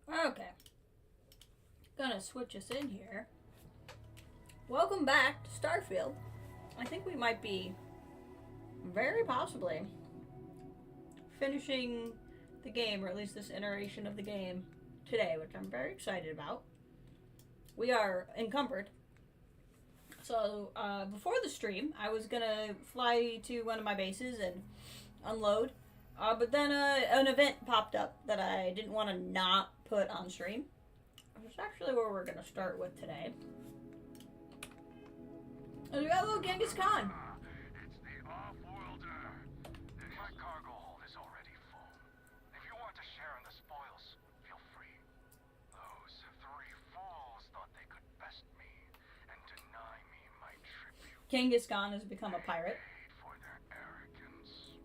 Okay. Gonna switch us in here. Welcome back to Starfield. I think we might be very possibly finishing the game, or at least this iteration of the game today, which I'm very excited about. We are encumbered. So, before the stream, I was gonna fly to one of my bases and unload. But then an event popped up that I didn't want to not put on stream. Which is actually where we're gonna start with today. And we got a little Genghis Khan. It's the off-worlder. My cargo hold is already full. If you want to share in the spoils, feel free. Those three fools thought they could best me and deny me my tribute. Genghis Khan has become a pirate. Paid for their arrogance.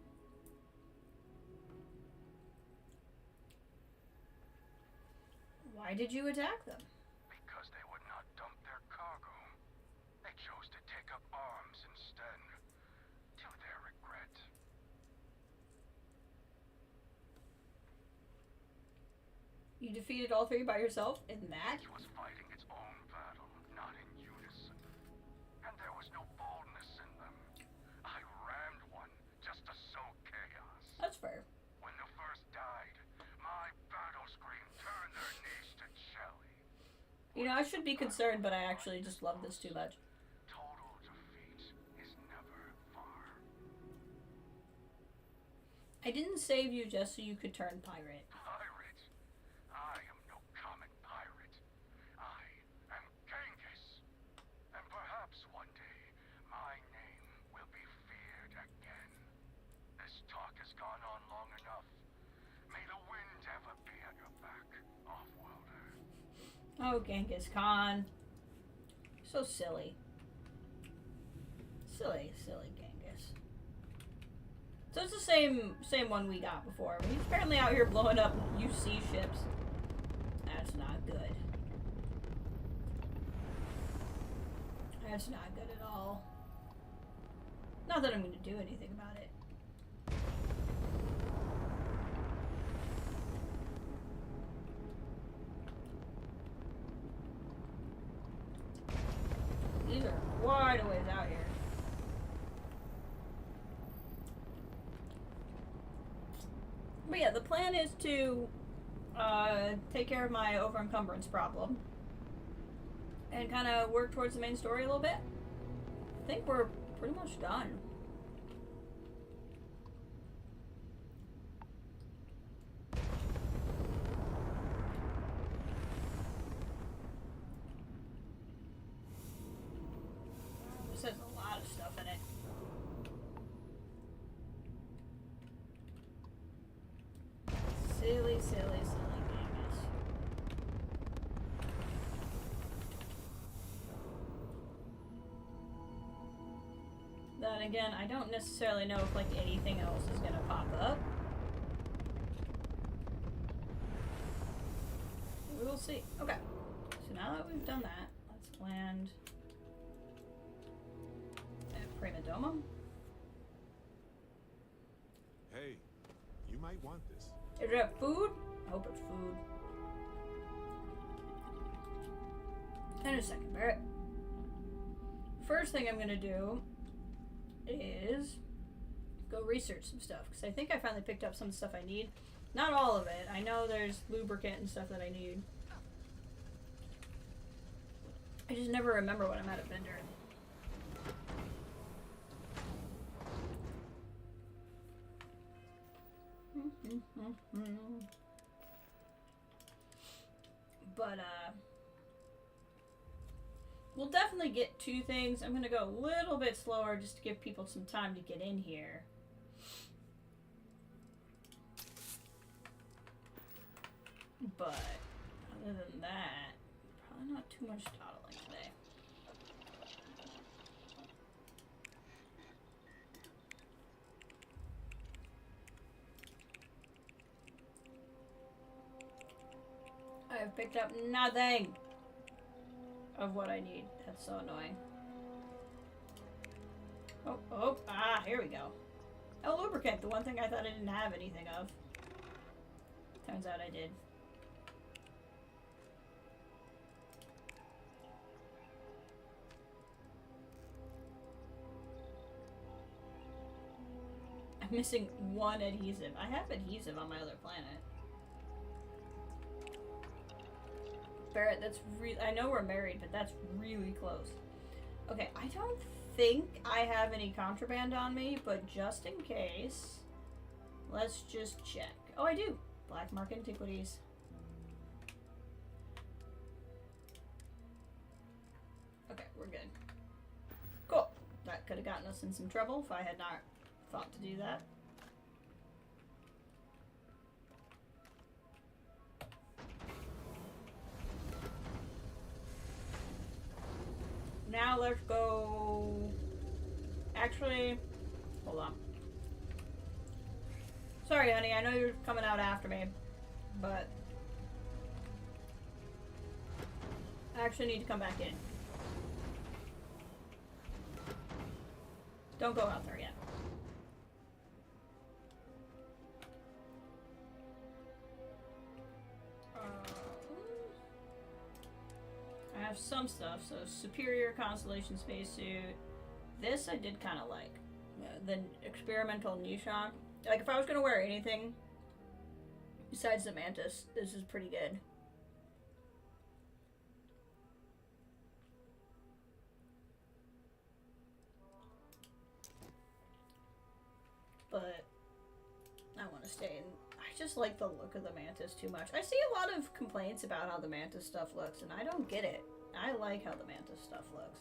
Why did you attack them? Because they would not dump their cargo. They chose to take up arms instead. To their regret. You defeated all three by yourself in that? It was fighting its own battle, not in unison. And there was no boldness in them. I rammed one just to sow chaos. That's fair. When the first died, my battle scream turned their knees to jelly. You know, I should be concerned, but I actually just love this too much. Total defeat is never far. I didn't save you just so you could turn pirate. Pirate? I am no common pirate. I am Genghis. And perhaps one day, my name will be feared again. This talk has gone on long enough. May the wind ever be at your back, off-worlder. Oh, Genghis Khan. So silly. Silly Genghis. So it's the same one we got before. He's apparently out here blowing up UC ships. That's not good. That's not good at all. Not that I'm going to do anything about it. These are quite a ways out here. But yeah, the plan is to take care of my over-encumbrance problem and kind of work towards the main story a little bit. I think we're pretty much done. This has a lot of stuff in it. Silly Genghis. Then again, I don't necessarily know if like anything else is gonna pop up. We will see. Okay. So now that we've done that, let's land at Prima Domo. Hey, you might want this. Is it food? I hope it's food. In a second, Barrett. First thing I'm gonna do is go research some stuff, because I think I finally picked up some stuff I need. Not all of it. I know there's lubricant and stuff that I need. I just never remember when I'm at a vendor. But we'll definitely get two things. I'm gonna go a little bit slower just to give people some time to get in here. But other than that, probably not too much dawdling today. I have picked up nothing of what I need. That's so annoying. Here we go. Oh, lubricant, the one thing I thought I didn't have anything of. Turns out I did. missing one adhesive. I have adhesive on my other planet. Barrett, that's I know we're married, but that's really close. Okay, I don't think I have any contraband on me, but just in case, let's just check. Oh, I do. Black Mark Antiquities. Okay, we're good. Cool. That could have gotten us in some trouble if I had not thought to do that. Now let's go... Actually, hold on. Sorry, honey, I know you're coming out after me, but I actually need to come back in. Don't go out there yet. I have some stuff, so superior constellation spacesuit. This I did kind of like. The experimental Nishon. Like, if I was going to wear anything besides the Mantis, this is pretty good. But I want to stay in. I just like the look of the Mantis too much. I see a lot of complaints about how the Mantis stuff looks, and I don't get it. I like how the Mantis stuff looks.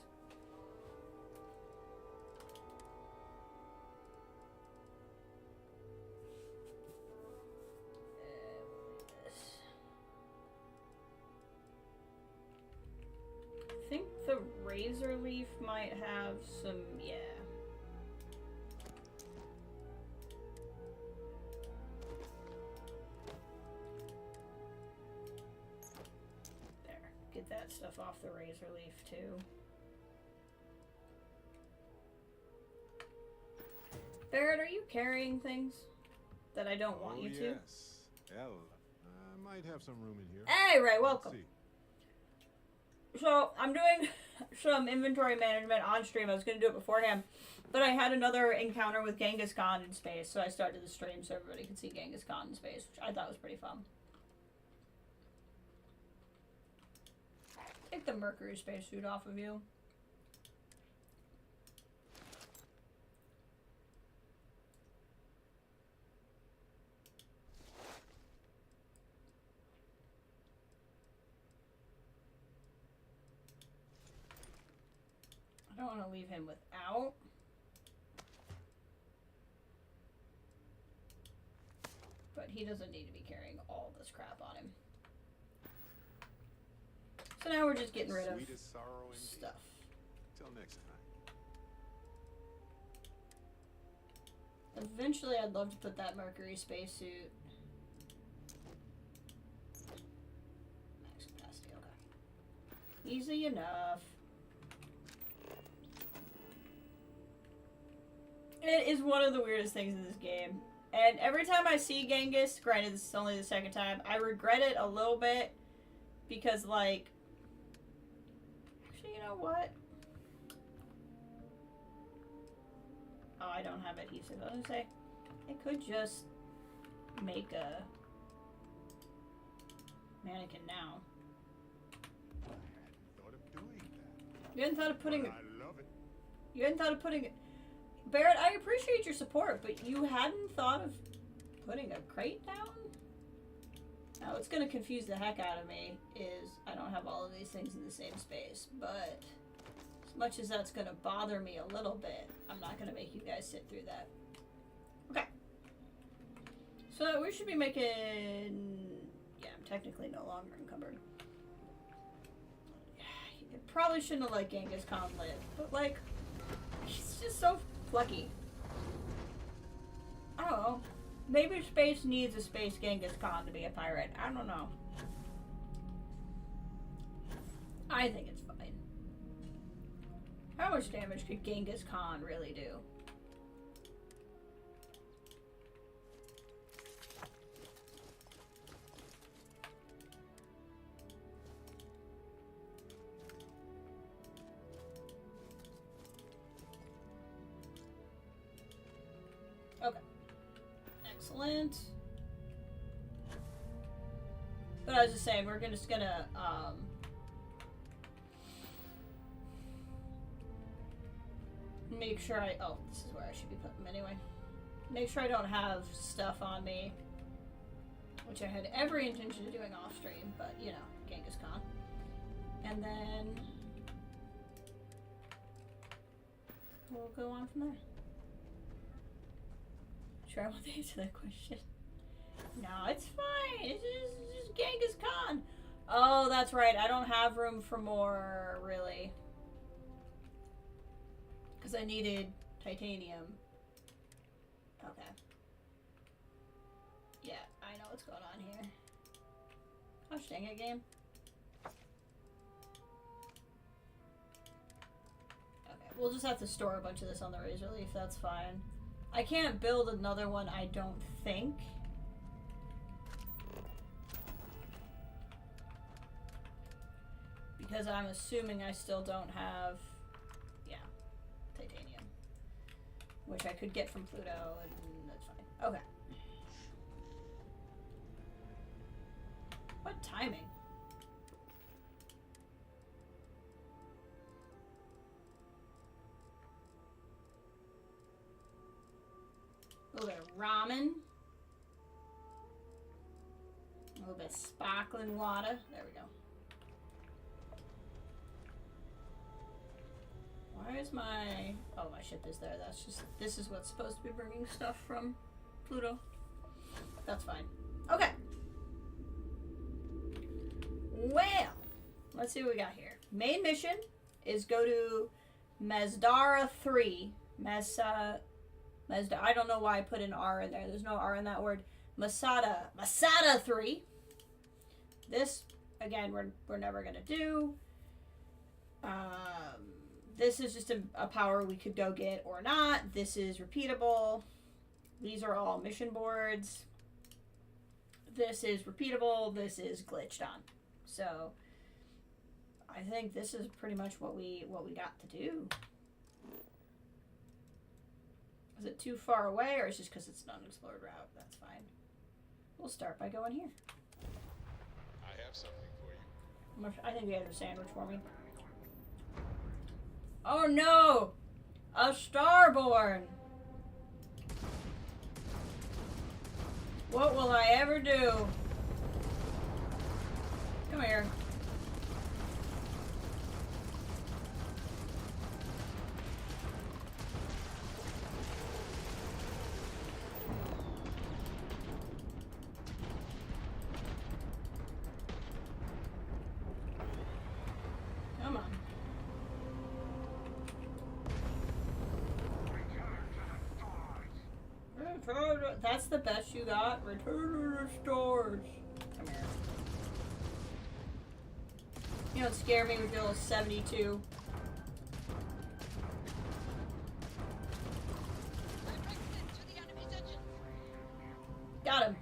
I think the Razor Leaf might have some, yeah. There, get that stuff off the Razor Leaf too. Barrett, are you carrying things that I don't want you to? Yes. Ella, I might have some room in here. Hey, Ray, Let's welcome. see. So, I'm doing some inventory management on stream. I was going to do it beforehand, but I had another encounter with Genghis Khan in space, so I started the stream so everybody could see Genghis Khan in space, which I thought was pretty fun. Take the Mercury spacesuit off of you. I don't want to leave him without. But he doesn't need to be carrying all this crap on him. So now we're just getting rid of Sweetest sorrow indeed. stuff. Till next time. Eventually I'd love to put that Mercury spacesuit. Max capacity, okay. Easy enough. It is one of the weirdest things in this game. And every time I see Genghis, granted this is only the second time, I regret it a little bit. Because, like... Actually, you know what? Oh, I don't have adhesive. I was gonna say, I could just make a mannequin now. I hadn't thought of doing that. You hadn't thought of putting... But I love it. You hadn't thought of putting... Barrett, I appreciate your support, but you hadn't thought of putting a crate down? Now, what's going to confuse the heck out of me is I don't have all of these things in the same space, but as much as that's going to bother me a little bit, I'm not going to make you guys sit through that. Okay. So, we should be making... Yeah, I'm technically no longer encumbered. You probably shouldn't have let Genghis Khan live, but, like, he's just so plucky. I don't know. Maybe space needs a space Genghis Khan to be a pirate. I don't know. I think it's fine. How much damage could Genghis Khan really do? Okay. Excellent. But I was just saying, we're just gonna, make sure oh, this is where I should be putting them anyway. Make sure I don't have stuff on me, which I had every intention of doing off stream, but you know, Genghis Khan. And then we'll go on from there. Sure, I want to answer that question. No, it's fine. It's just Genghis Khan. Oh, that's right. I don't have room for more, really. Because I needed titanium. Okay. Yeah, I know what's going on here. Gosh dang it, game. Okay, we'll just have to store a bunch of this on the razor leaf. That's fine. I can't build another one, I don't think. Because I'm assuming I still don't have, yeah, titanium. Which I could get from Pluto, and that's fine. Okay. What timing? A little bit of ramen. A little bit of sparkling water. There we go. Why is my... Oh, my ship is there. That's just... This is what's supposed to be bringing stuff from Pluto. That's fine. Okay. Well, let's see what we got here. Main mission is go to Masdara 3. Masda, I don't know why I put an R in there. There's no R in that word. Masada 3. This, again, we're never going to do. This is just a power we could go get or not. This is repeatable. These are all mission boards. This is repeatable. This is glitched on. So I think this is pretty much what we got to do. Is it too far away, or is it just because it's an unexplored route? That's fine. We'll start by going here. I have something for you. I think they have a sandwich for me. Oh no! A Starborn! What will I ever do? Come here. Come on. That's the best you got? Return to the stars. Come here. You don't scare me with your little 72. Got him.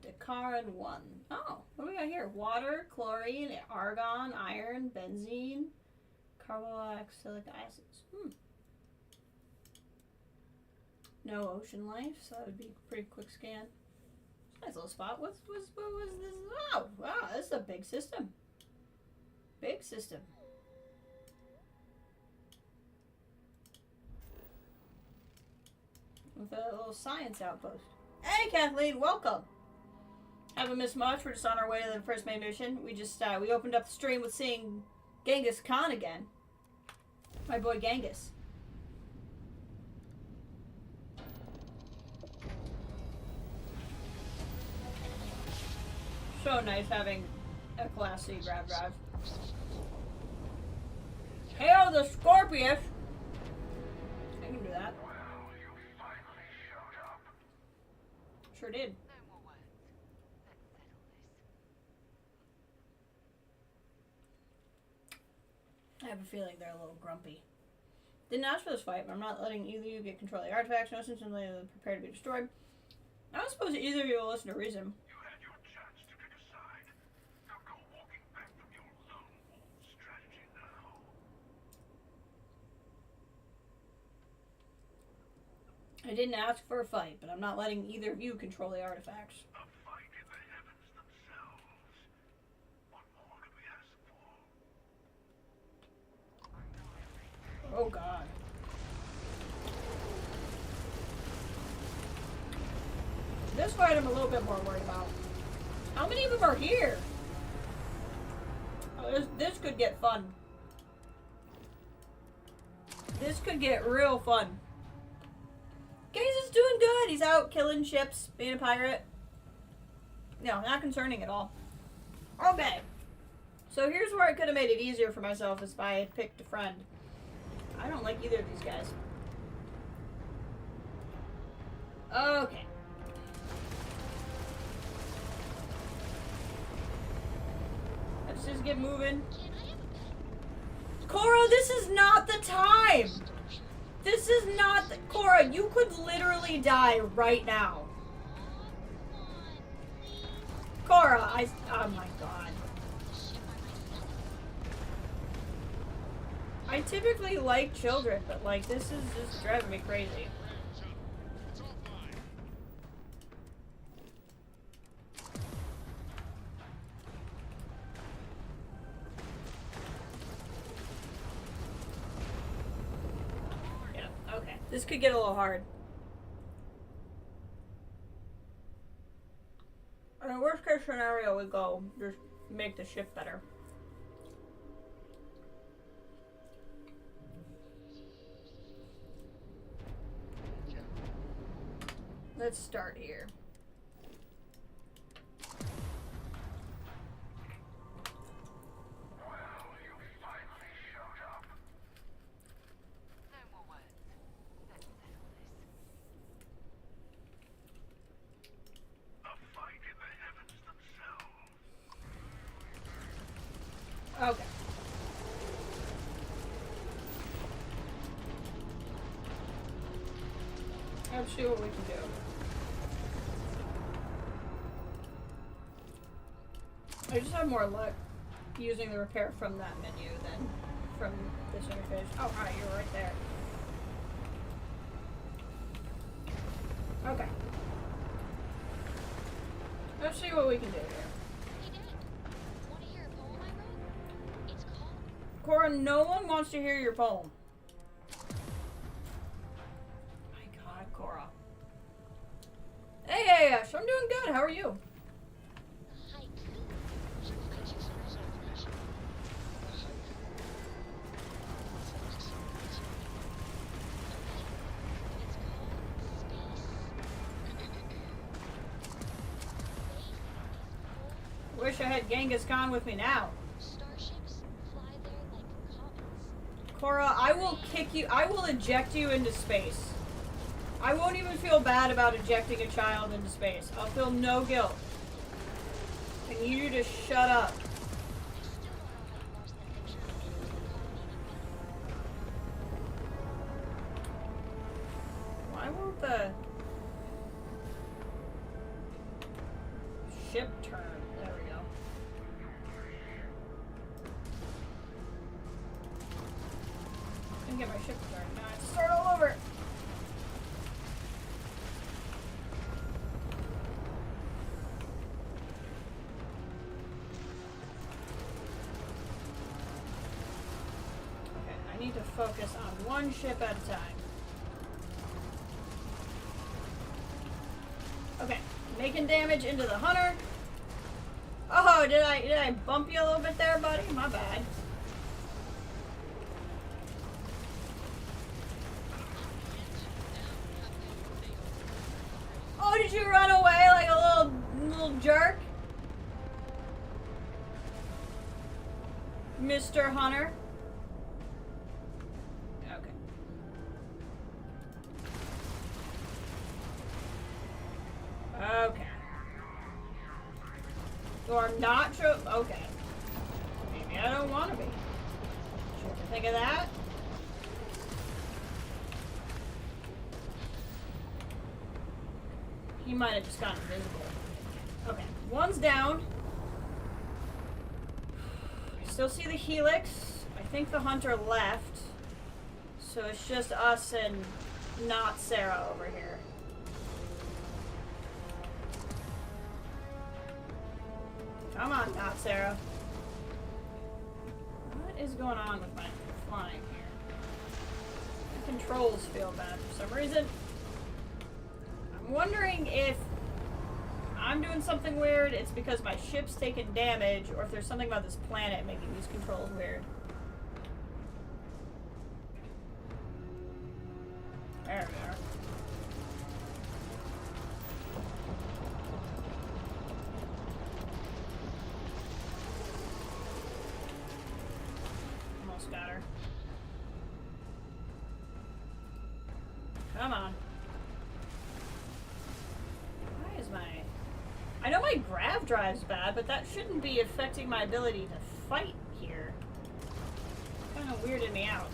Dakaran 1. Oh, what do we got here? Water, chlorine, argon, iron, benzene, carboxylic acids. No ocean life, so that would be a pretty quick scan. Nice little spot. What was this? Oh, wow, this is a big system. Big system. With a little science outpost. Hey, Kathleen, welcome. Haven't missed much. We're just on our way to the first main mission. We just we opened up the stream with seeing Genghis Khan again. My boy Genghis. So nice having a Class C grab drive. Hail the Scorpius! I can do that. Well, you finally showed up. Sure did. No more words. Let's settle this. I have a feeling they're a little grumpy. Didn't ask for this fight, but I'm not letting either of you get control of the artifacts. No sense in letting them prepare to be destroyed. I don't suppose either of you will listen to reason. You had your chance to pick a side. Now go walking back from your lone wolf strategy now. I didn't ask for a fight, but I'm not letting either of you control the artifacts. A fight in the heavens themselves. What more could we ask for? Oh god. This fight I'm a little bit more worried about. How many of them are here? Oh, this could get fun. This could get real fun. Gaze is doing good. He's out killing ships, being a pirate. No, not concerning at all. Okay. So here's where I could have made it easier for myself if I had picked a friend. I don't like either of these guys. Okay. Let's just get moving. Cora, this is not the time! This is not the... Cora, you could literally die right now. Cora, oh my god. I typically like children, but like this is just driving me crazy. Yeah, okay. This could get a little hard. In a worst case scenario, we go just make the ship better. Let's start here. Well, you finally showed up. No more words. Let's settle this. A fight in the heavens themselves. Okay. Let's see what we can do. I just have more luck using the repair from that menu than from this interface. Oh, hi, you're right there. Okay. Let's see what we can do here. Hey Dad, want to hear a poem I wrote? It's called Cora, no one wants to hear your poem. My god, Cora. Hey, Ash, I'm doing good. How are you? Haiku. Wish I had Genghis Khan with me now. Starships fly there like comets. Cora, I will kick you. I will eject you into space. I won't even feel bad about ejecting a child into space. I'll feel no guilt. I need you to shut up. I still don't know how you lost that picture of me with the colony. Why won't the ship turn? There we go. Couldn't get my ship to turn. Now I have to start all over. Okay, I need to focus on one ship at a time. Okay, making damage into the hunter. Oh, did I bump you a little bit there, buddy? My bad. Oh, did you run away like a little jerk? Mr. Hunter? Okay. Okay. So I'm not true. Okay. Maybe I don't want to be. Should you think of that? He might have just gotten invisible. Okay. One's down. I still see the helix. I think the hunter left. So it's just us and not Sarah over here. Come on, not Sarah. What is going on with my flying here? The controls feel bad for some reason. I'm wondering if I'm doing something weird, it's because my ship's taking damage, or if there's something about this planet making these controls weird. There we are. Almost got her. Come on. Why is my... I know my grav drive's bad, but that shouldn't be affecting my ability to fight here. Kind of weirded me out.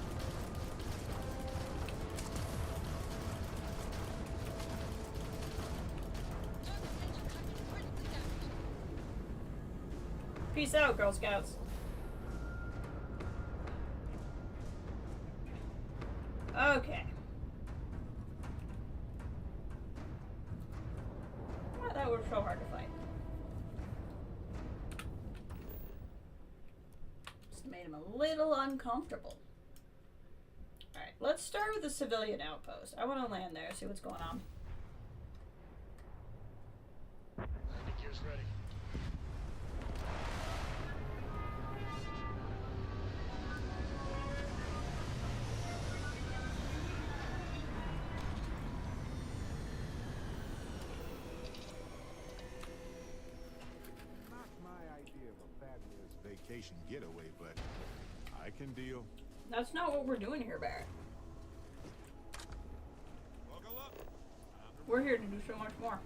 Peace out, Girl Scouts. Okay. Oh, that was so hard to fight. Just made him a little uncomfortable. Alright, let's start with the civilian outpost. I want to land there, see what's going on. Landing gear's ready. Not my idea of a fabulous vacation getaway, but I can deal. That's not what we're doing here, Barrett. Buckle up. We're here to do so much more.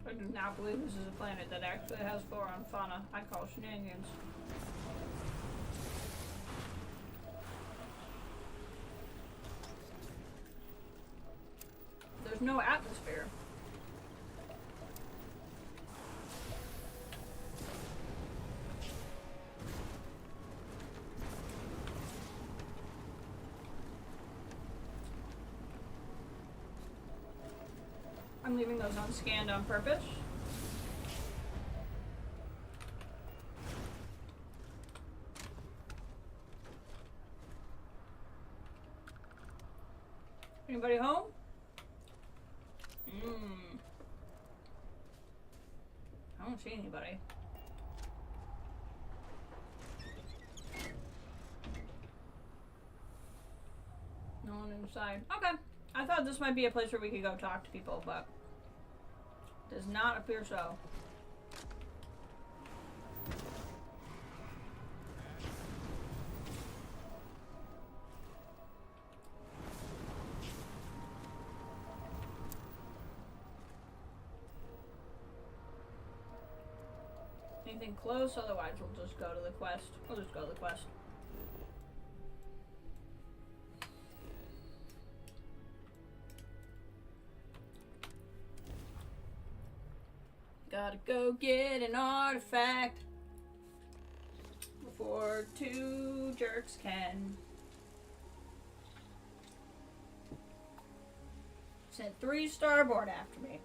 I do not believe this is a planet that actually has flora and fauna. I call shenanigans. There's no atmosphere. I'm leaving those unscanned on purpose. Anybody home? I don't see anybody. No one inside. Okay. I thought this might be a place where we could go talk to people, but does not appear so. Anything close? Otherwise, we'll just go to the quest. We'll just go to the quest. Gotta go get an artifact before two jerks can. Sent 3 starboard after me.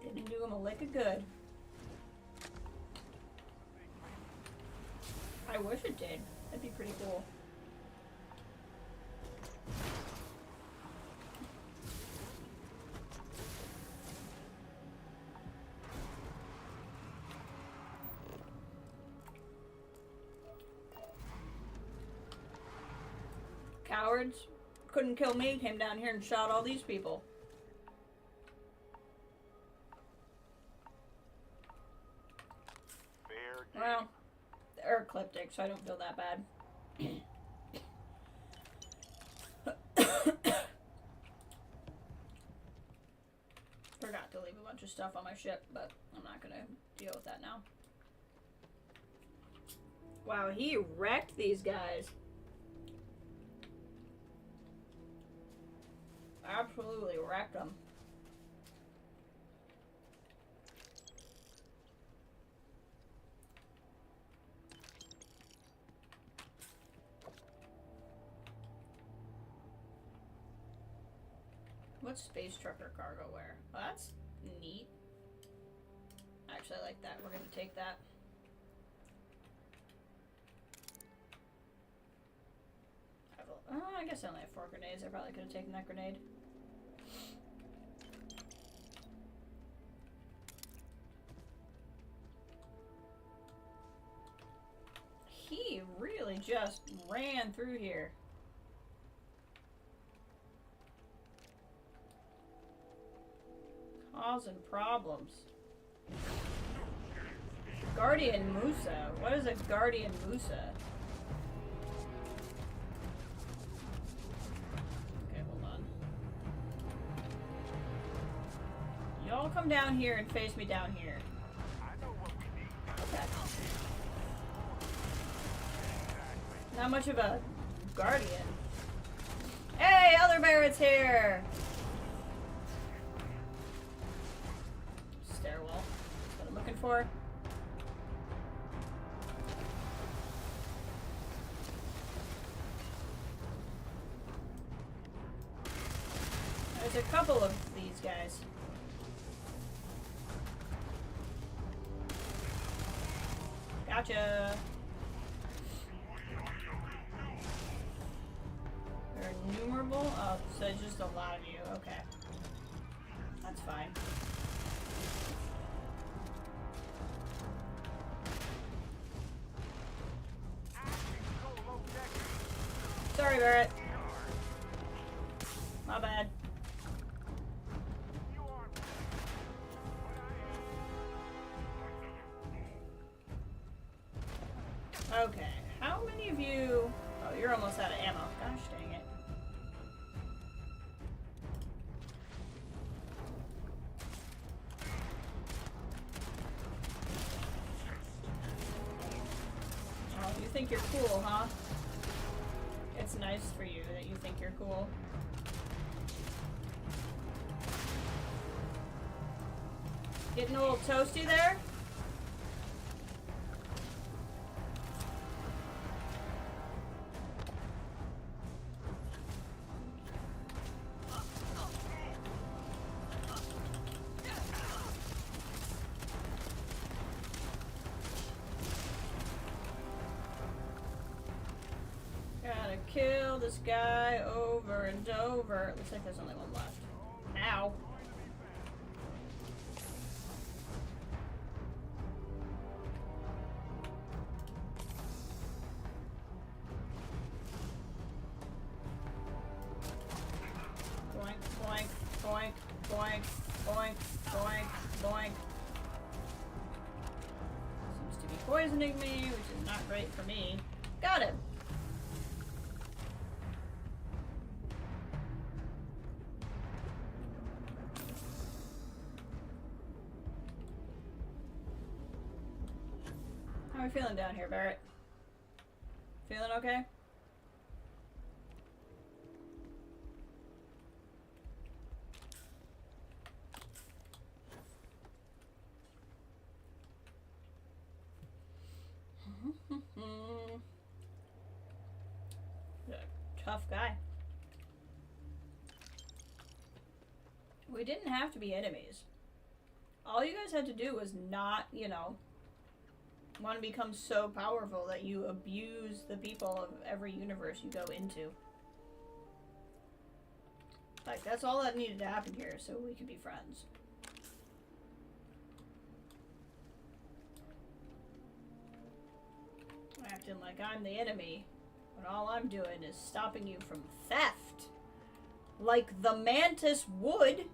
Didn't do him a lick of good. I wish it did. That'd be pretty cool. Cowards. Couldn't kill me, came down here and shot all these people. Fair game. Well, they're ecliptic, so I don't feel that bad. Forgot to leave a bunch of stuff on my ship, but I'm not gonna deal with that now. Wow, he wrecked these guys. Absolutely wrecked them. What's space trucker cargo wear? Oh, that's neat. Actually, I like that. We're gonna take that. Oh, I guess I only have 4 grenades. I probably could have taken that grenade. He really just ran through here. Causing problems. Guardian Musa. What is a Guardian Musa? Okay, hold on. Y'all come down here and face me down here. Okay. Not much of a guardian. Hey, other Barrett's here! Stairwell. That's what I'm looking for. There's a couple of these guys. Gotcha. They're innumerable? Oh, so it's just a lot of you. Okay. That's fine. Sorry, Barrett. My bad. Okay, how many of you... Oh, you're almost out of ammo. Gosh dang it. Oh, you think you're cool, huh? It's nice for you that you think you're cool. Getting a little toasty there? Gotta kill this guy over and over. Looks like there's only one left. Ow. Boink, boink, boink, boink, boink, boink, boink. Seems to be poisoning me, which is not great for me. Got him. How are we feeling down here, Barrett? Feeling okay? Tough guy. We didn't have to be enemies. All you guys had to do was not, you know, want to become so powerful that you abuse the people of every universe you go into. Like, that's all that needed to happen here, so we could be friends. Acting like I'm the enemy, when all I'm doing is stopping you from theft. Like the Mantis would.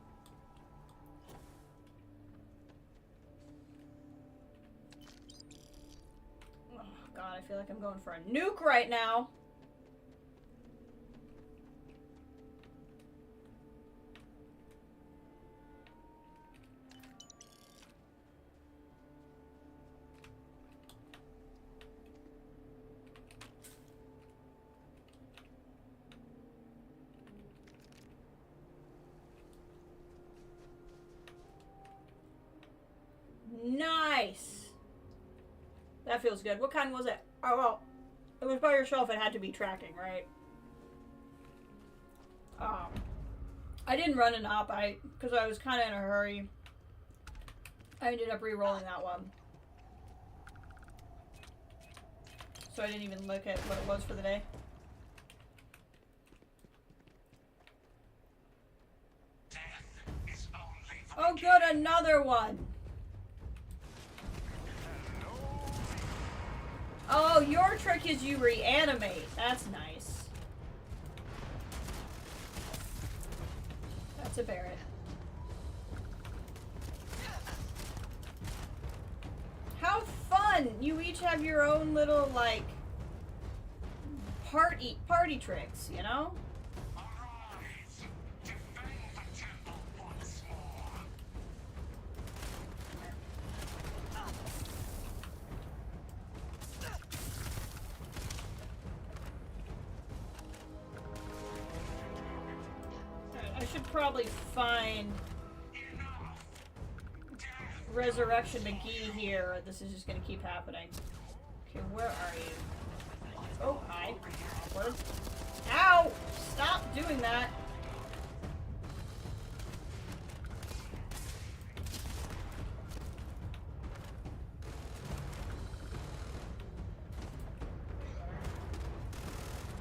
Oh god, I feel like I'm going for a nuke right now. Nice. That feels good. What kind was it? Oh, well, it was by yourself. It had to be tracking, right? I didn't run an op, because I was kind of in a hurry. I ended up re-rolling that one. So I didn't even look at what it was for the day. Oh good, another one! Oh, your trick is you reanimate. That's nice. That's a Barrett. How fun! You each have your own little, like, party tricks, you know? I should probably find Resurrection McGee here. This is just gonna keep happening. Okay, where are you? Oh, hi. Awkward. Ow! Stop doing that!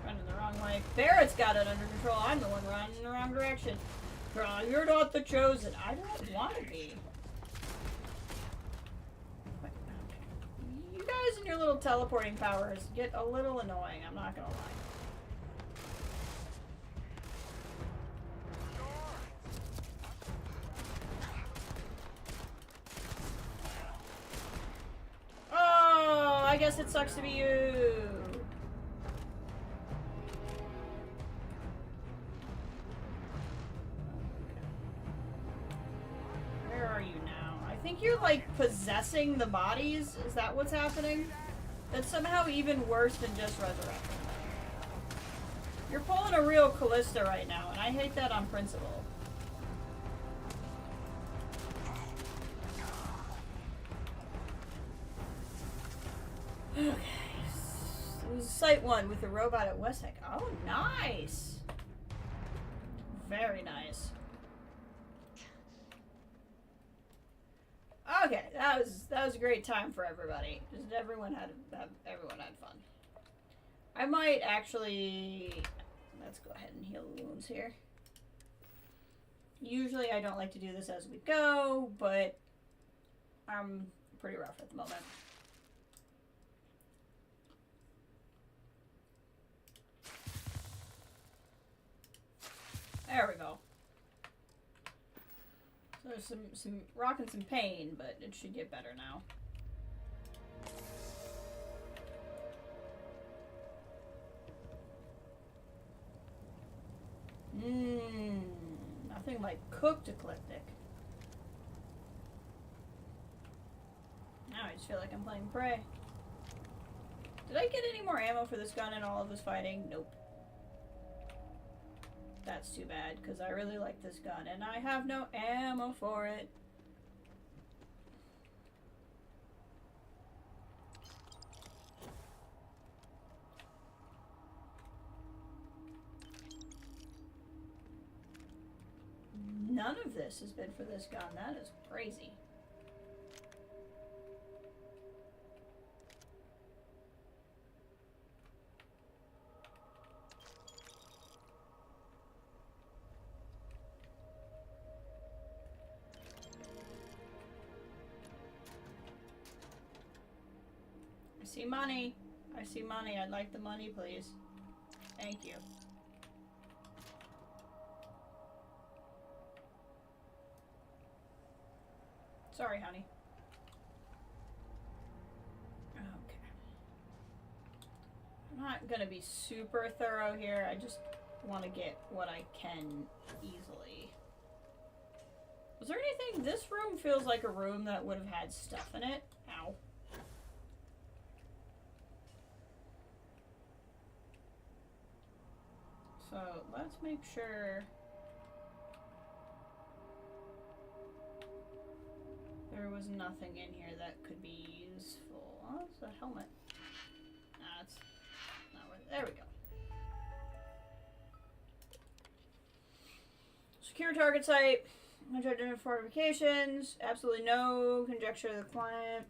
Running the wrong way. Barrett's got it under control. I'm the one running in the wrong direction. You're not the chosen. I don't want to be. You guys and your little teleporting powers get a little annoying, I'm not gonna lie. Oh, I guess it sucks to be you. Where are you now? I think you're like possessing the bodies. Is that what's happening? That's somehow even worse than just resurrecting. You're pulling a real Callista right now, and I hate that on principle. Okay. It was Site 1 with the robot at Westheck. Oh, nice! Very nice. Okay, that was a great time for everybody. Just everyone had fun. I might actually, let's go ahead and heal the wounds here. Usually I don't like to do this as we go, but I'm pretty rough at the moment. There we go. So there's some rocking some pain, but it should get better now. Nothing like cooked ecliptic. Now I just feel like I'm playing Prey. Did I get any more ammo for this gun in all of this fighting? Nope. That's too bad, because I really like this gun, and I have no ammo for it. None of this has been for this gun. That is crazy. I see money. I see money. I'd like the money, please. Thank you. Sorry, honey. Okay. I'm not gonna be super thorough here. I just want to get what I can easily. Was there anything? This room feels like a room that would have had stuff in it. Ow. So let's make sure there was nothing in here that could be useful. Oh, it's a helmet. Nah, it's not worth it. There we go. So Secure target site. Identify fortifications. Absolutely no conjecture of the client.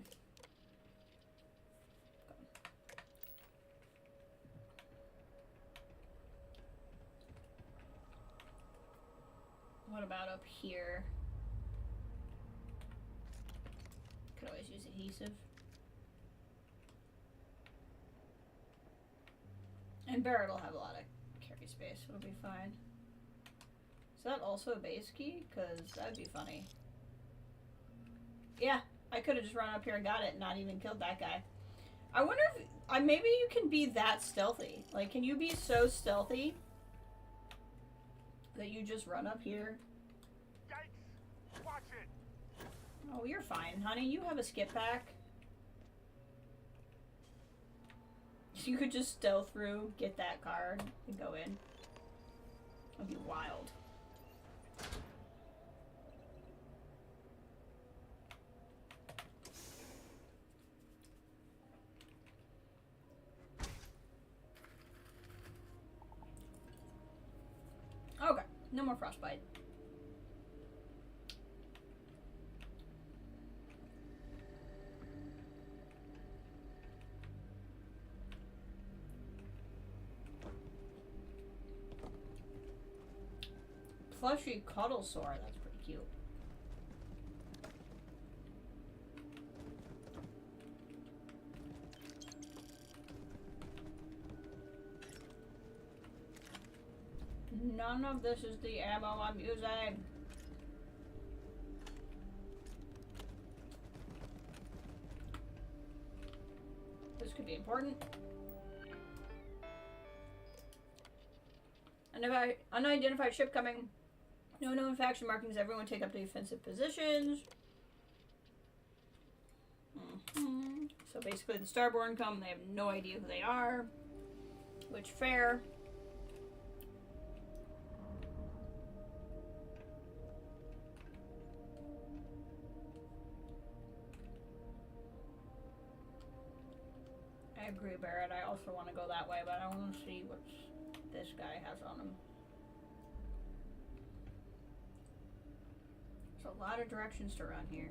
What about up here? Could always use adhesive. And Barrett will have a lot of carry space. It'll be fine. Is that also a base key? Because that'd be funny. Yeah, I could have just run up here and got it and not even killed that guy. I wonder if... maybe you can be that stealthy. Like, can you be so stealthy that you just run up here? Yikes! Watch it! Oh, you're fine, honey. You have a skip pack. You could just stealth through, get that card, and go in. That'd be wild. Okay, no more frostbite. Plushy cuddle sore, that's pretty cute. None of this is the ammo I'm using. This could be important. Unidentified ship coming. No known faction markings. Everyone take up defensive positions. So basically the Starborn come. They have no idea who they are. Which, fair. I agree, Barrett. I also want to go that way, but I want to see what this guy has on him. There's a lot of directions to run here.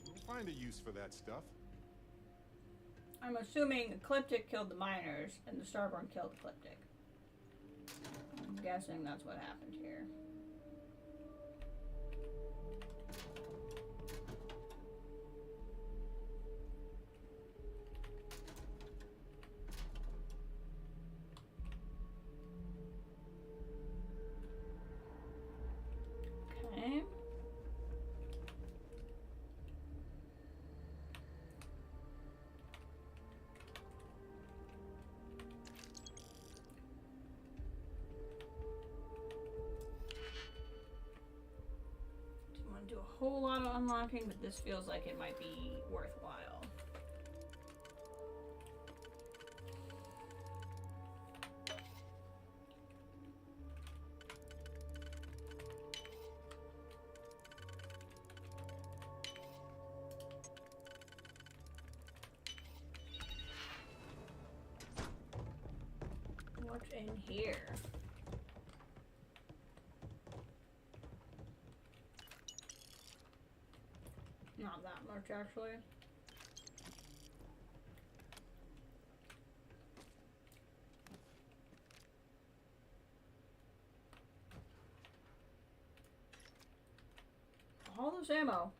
We'll find a use for that stuff. I'm assuming Ecliptic killed the miners and the Starborn killed Ecliptic. I'm guessing that's what happened here. Okay. Don't want to do a whole lot of unlocking, but this feels like it might be worthwhile. What's in here? Not that much, actually. All this ammo.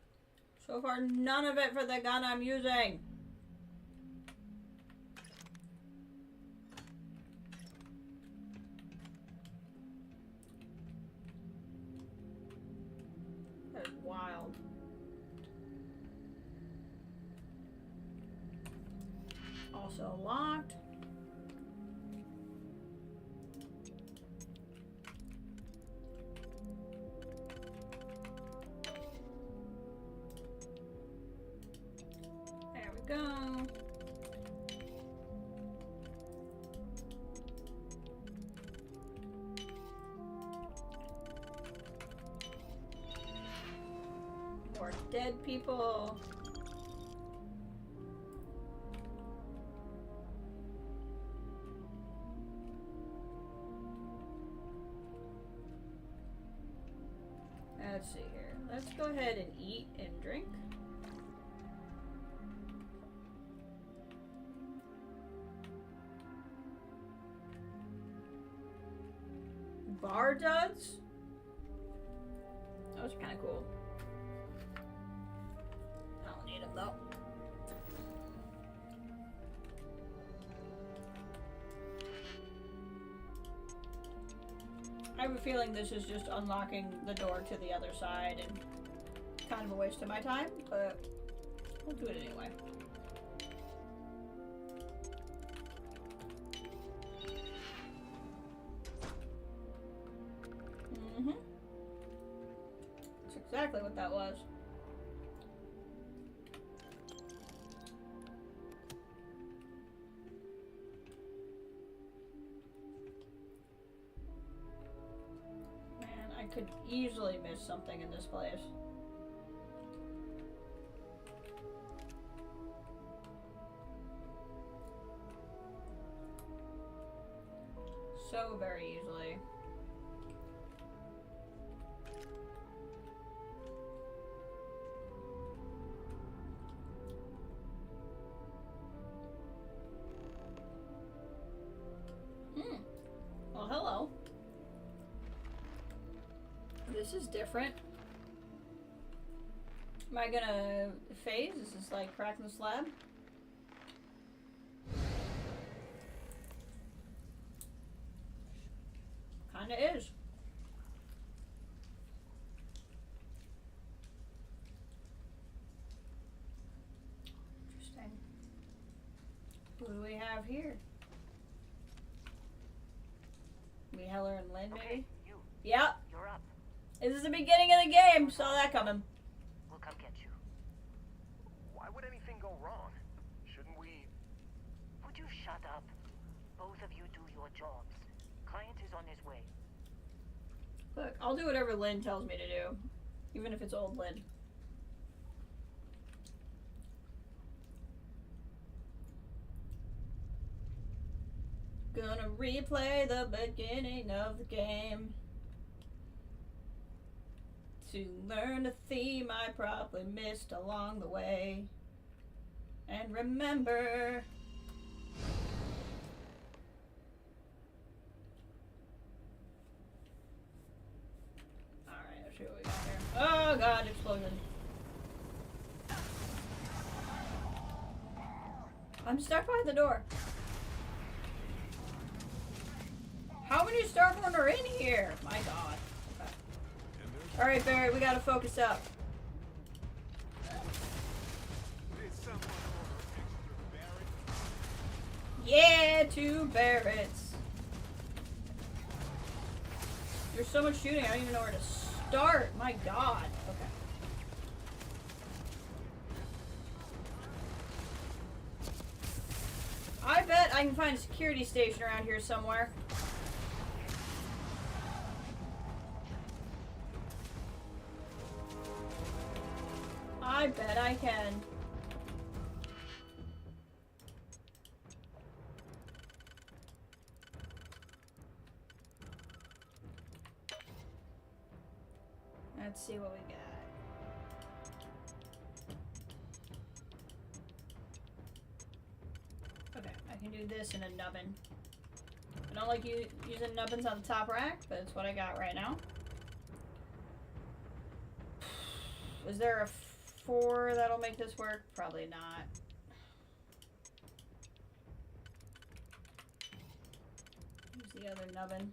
So far, none of it for the gun I'm using. That is wild. Also locked. There we go. More dead people. ahead and eat and drink. Bar duds? Those are kind of cool. I don't need them though. I have a feeling this is just unlocking the door to the other side and kind of a waste of my time, but we'll do it anyway. Mm-hmm. That's exactly what that was. Could easily miss something in this place. So very easily. Well, hello. This is different. Am I gonna phase? Is this like cracking the slab? Kinda is. Interesting. Who do we have here? We Heller and Lynn, maybe? Okay, you. Yep. You're up. This is the beginning of the game. Saw that coming. We'll come get you. Why would anything go wrong? Shouldn't we... Would you shut up? Both of you do your jobs. Client is on his way. Look, I'll do whatever Lynn tells me to do. Even if it's old Lynn. Gonna replay the beginning of the game to learn a theme I probably missed along the way. And remember... Alright, let's see what we got here. Oh god, explosion. I'm stuck by the door. How many Starborn are in here? My god. Okay. Alright, Barry, we gotta focus up. Did someone order extra Barrett? Yeah, 2 Barretts. There's so much shooting, I don't even know where to start. My god. Okay. I bet I can find a security station around here somewhere. I bet I can. Let's see what we got. Okay, I can do this in a nubbin. I don't like using nubbins on the top rack, but it's what I got right now. Is there a 4 that'll make this work? Probably not. Use the other nubbin.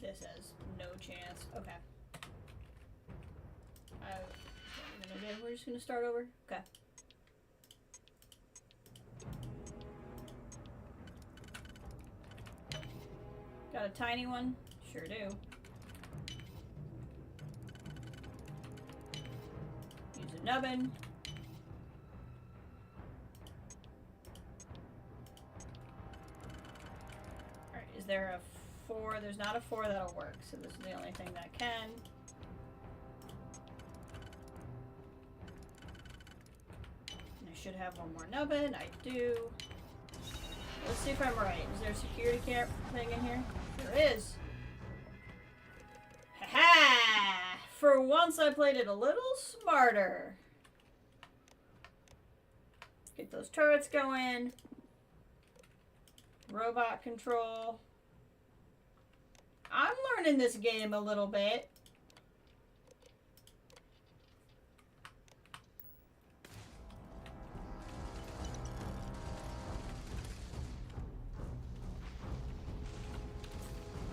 This has no chance. Okay. We're just gonna start over. Okay. Got a tiny one? Sure do. Use a nubbin. Alright, is there a 4? There's not a 4 that'll work, so this is the only thing that can. And I should have one more nubbin. I do. Let's see if I'm right. Is there a security camp thing in here? There is. once I played it a little smarter. Get those turrets going. Robot control. I'm learning this game a little bit.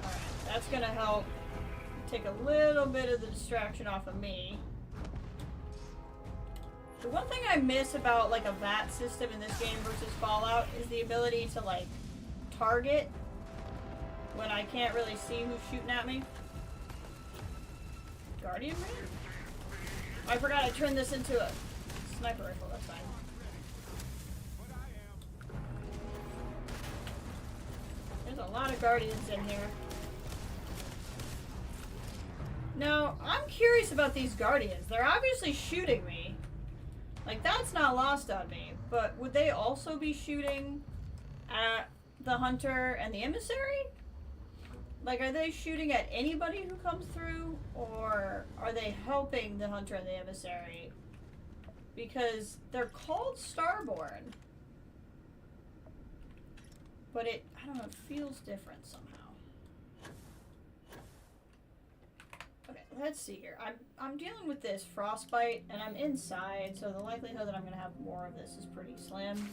Alright, that's gonna help take a little bit of the distraction off of me. The one thing I miss about like a VAT system in this game versus Fallout is the ability to like target when I can't really see who's shooting at me. Guardian Raid? I forgot I turned this into a sniper rifle, that's fine. There's a lot of Guardians in here. Now, I'm curious about these Guardians. They're obviously shooting me. Like, that's not lost on me. But would they also be shooting at the Hunter and the Emissary? Like, are they shooting at anybody who comes through? Or are they helping the Hunter and the Emissary? Because they're called Starborn. But it, I don't know, it feels different somehow. Okay, let's see here. I'm dealing with this frostbite, and I'm inside, so the likelihood that I'm going to have more of this is pretty slim.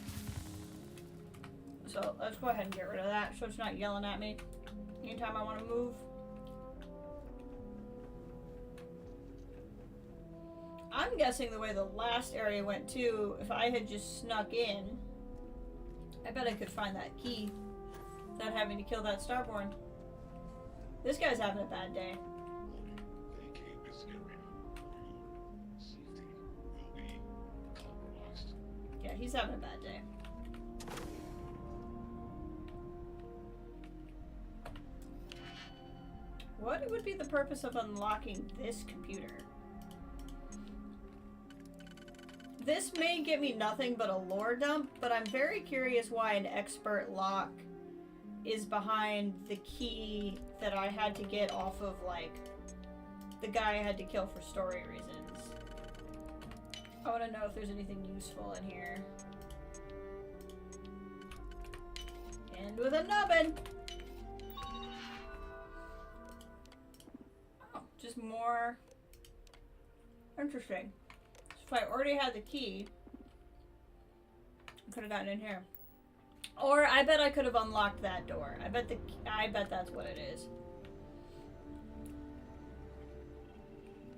So let's go ahead and get rid of that so it's not yelling at me anytime I want to move. I'm guessing the way the last area went too, if I had just snuck in, I bet I could find that key without having to kill that Starborn. This guy's having a bad day. Vacate this area, or your safety will be compromised. Yeah, he's having a bad day. What would be the purpose of unlocking this computer? This may get me nothing but a lore dump, but I'm very curious why an expert lock is behind the key that I had to get off of, like, the guy I had to kill for story reasons. I want to know if there's anything useful in here. And with a nubbin! Oh, just more. Interesting. If I already had the key, I could have gotten in here. Or I bet I could have unlocked that door. I bet that's what it is.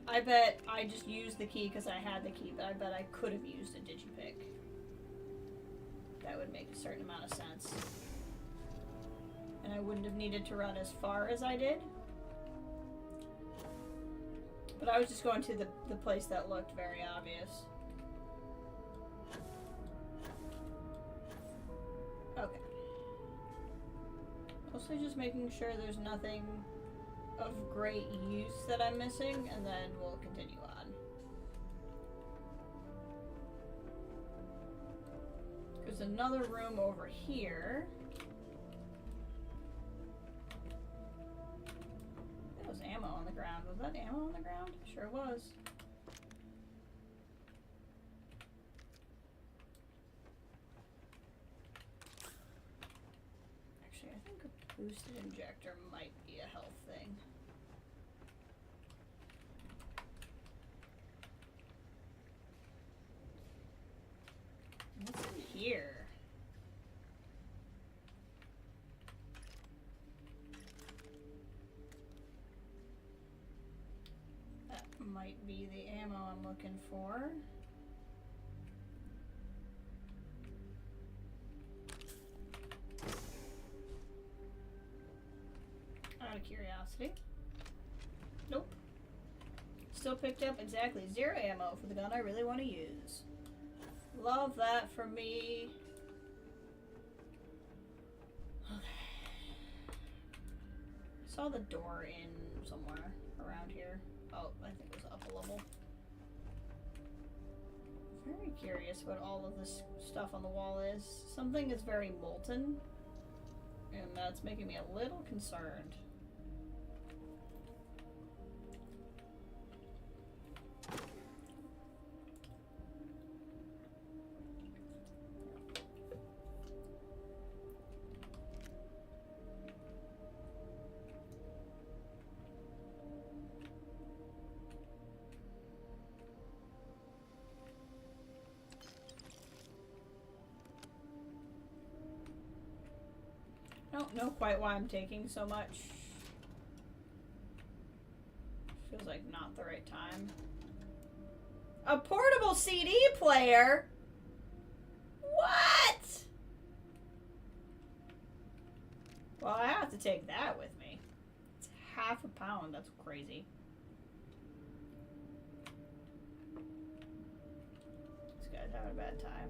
I bet I just used the key because I had the key, but I bet I could have used a digipick. That would make a certain amount of sense. And I wouldn't have needed to run as far as I did. But I was just going to the place that looked very obvious. Okay. Mostly just making sure there's nothing of great use that I'm missing, and then we'll continue on. There's another room over here. There was ammo on the ground. Was that ammo on the ground? Sure was. Actually, I think a boosted injector might be a health thing. What's in here? That might be the ammo I'm looking for. Out of curiosity. Nope. Still picked up exactly 0 ammo for the gun I really want to use. Love that for me. Okay. Saw the door in somewhere around here. Oh, I think it was up a level. Very curious what all of this stuff on the wall is. Something is very molten, and that's making me a little concerned. don't know quite why I'm taking so much. Feels like not the right time. A portable CD player? What? Well, I have to take that with me. It's half a pound. That's crazy. This guy's having a bad time.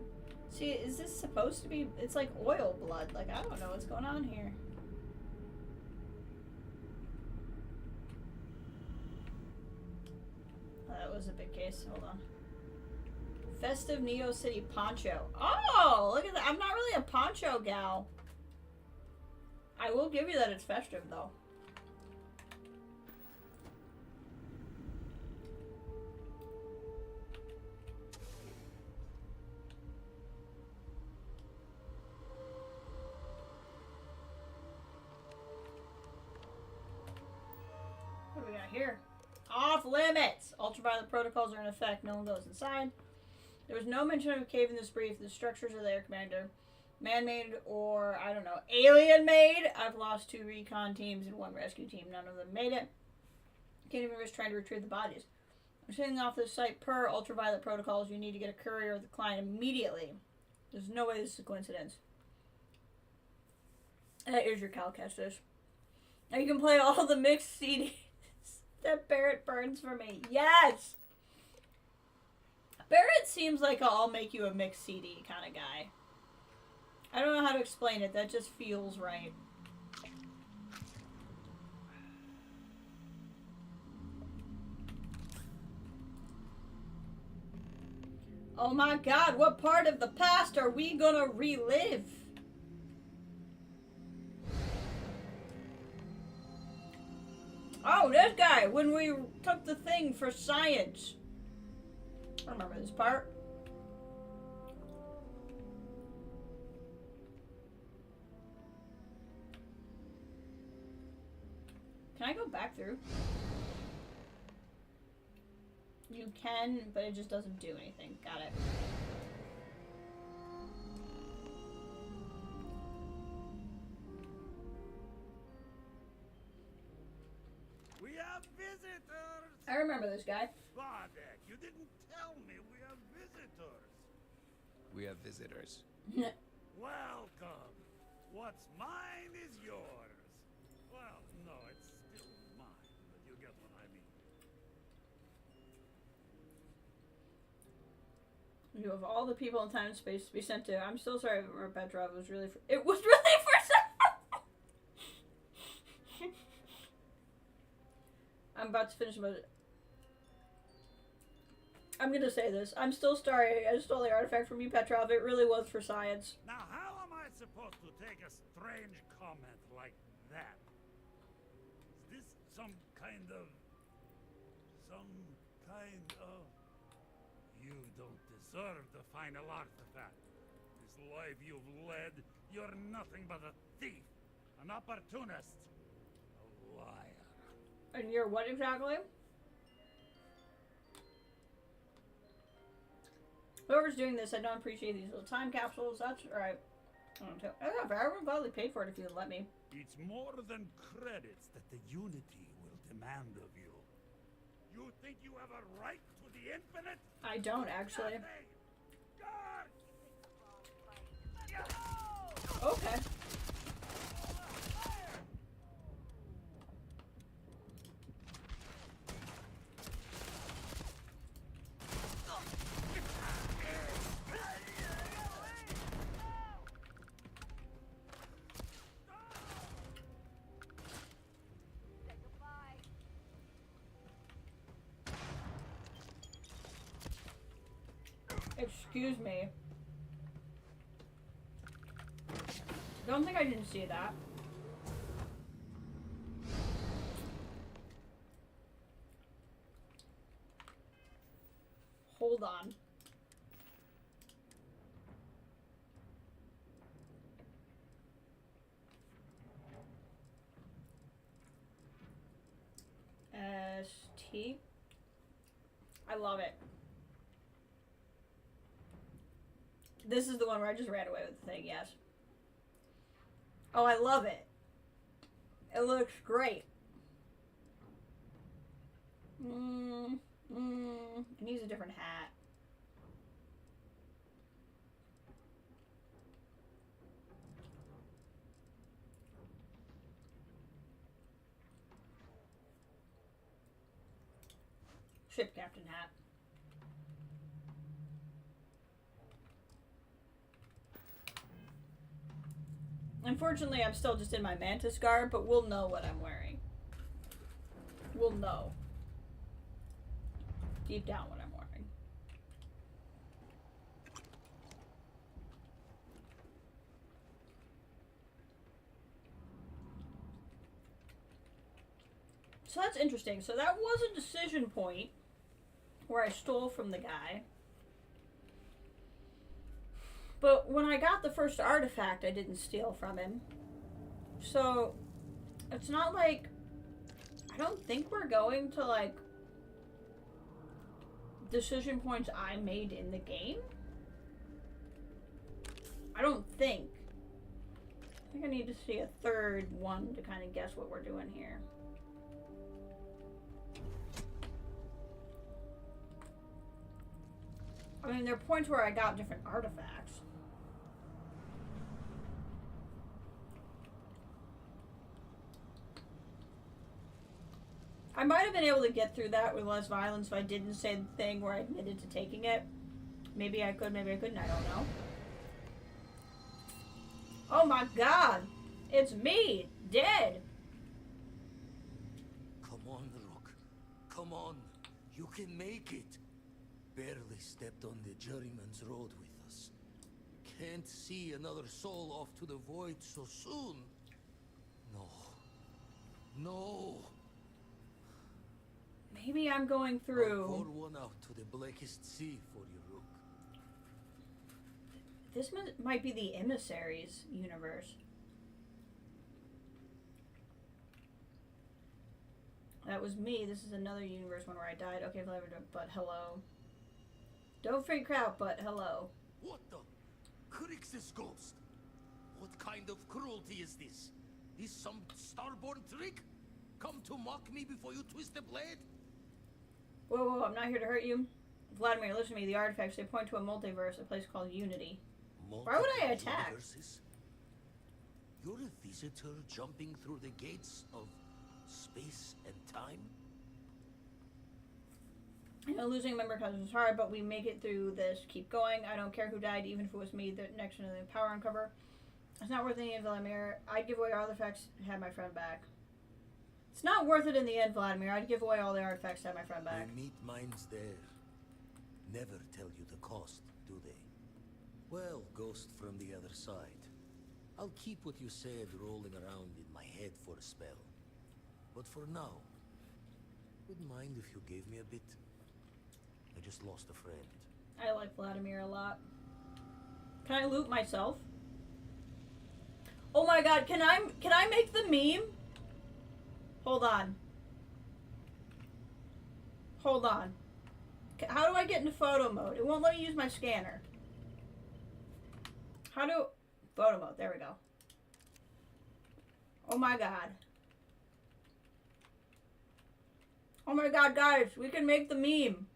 See, is this supposed to be... It's like oil blood. Like, I don't know what's going on here. Oh, that was a big case. Hold on. Festive Neo City poncho. Oh, look at that. I'm not really a poncho gal. I will give you that it's festive, though. What do we got here? Off limits! Ultraviolet protocols are in effect. No one goes inside. There was no mention of a cave in this brief. The structures are there, Commander. Man-made or, I don't know, alien-made? I've lost 2 recon teams and 1 rescue team. None of them made it. Can't even risk trying to retrieve the bodies. I'm sending off this site per ultraviolet protocols. You need to get a courier of the client immediately. There's no way this is a coincidence. Here's your Cal Kestis. Now you can play all the mixed CDs that Barrett burns for me. Yes! Barrett seems like I'll make you a mixed CD kind of guy. I don't know how to explain it. That just feels right. Oh my god, what part of the past are we gonna relive? Oh, this guy, when we took the thing for science. I remember this part. Can I go back through? You can, but it just doesn't do anything. Got it. We have visitors! I remember this guy. Bartek, you didn't tell me we have visitors. We have visitors. Welcome. What's mine is yours. Well, no, it's still mine, but you get what I mean. You have all the people in time and space to be sent to. I'm so sorry, Petrov. It was really for... It was really for some... I'm about to finish my... I'm gonna say this. I'm still sorry I stole the artifact from you, Petrov. It really was for science. Now, how am I supposed to take a strange comment like that? Is this some kind of... You don't deserve the final artifact. This life you've led, you're nothing but a thief, an opportunist, a liar. And you're what exactly? Whoever's doing this, I don't appreciate these little time capsules. That's right. I would gladly pay for it if you'd let me. It's more than credits that the Unity will demand of you. You think you have a right to the infinite? I don't, actually. Okay. Excuse me. Don't think I didn't see that. Hold on. ST. I love it. This is the one where I just ran away with the thing, yes. Oh, I love it. It looks great. It needs a different hat. Ship captain hat. Unfortunately, I'm still just in my mantis garb, but we'll know what I'm wearing. We'll know. Deep down what I'm wearing. So that's interesting. So that was a decision point where I stole from the guy. But when I got the first artifact, I didn't steal from him. So it's not like... I don't think we're going to, like, decision points I made in the game. I don't think. I think I need to see a third one to kind of guess what we're doing here. I mean, there are points where I got different artifacts. I might have been able to get through that with less violence if I didn't say the thing where I admitted to taking it. Maybe I could, maybe I couldn't, I don't know. Oh my god! It's me! Dead! Come on, Rook. Come on. You can make it. Barely stepped on the juryman's road with us. Can't see another soul off to the void so soon. No. No. Maybe I'm going I'll through... pour one out to the blackest sea for you, Rook. This might be the Emissaries universe. That was me. This is another universe one where I died. Okay, but hello. Don't freak out, but hello. What the? Crix's ghost? What kind of cruelty is this? Is some starborn trick? Come to mock me before you twist the blade? Whoa, whoa, I'm not here to hurt you. Vladimir, listen to me. The artifacts, they point to a multiverse, a place called Unity. Why would I attack? Universes? You're a visitor jumping through the gates of space and time? I know losing a member is hard, but we make it through this. Keep going. I don't care who died, even if it was me, the next to the power uncover. It's not worth any in Vladimir. I'd give away artifacts to have my friend back. It's not worth it in the end, Vladimir. I'd give away all the artifacts to have my friend back. They meet minds there. Never tell you the cost, do they? Well, ghost from the other side. I'll keep what you said rolling around in my head for a spell. But for now, wouldn't mind if you gave me a bit. I just lost a friend. I like Vladimir a lot. Can I loot myself? Oh my god, can I make the meme? Hold on. Hold on. How do I get into photo mode? It won't let me use my scanner. How do... Photo mode, there we go. Oh my god. Oh my god, guys, we can make the meme.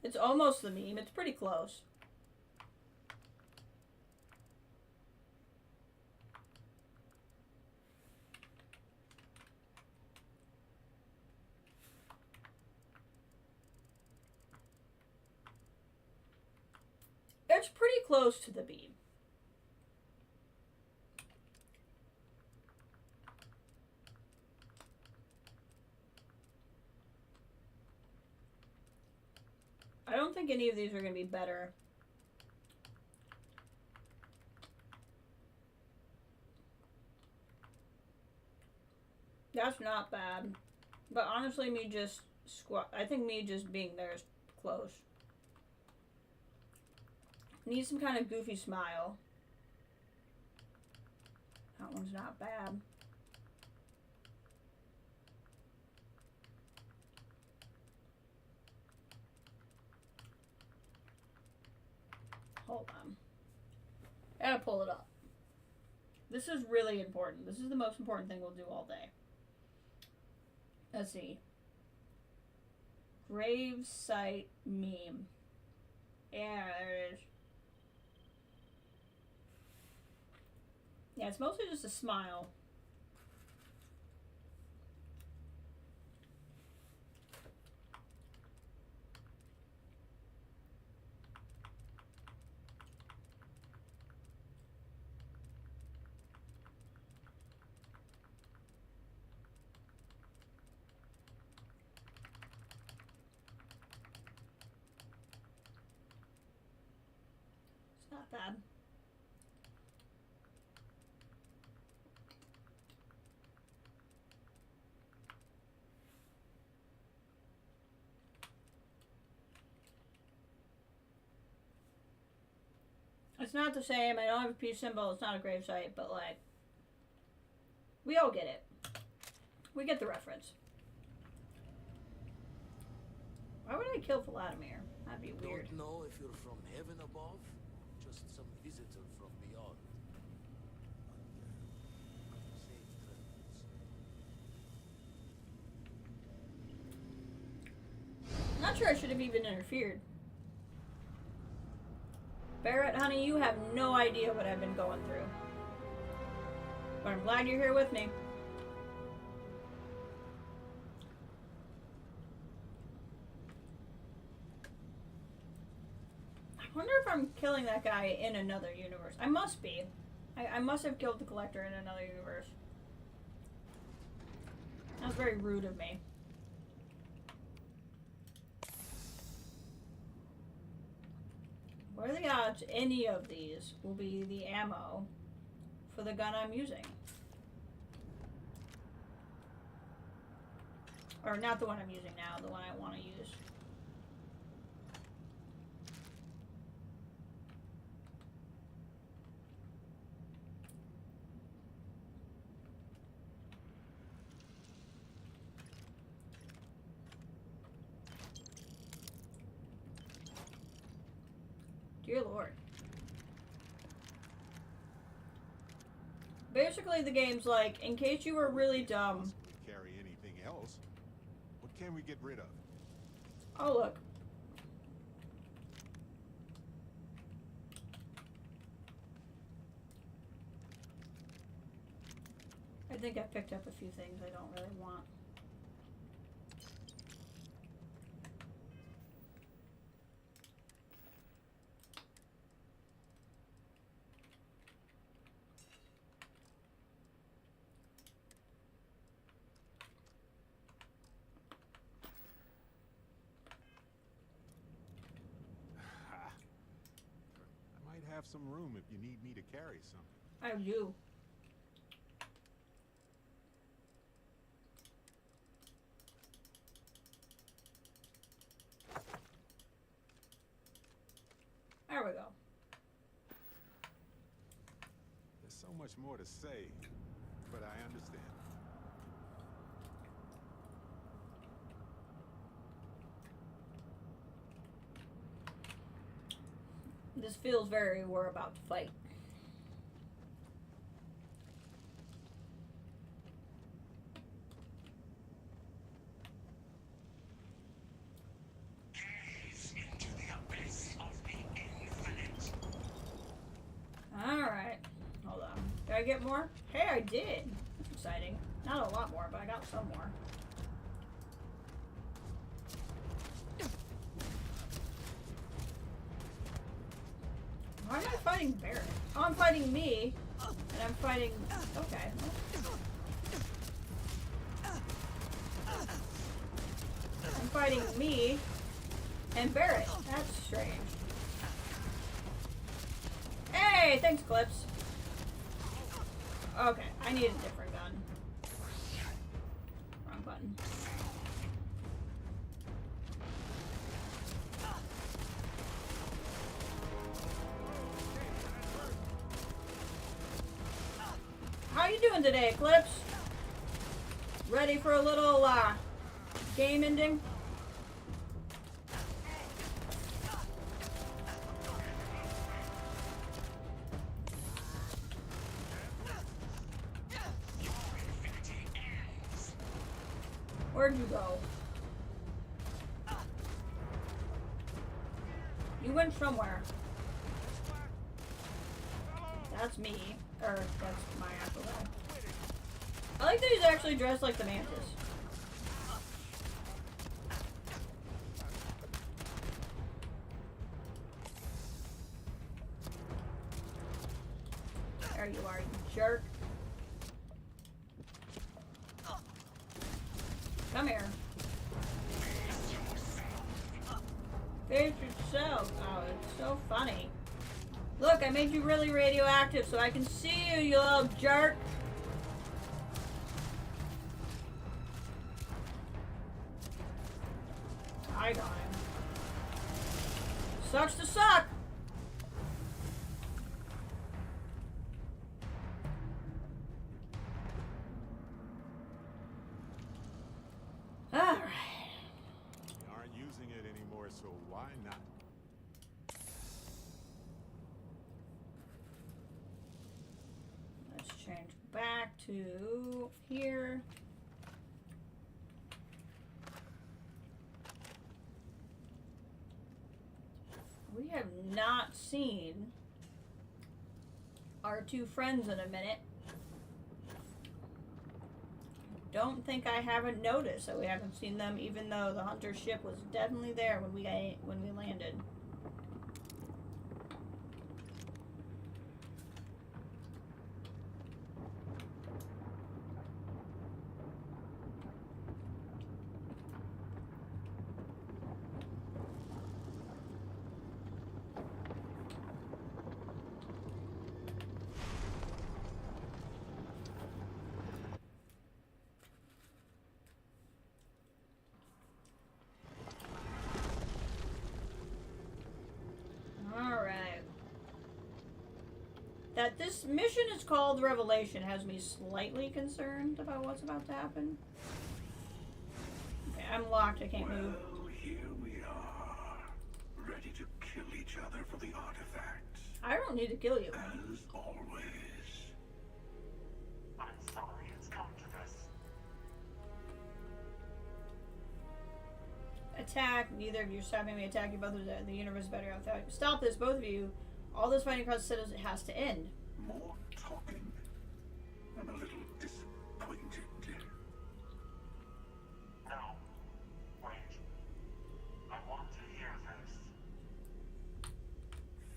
It's almost the meme. It's pretty close. It's pretty close to the beam. I don't think any of these are going to be better. That's not bad. But honestly, me just I think me just being there is close. Need some kind of goofy smile. That one's not bad. I gotta pull it up. This is really important. This is the most important thing we'll do all day. Let's see. Grave site meme. Yeah, there it is. Yeah, it's mostly just a smile. It's not bad. It's not the same. I don't have a peace symbol. It's not a gravesite, but like, we all get it. We get the reference. Why would I kill Vladimir? That'd be weird. Don't know if you're from heaven above, just some visitor from beyond. But, safe travels. I'm not sure I should have even interfered. Barrett, honey, you have no idea what I've been going through. But I'm glad you're here with me. I wonder if I'm killing that guy in another universe. I must be. I must have killed the collector in another universe. That was very rude of me. What are the odds any of these will be the ammo for the gun I'm using? Or not the one I'm using now, the one I want to use. Dear Lord. Basically, the game's like, in case you were really dumb. Carry anything else? What can we get rid of? Oh, look. I think I picked up a few things I don't really want. Have some room if you need me to carry something. I do. There we go. There's so much more to say, but I understand. This feels very, we're about to fight. Gaze into the abyss of the infinite. Alright. Hold on. Did I get more? Hey, I did. That's exciting. Not a lot more, but I got some more. Why am I fighting Barrett? Oh, I'm fighting me. And I'm fighting... Okay. I'm fighting me and Barrett. That's strange. Hey, thanks, Clips. Okay, I need a different gun. Wrong button. How you doing today, Eclipse? Ready for a little game ending? Where'd you go? You went somewhere. That's me. Or, that's my actual guy. I like that he's actually dressed like the Mantis. There you are, you jerk. Come here. Face yourself. Oh, it's so funny. Look, I made you really radioactive so I can see you, you little jerk. I got him. Sucks to suck. Alright. We aren't using it anymore, so why not? Let's change back to here. We have not seen our two friends in a minute. Don't think I haven't noticed that we haven't seen them, even though the hunter ship was definitely there when we landed. That this mission is called Revelation has me slightly concerned about what's about to happen. Okay, I'm locked, I can't move. Well, here we are, ready to kill each other for the artifacts. I don't need to kill you. As always. I'm sorry it's come to this. Attack, neither of you are stopping me attacking both of the universe is better without you. Stop this, both of you. All this fighting across the city has to end. More talking. I'm a little disappointed. No. Wait. I want to hear this.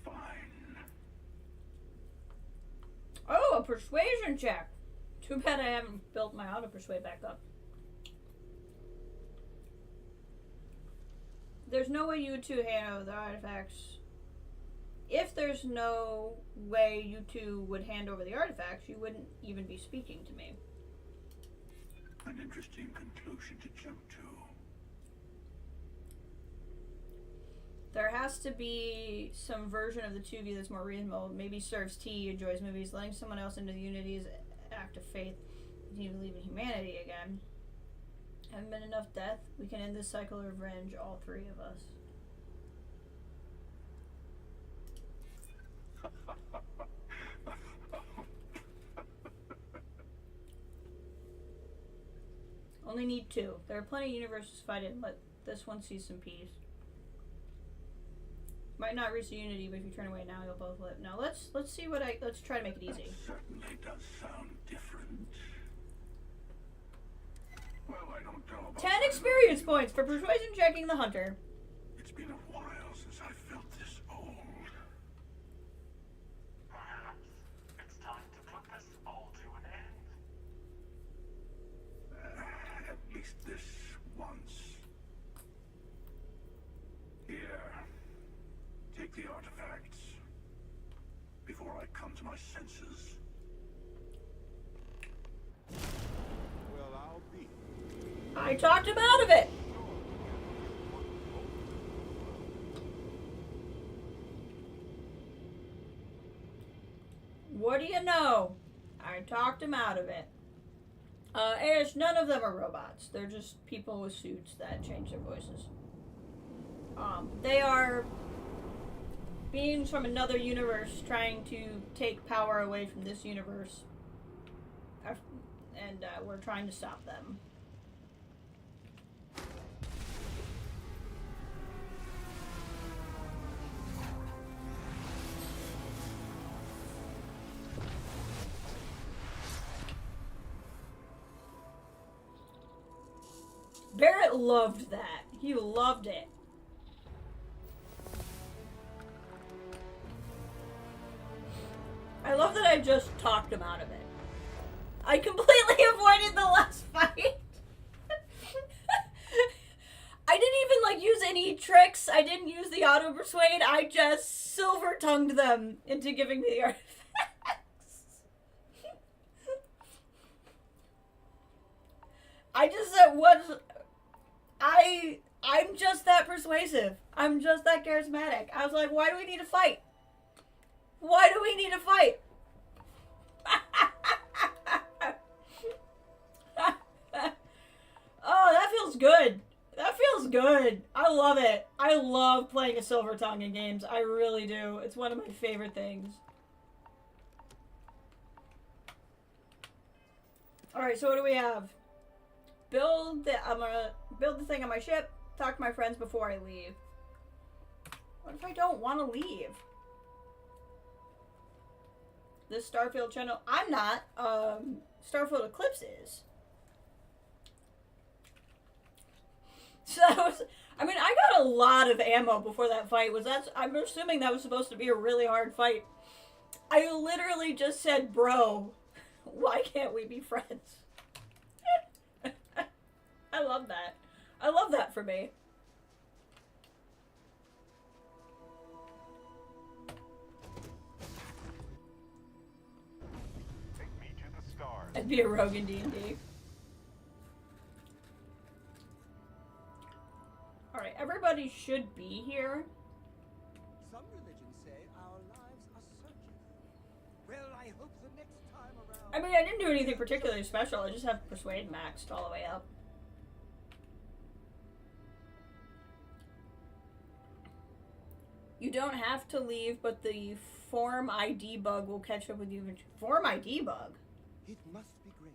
Fine. Oh, a persuasion check. Too bad I haven't built my auto persuade back up. There's no way you two handle the artifacts. If there's no way you two would hand over the artifacts, you wouldn't even be speaking to me. An interesting conclusion to jump to. There has to be some version of the two of you that's more reasonable. Maybe serves tea, enjoys movies, letting someone else into the unity is an act of faith. You believe in humanity again. Haven't been enough death. We can end this cycle of revenge, all three of us. Only need two. There are plenty of universes to fight in. Let this one see some peace. Might not reach the unity, but if you turn away now, you'll both live. Now let's see what let's try to make it easy. That certainly does sound different. Well, I don't know about 10 experience points for persuasion checking the hunter. It's been a while since I felt this old. Perhaps it's time to put this all to an end. At least this once. Here. Take the artifacts. Before I come to my senses. Well, I'll be. I talked him out of it. What do you know? I talked him out of it. Ash, none of them are robots. They're just people with suits that change their voices. They are beings from another universe trying to take power away from this universe. And we're trying to stop them. Barrett loved that. He loved it. I love that I just talked him out of it. I completely avoided the last fight. I didn't even like use any tricks. I didn't use the auto persuade. I just silver tongued them into giving me the artifacts. I just said I'm just that persuasive. I'm just that charismatic. I was like, why do we need to fight? Why do we need to fight? Oh, that feels good. That feels good. I love it. I love playing a silver tongue in games. I really do. It's one of my favorite things. Alright, so what do we have? I'm gonna build the thing on my ship, talk to my friends before I leave. What if I don't want to leave? This Starfield channel, I'm not. Starfield Eclipse is. So that was, I mean, I got a lot of ammo before that fight. I'm assuming that was supposed to be a really hard fight. I literally just said, bro, why can't we be friends? I love that. I love that for me. Take me to the stars. I'd be a rogue in D&D. Alright, everybody should be here. Some religions say our lives are searching. Well, I hope the next time around... I mean, I didn't do anything particularly special. I just have Persuade maxed all the way up. You don't have to leave, but the form ID bug will catch up with you. Form ID bug? It must be great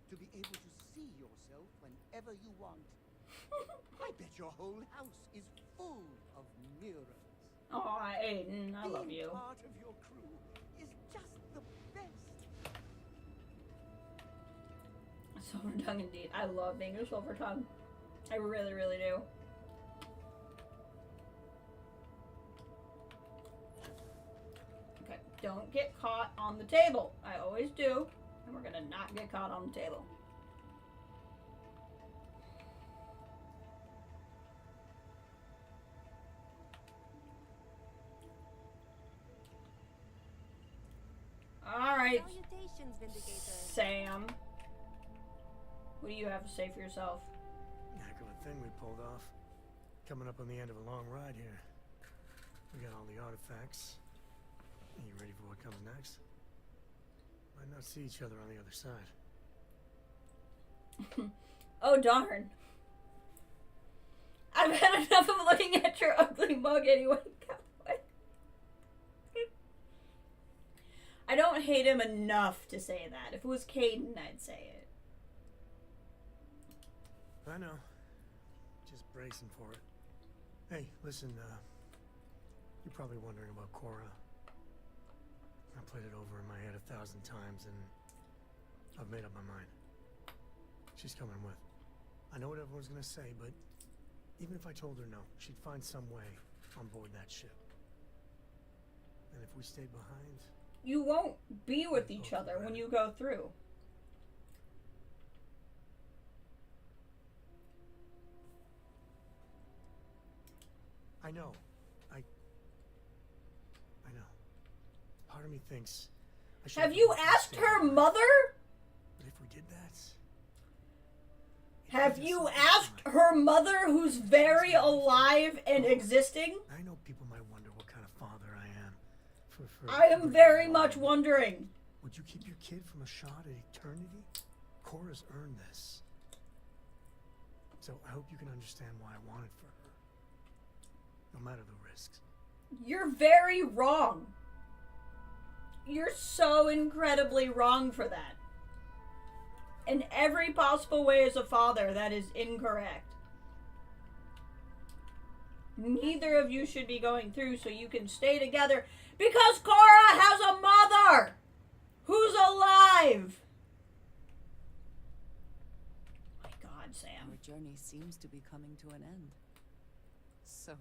to be able to see yourself whenever you want. I bet your whole house is full of mirrors. Oh, Aiden, I love you. Being part of your crew is just the best. Silver tongue indeed. I love being a silver tongue. I really, really do. Okay, don't get caught on the table. I always do. And we're gonna not get caught on the table. Alright, Sam. What do you have to say for yourself? Heck of a thing we pulled off. Coming up on the end of a long ride here. We got all the artifacts. Are you ready for what comes next? Might not see each other on the other side. Oh darn. I've had enough of looking at your ugly mug anyway. I don't hate him enough to say that. If it was Caden, I'd say it. I know. Just bracing for it. Hey, listen, you're probably wondering about Cora. I played it over in my head 1,000 times, and I've made up my mind. She's coming with. I know what everyone's gonna say, but even if I told her no, she'd find some way on board that ship. And if we stayed behind... You won't be with each other when you go through. I know. I know. Part of me thinks I should... Have you asked her mother? But if we did that... Have you asked her mother, who's very alive and existing? I know people might wonder what kind of father I am. I am very much wondering. Would you keep your kid from a shot at eternity? Cora's earned this. So I hope you can understand why I want it for her. No matter the risks. You're very wrong. You're so incredibly wrong for that. In every possible way as a father, that is incorrect. Neither of you should be going through, so you can stay together. Because Cora has a mother who's alive. My God, God, Sam. Our journey seems to be coming to an end. So,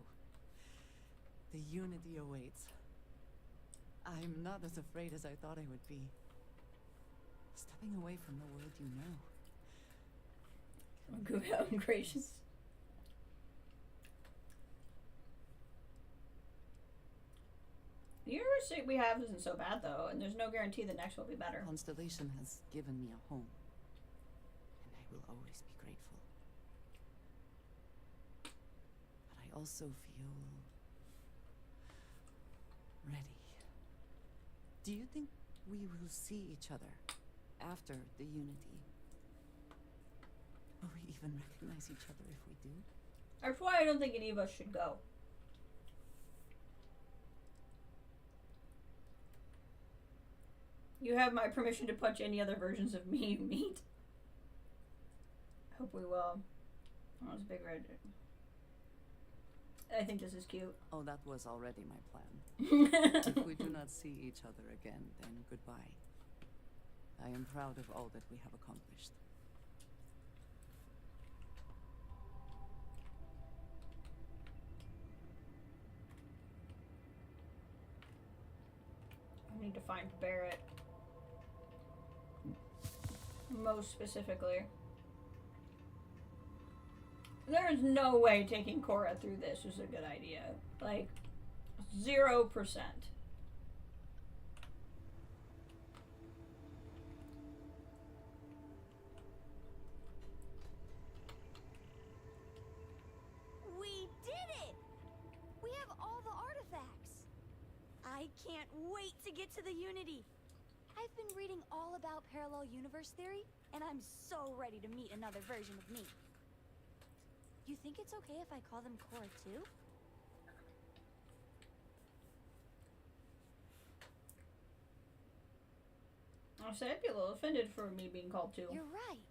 the unity awaits. I'm not as afraid as I thought I would be. Stepping away from the world you know. I'm gracious. The universe we have isn't so bad though, and there's no guarantee the next will be better. Constellation has given me a home, and I will always be grateful. But I also feel ready. Do you think we will see each other after the unity? Will we even recognize each other if we do? That's why I don't think any of us should go. You have my permission to punch any other versions of me you meet. Hope we will. Oh, it's a big red. I think this is cute. Oh, that was already my plan. If we do not see each other again, then goodbye. I am proud of all that we have accomplished. I need to find Barrett. Most specifically. There is no way taking Cora through this is a good idea. Like, 0%. We did it! We have all the artifacts. I can't wait to get to the Unity. I've been reading all about parallel universe theory, and I'm so ready to meet another version of me. You think it's okay if I call them Cora too? I'll say I'd be a little offended for me being called too. You're right.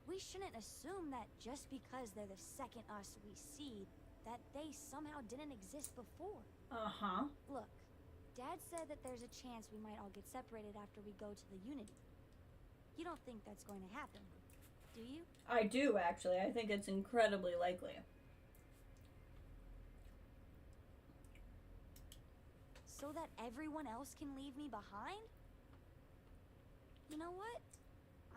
We shouldn't assume that just because they're the second us we see, that they somehow didn't exist before. Uh-huh. Look, Dad said that there's a chance we might all get separated after we go to the Unity. You don't think that's going to happen, do you? I do, actually. I think it's incredibly likely. So that everyone else can leave me behind? You know what?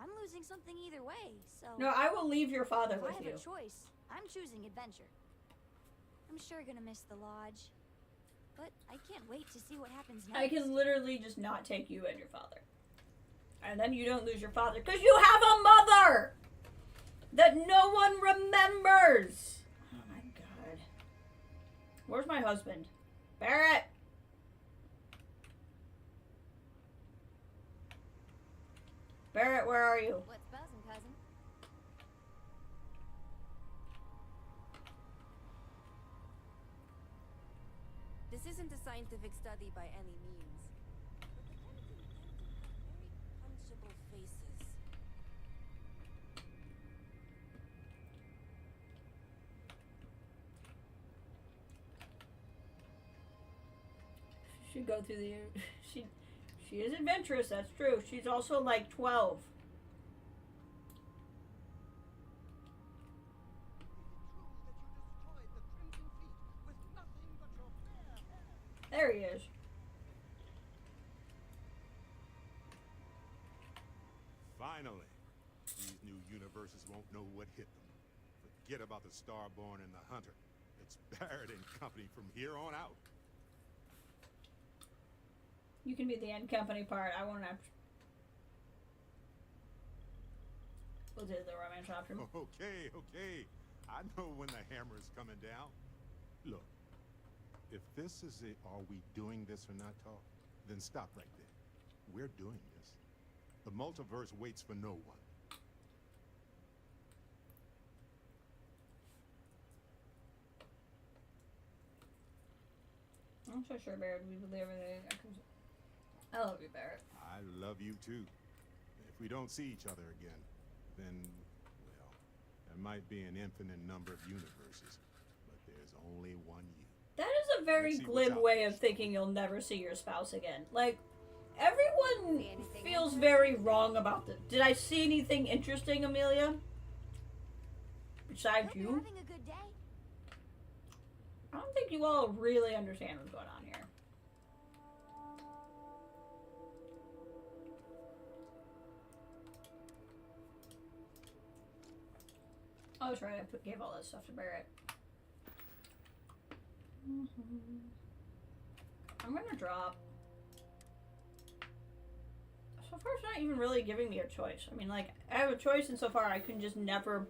I'm losing something either way, so... No, I will leave your father with you. If I have a choice, I'm choosing adventure. I'm sure gonna miss the lodge. But I can't wait to see what happens next. I can literally just not take you and your father. And then you don't lose your father. Because you have a mother! That no one remembers! Oh my god. Where's my husband? Barrett! Barrett, where are you? What's buzzing, cousin? This isn't a scientific study by any means. But the chemicals very punchable faces. She should go through the... She is adventurous, that's true. She's also like 12. There he is. Finally. These new universes won't know what hit them. Forget about the Starborn and the Hunter. It's Barrett and company from here on out. You can be the end company part. I won't have to. We'll do the romance option. Okay, okay. I know when the hammer is coming down. Look, if this is a are we doing this or not talk, then stop right there. We're doing this. The multiverse waits for no one. I'm so sure Barrett would believe everything that comes. I love you, Barrett. I love you too. If we don't see each other again, then, well, there might be an infinite number of universes, but there's only one you. That is a very glib way of thinking you'll never see your spouse again. Like, everyone feels very wrong about this. Did I see anything interesting, Amelia? besides Hope you. you're having a good day. I don't think you all really understand what's going on here. Oh, that's right. I gave all that stuff to Barrett. I'm gonna drop. So far, it's not even really giving me a choice. I mean, like, I have a choice, and so far, I can just never.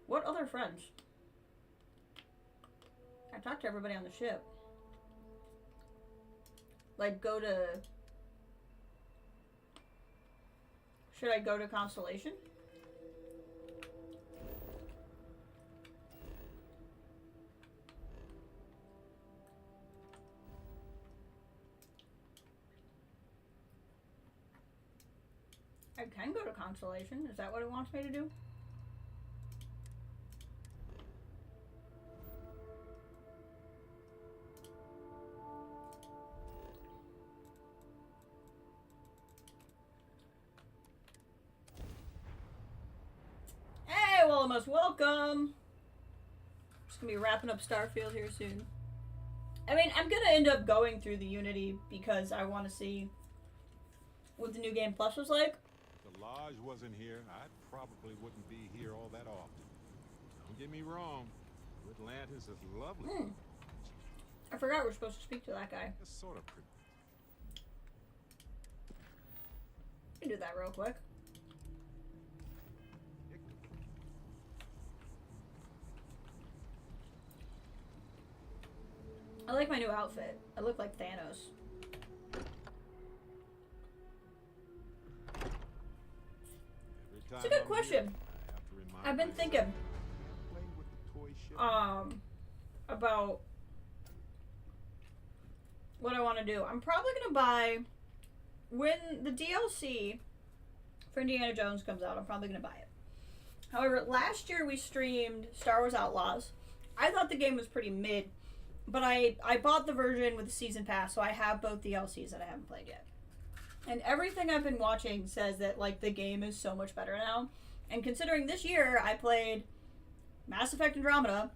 What other friends? I talked to everybody on the ship. Like, go to. Should I go to Constellation? I can go to Constellation. Is that what it wants me to do? Hey, Wallamus, welcome! Just gonna be wrapping up Starfield here soon. I mean, I'm gonna end up going through the Unity because I want to see what the New Game Plus was like. If the Lodge wasn't here, I probably wouldn't be here all that often. Don't get me wrong, Atlantis is lovely. I forgot we're supposed to speak to that guy. It's sort of pretty. We can do that real quick. I like my new outfit. I look like Thanos. It's a good question. I've been thinking about what I want to do. I'm probably gonna buy when the DLC for Indiana Jones comes out. I'm probably gonna buy it. However, last year we streamed Star Wars Outlaws. I thought the game was pretty mid, but I bought the version with the season pass, so I have both DLCs that I haven't played yet. And everything I've been watching says that, like, the game is so much better now. And considering this year I played Mass Effect Andromeda,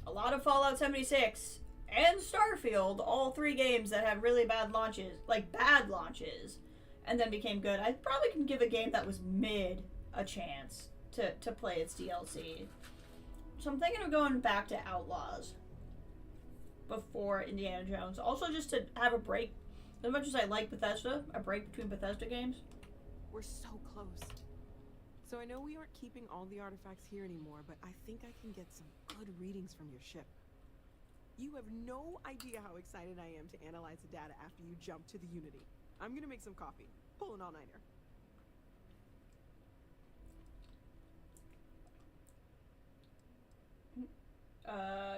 a lot of Fallout 76, and Starfield, all three games that had really bad launches, and then became good, I probably can give a game that was mid a chance to play its DLC. So I'm thinking of going back to Outlaws before Indiana Jones. Also just to have a break. As much as I like Bethesda, a break between Bethesda games. We're so close. So I know we aren't keeping all the artifacts here anymore, but I think I can get some good readings from your ship. You have no idea how excited I am to analyze the data after you jump to the Unity. I'm gonna make some coffee. Pull an all-nighter.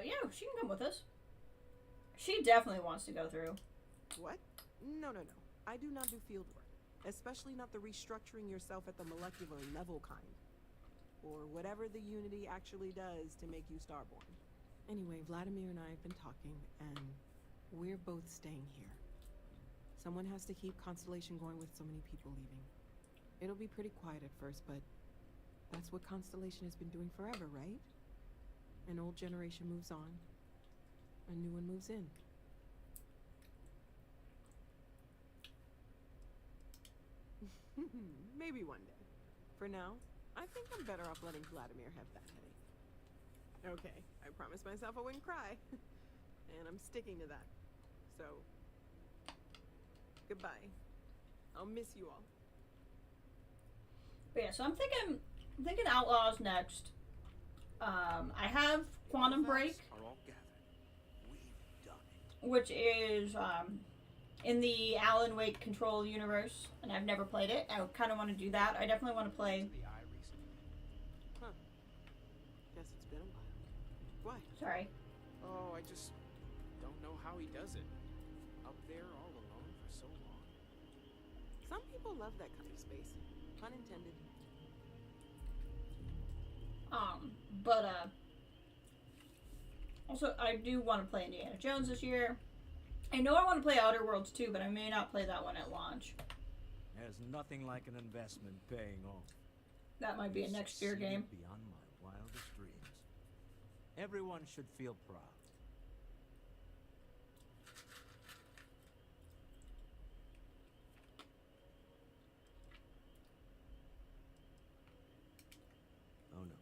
Yeah, she can come with us. She definitely wants to go through. What? No. I do not do field work. Especially not the restructuring yourself at the molecular level kind. Or whatever the Unity actually does to make you starborn. Anyway, Vladimir and I have been talking, and we're both staying here. Someone has to keep Constellation going with so many people leaving. It'll be pretty quiet at first, but that's what Constellation has been doing forever, right? An old generation moves on, a new one moves in. Maybe one day. For now, I think I'm better off letting Vladimir have that headache. Okay, I promised myself I wouldn't cry. And I'm sticking to that. So, goodbye. I'll miss you all. But yeah, so I'm thinking Outlaws next. I have Quantum Break, which is in the Alan Wake Control universe, and I've never played it. I kind of want to do that. I definitely want to play. Huh. Guess it's been a while. Why? Sorry. Oh, I just don't know how he does it. Up there all alone for so long. Some people love that kind of space. Pun intended. But also I do want to play Indiana Jones this year. I know I want to play Outer Worlds too, but I may not play that one at launch. There's nothing like an investment paying off. That might be a next year game. Beyond my wildest dreams. Everyone should feel proud. Oh no.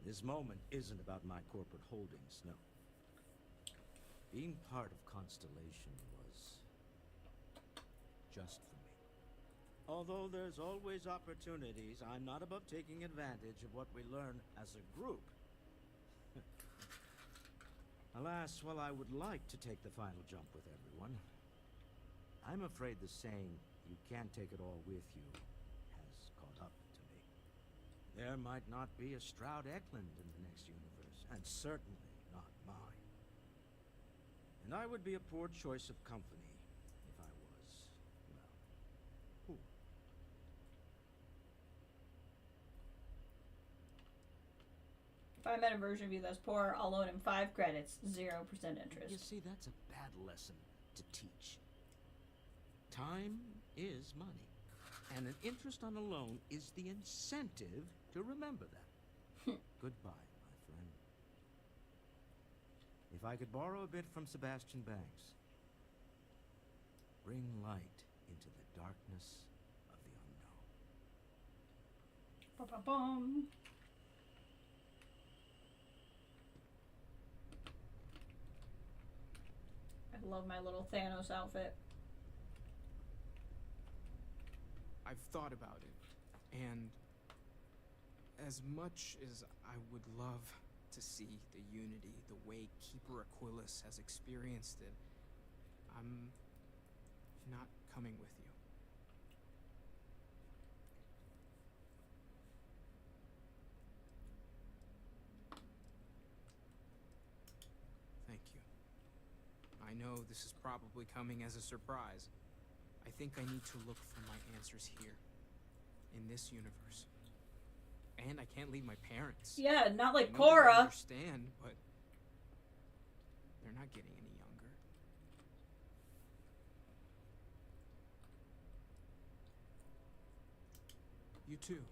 This moment isn't about my corporate holdings, no. Being part of Constellation was just for me. Although there's always opportunities, I'm not above taking advantage of what we learn as a group. Alas, while I would like to take the final jump with everyone, I'm afraid the saying, "you can't take it all with you," has caught up to me. There might not be a Stroud Eklund in the next universe, and certainly not mine. And I would be a poor choice of company if I was, well, poor. If I met a version of you that's poor, I'll loan him 5 credits, 0% interest. You see, that's a bad lesson to teach. Time is money, and an interest on a loan is the incentive to remember that. Goodbye, my friend. If I could borrow a bit from Sebastian Banks, bring light into the darkness of the unknown. Ba-ba-bum. I love my little Thanos outfit. I've thought about it, and as much as I would love to see the Unity the way Keeper Aquilus has experienced it, I'm not coming with you. Thank you. I know this is probably coming as a surprise. I think I need to look for my answers here, in this universe. And I can't leave my parents. Yeah, not like I know they Cora. don't understand, but they're not getting any younger. You too.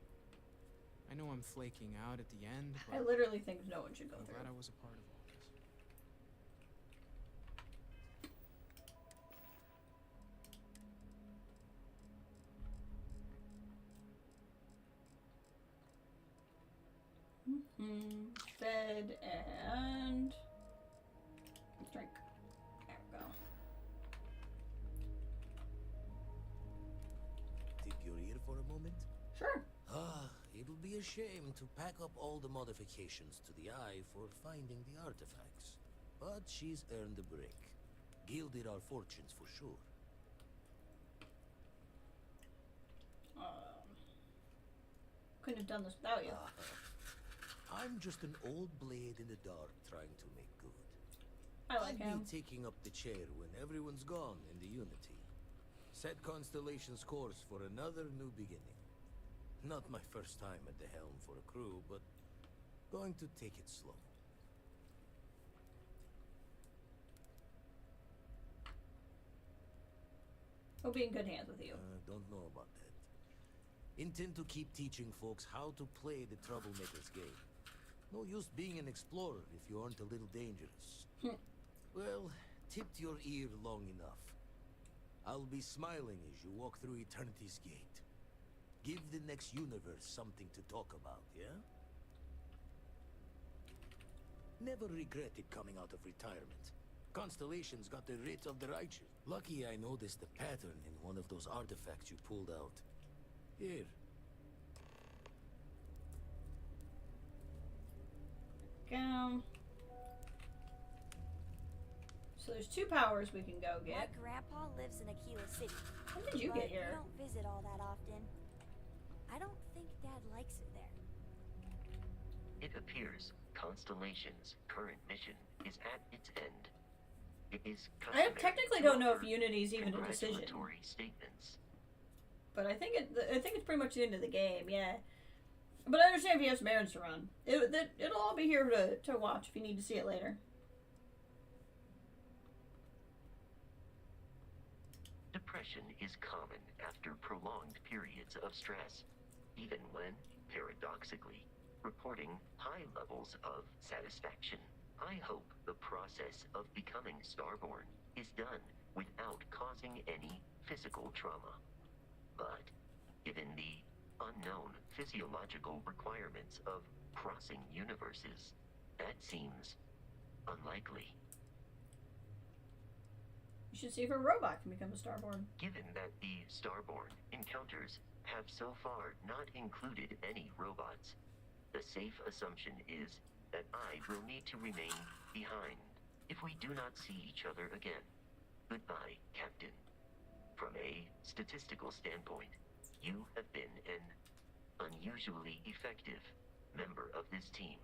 I know I'm flaking out at the end, but I literally think no one should go I'm through. glad I was a part of all this. Fed and drink. There we go. Tip your ear for a moment? Sure. It'll be a shame to pack up all the modifications to the eye for finding the artifacts. But she's earned a break. Gilded our fortunes for sure. Couldn't have done this without you. I'm just an old blade in the dark trying to make good. I like I'll him. be taking up the chair when everyone's gone in the Unity. Set Constellation's course for another new beginning. Not my first time at the helm for a crew, but going to take it slow. We'll be in good hands with you. Don't know about that. Intend to keep teaching folks how to play the Troublemaker's game. No use being an explorer if you aren't a little dangerous. Well, tipped your ear long enough. I'll be smiling as you walk through Eternity's gate. Give the next universe something to talk about, yeah? Never regretted coming out of retirement. Constellation's got the writ of the righteous. Lucky I noticed the pattern in one of those artifacts you pulled out. Here. Go. So there's 2 powers we can go My get. grandpa lives in Aquila City. When did you but get here? We don't visit all that often. I don't think Dad likes it there. It appears Constellation's current mission is at its end. It is I technically don't know if Unity's even a decision. congratulatory statements. But I think it's pretty much the end of the game, yeah. But I understand if you have some errands to run. It'll all be here to watch if you need to see it later. Depression is common after prolonged periods of stress. even when, paradoxically, reporting high levels of satisfaction. I hope the process of becoming Starborn is done without causing any physical trauma. But, given the unknown physiological requirements of crossing universes, that seems unlikely. You should see if a robot can become a Starborn. Given that the Starborn encounters have so far not included any robots, the safe assumption is that I will need to remain behind if we do not see each other again. Goodbye, Captain. From a statistical standpoint, you have been an unusually effective member of this team.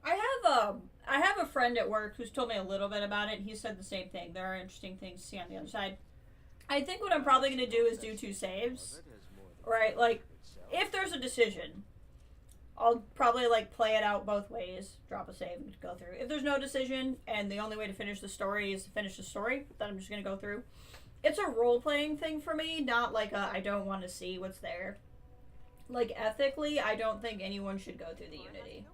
I have a friend at work who's told me a little bit about it. He said the same thing. There are interesting things to see on the other side. I think what I'm probably going to do is do 2 saves. Right? Like, if there's a decision, I'll probably, like, play it out both ways. Drop a save and go through. If there's no decision, and the only way to finish the story is to finish the story, then I'm just going to go through. It's a role-playing thing for me, not like a I don't want to see what's there. Like, ethically, I don't think anyone should go through the Unity.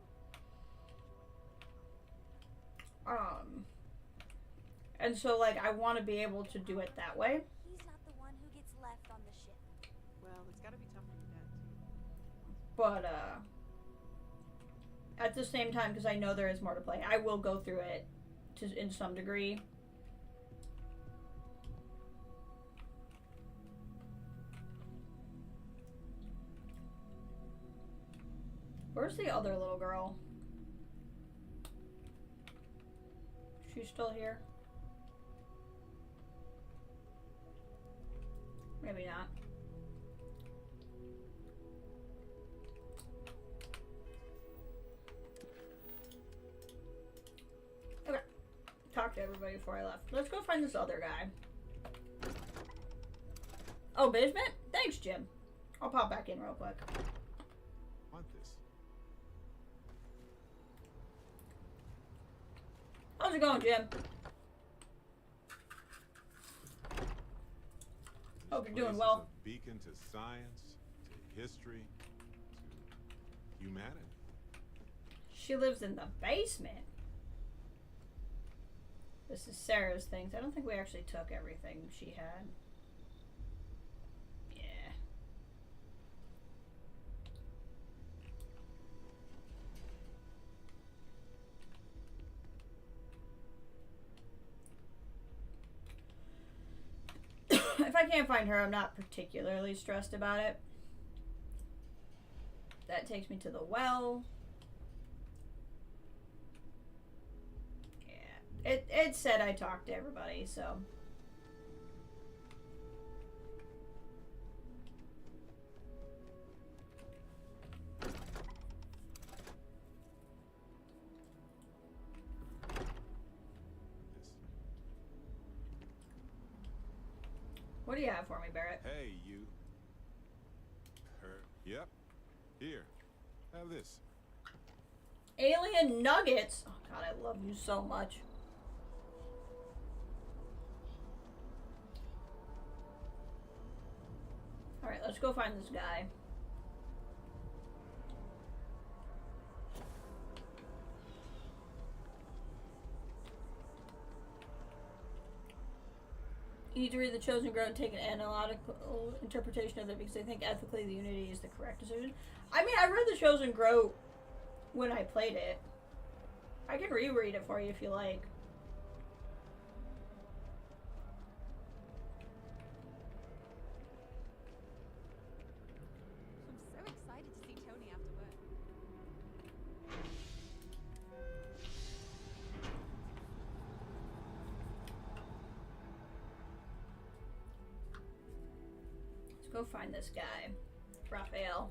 And so, like, I want to be able to do it that way. He's not the one who gets left on the ship. Well, it's gotta be tough for your dad, too. But, at the same time, because I know there is more to play, I will go through it in some degree. Where's the other little girl? She's still here? Maybe not. Okay. Talk to everybody before I left. Let's go find this other guy. Oh, basement? Thanks, Jim. I'll pop back in real quick. Want this? How's it going, Jim? Hope you're doing well. A beacon to science, to history, to humanity. She lives in the basement. This is Sarah's things. I don't think we actually took everything she had. Yeah. If I can't find her, I'm not particularly stressed about it. That takes me to the well. Yeah. It said I talked to everybody, so. What do you have for me, Barrett? Hey, you. Her. Yep. Here. Have this. Alien nuggets. Oh God, I love you so much. All right, let's go find this guy. You need to read The Chosen Grow and take an analytical interpretation of it because I think ethically the Unity is the correct decision. I mean, I read The Chosen Grow when I played it. I can reread it for you if you like. I'm so excited to see Tony after work. Let's go find this guy, Raphael.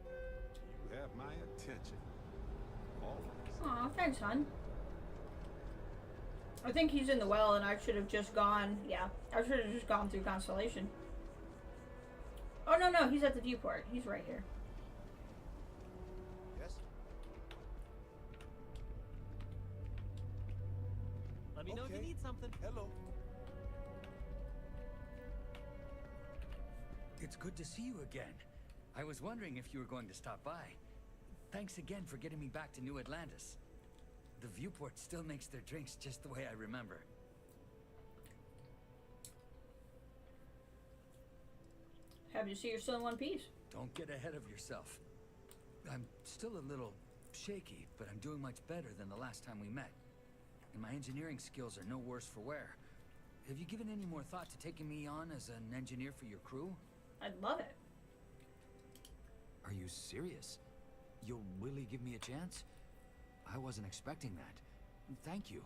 You have my attention. Always. Aw, thanks, hon. I think he's in the well, and I should have just gone. Yeah, I should have just gone through Constellation. Oh no, he's at the viewport. He's right here. Yes? Let me know if you need something. Hello. It's good to see you again. I was wondering if you were going to stop by. Thanks again for getting me back to New Atlantis. The viewport still makes their drinks just the way I remember. Happy to see you're still in one piece. Don't get ahead of yourself. I'm still a little shaky, but I'm doing much better than the last time we met. And my engineering skills are no worse for wear. Have you given any more thought to taking me on as an engineer for your crew? I'd love it. Are you serious? You'll really give me a chance? I wasn't expecting that. Thank you.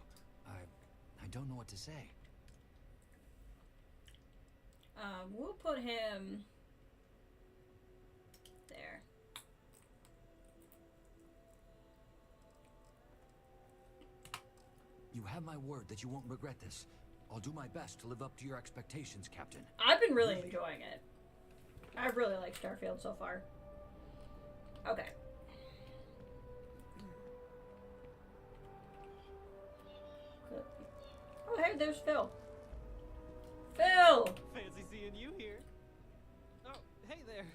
I don't know what to say. We'll put him there. You have my word that you won't regret this. I'll do my best to live up to your expectations, Captain. I've been really enjoying it. I really like Starfield so far. Okay. Good. Oh, hey, there's Phil. Phil! Fancy seeing you here. Oh, hey there.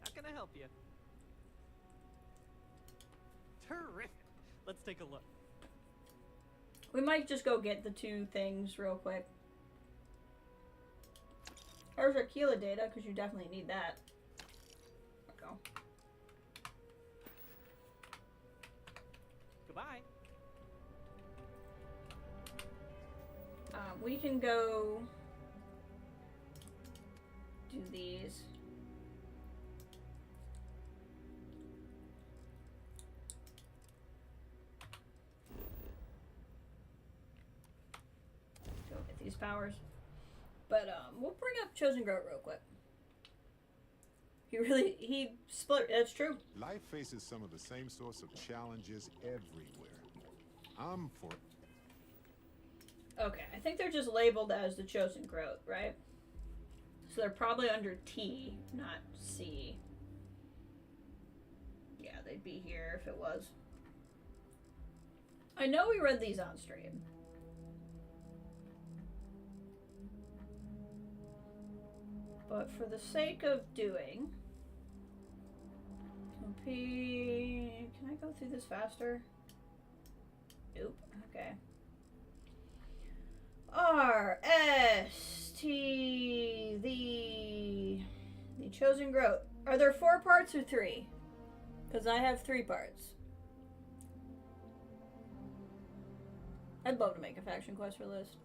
How can I help you? Terrific. Let's take a look. We might just go get the two things real quick. There's our Keela data, because you definitely need that. Let's go. Goodbye. We can go do these. Go get these powers. But we'll bring up Chosen Groat real quick. He split. That's true. Life faces some of the same sorts of challenges everywhere. I'm for it. Okay, I think they're just labeled as the Chosen Groat, right? So they're probably under T, not C. Yeah, they'd be here if it was. I know we read these on stream. But for the sake of doing... Can I go through this faster? Nope. Okay. R-S-T... The Chosen Groat. Are there 4 parts or 3? Because I have 3 parts. I'd love to make a faction quest for this.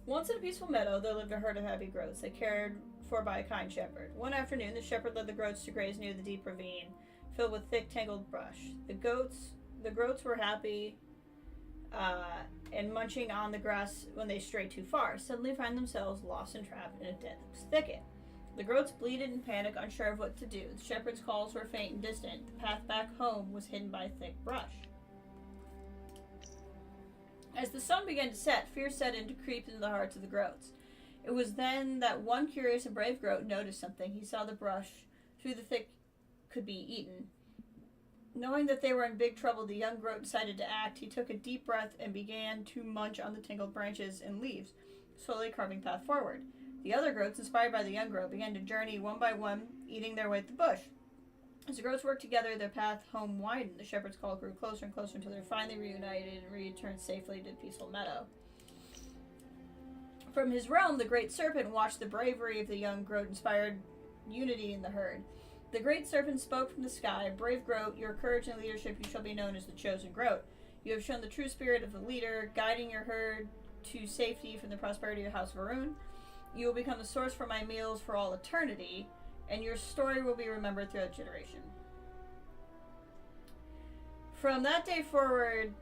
Once in a peaceful meadow, there lived a herd of happy groats. They cared for by a kind shepherd. One afternoon, the shepherd led the groats to graze near the deep ravine, filled with thick, tangled brush. The groats were happy and munching on the grass when they strayed too far, suddenly find themselves lost and trapped in a dense thicket. The groats bleated in panic, unsure of what to do. The shepherd's calls were faint and distant. The path back home was hidden by thick brush. As the sun began to set, fear set in to creep into the hearts of the groats. It was then that one curious and brave groat noticed something. He saw the brush through the thick could be eaten. Knowing that they were in big trouble, the young groat decided to act. He took a deep breath and began to munch on the tangled branches and leaves, slowly carving path forward. The other groats, inspired by the young groat, began to journey one by one, eating their way to the bush. As the groats worked together, their path home widened. The shepherd's call grew closer and closer until they were finally reunited and returned safely to the peaceful meadow. From his realm, the great serpent watched the bravery of the young groat, inspired unity in the herd. The great serpent spoke from the sky, "Brave groat, your courage and leadership, you shall be known as the Chosen Groat. You have shown the true spirit of the leader, guiding your herd to safety from the prosperity of the House of Varun. You will become the source for my meals for all eternity, and your story will be remembered throughout generation." From that day forward,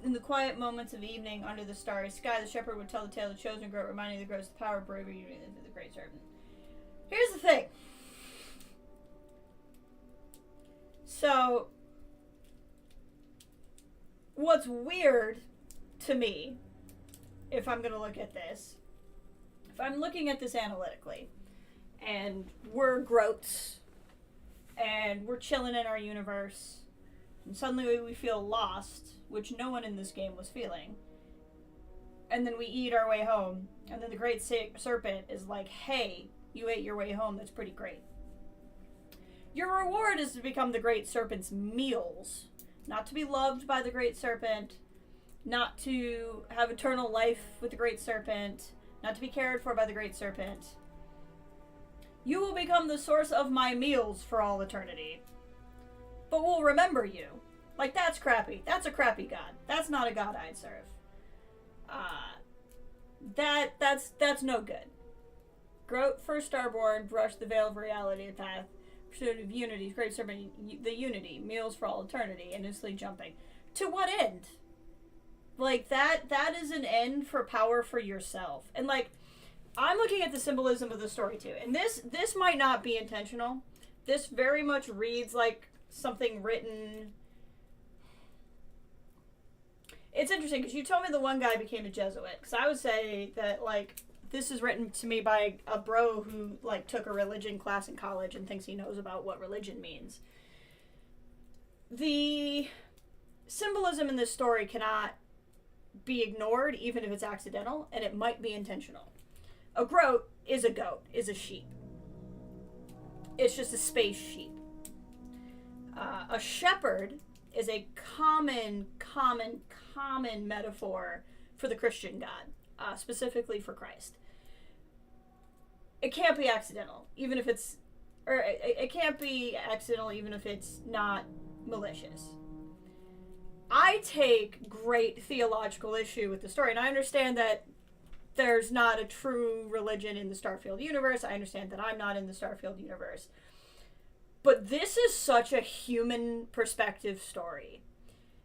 in the quiet moments of evening under the starry sky, the shepherd would tell the tale of the Chosen Groat, reminding the groats the power of bravery and the great serpent. Here's the thing. So, what's weird to me, if I'm going to look at this, if I'm looking at this analytically, and we're groats, and we're chilling in our universe, and suddenly we feel lost, which no one in this game was feeling, and then we eat our way home, and then the Great Serpent is like, hey, you ate your way home, that's pretty great. Your reward is to become the Great Serpent's meals. Not to be loved by the Great Serpent, not to have eternal life with the Great Serpent, not to be cared for by the Great Serpent. You will become the source of my meals for all eternity. But we'll remember you. Like, that's crappy. That's a crappy god. That's not a god I'd serve. That's no good. Groat, first Starborn, brushed the veil of reality path. Pursuit of unity, Great Serpent, the unity, meals for all eternity, endlessly jumping. To what end? Like, that is an end for power for yourself. And, like, I'm looking at the symbolism of the story, too. And this might not be intentional. This very much reads like something written... It's interesting, because you told me the one guy became a Jesuit. Because I would say that, like, this is written to me by a bro who, like, took a religion class in college and thinks he knows about what religion means. The symbolism in this story cannot be ignored, even if it's accidental, and it might be intentional. A groat is a goat, is a sheep. It's just a space sheep. A shepherd is a common metaphor for the Christian God, specifically for Christ. It can't be accidental, even if it's, or it can't be accidental even if it's not malicious. I take great theological issue with the story, and I understand that there's not a true religion in the Starfield universe. I understand that I'm not in the Starfield universe. But this is such a human perspective story.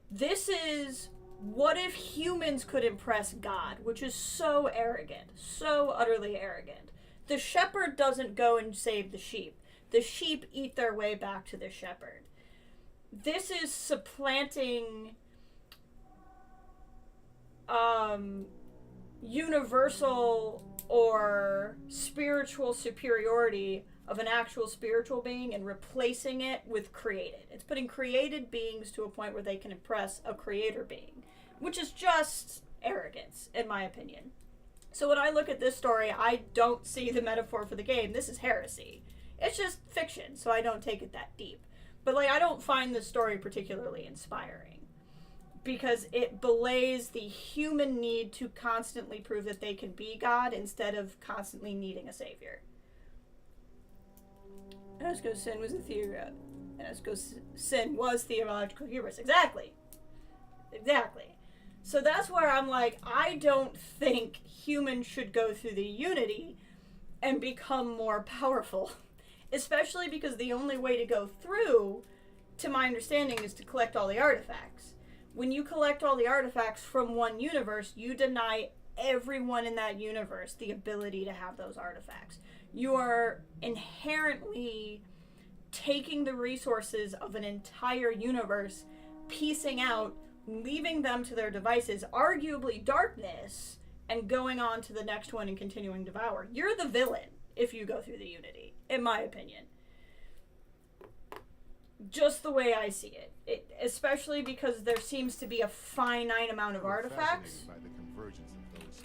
This is, what if humans could impress God, which is so arrogant, so utterly arrogant. The shepherd doesn't go and save the sheep. The sheep eat their way back to the shepherd. This is supplanting universal or spiritual superiority of an actual spiritual being and replacing it with created. It's putting created beings to a point where they can impress a creator being, which is just arrogance, in my opinion. So when I look at this story, I don't see the metaphor for the game. This is heresy. It's just fiction, so I don't take it that deep. But, like, I don't find this story particularly inspiring because it belays the human need to constantly prove that they can be God instead of constantly needing a savior. Esco's sin was a theory, and Esco's sin was theological hubris. Exactly. So that's where I'm like, I don't think humans should go through the unity and become more powerful. Especially because the only way to go through, to my understanding, is to collect all the artifacts. When you collect all the artifacts from one universe, you deny everyone in that universe the ability to have those artifacts. You are inherently taking the resources of an entire universe, piecing out, leaving them to their devices, arguably darkness, and going on to the next one and continuing to devour. You're the villain if you go through the Unity, in my opinion. Just the way I see it. Especially because there seems to be a finite amount of artifacts. By the convergence of those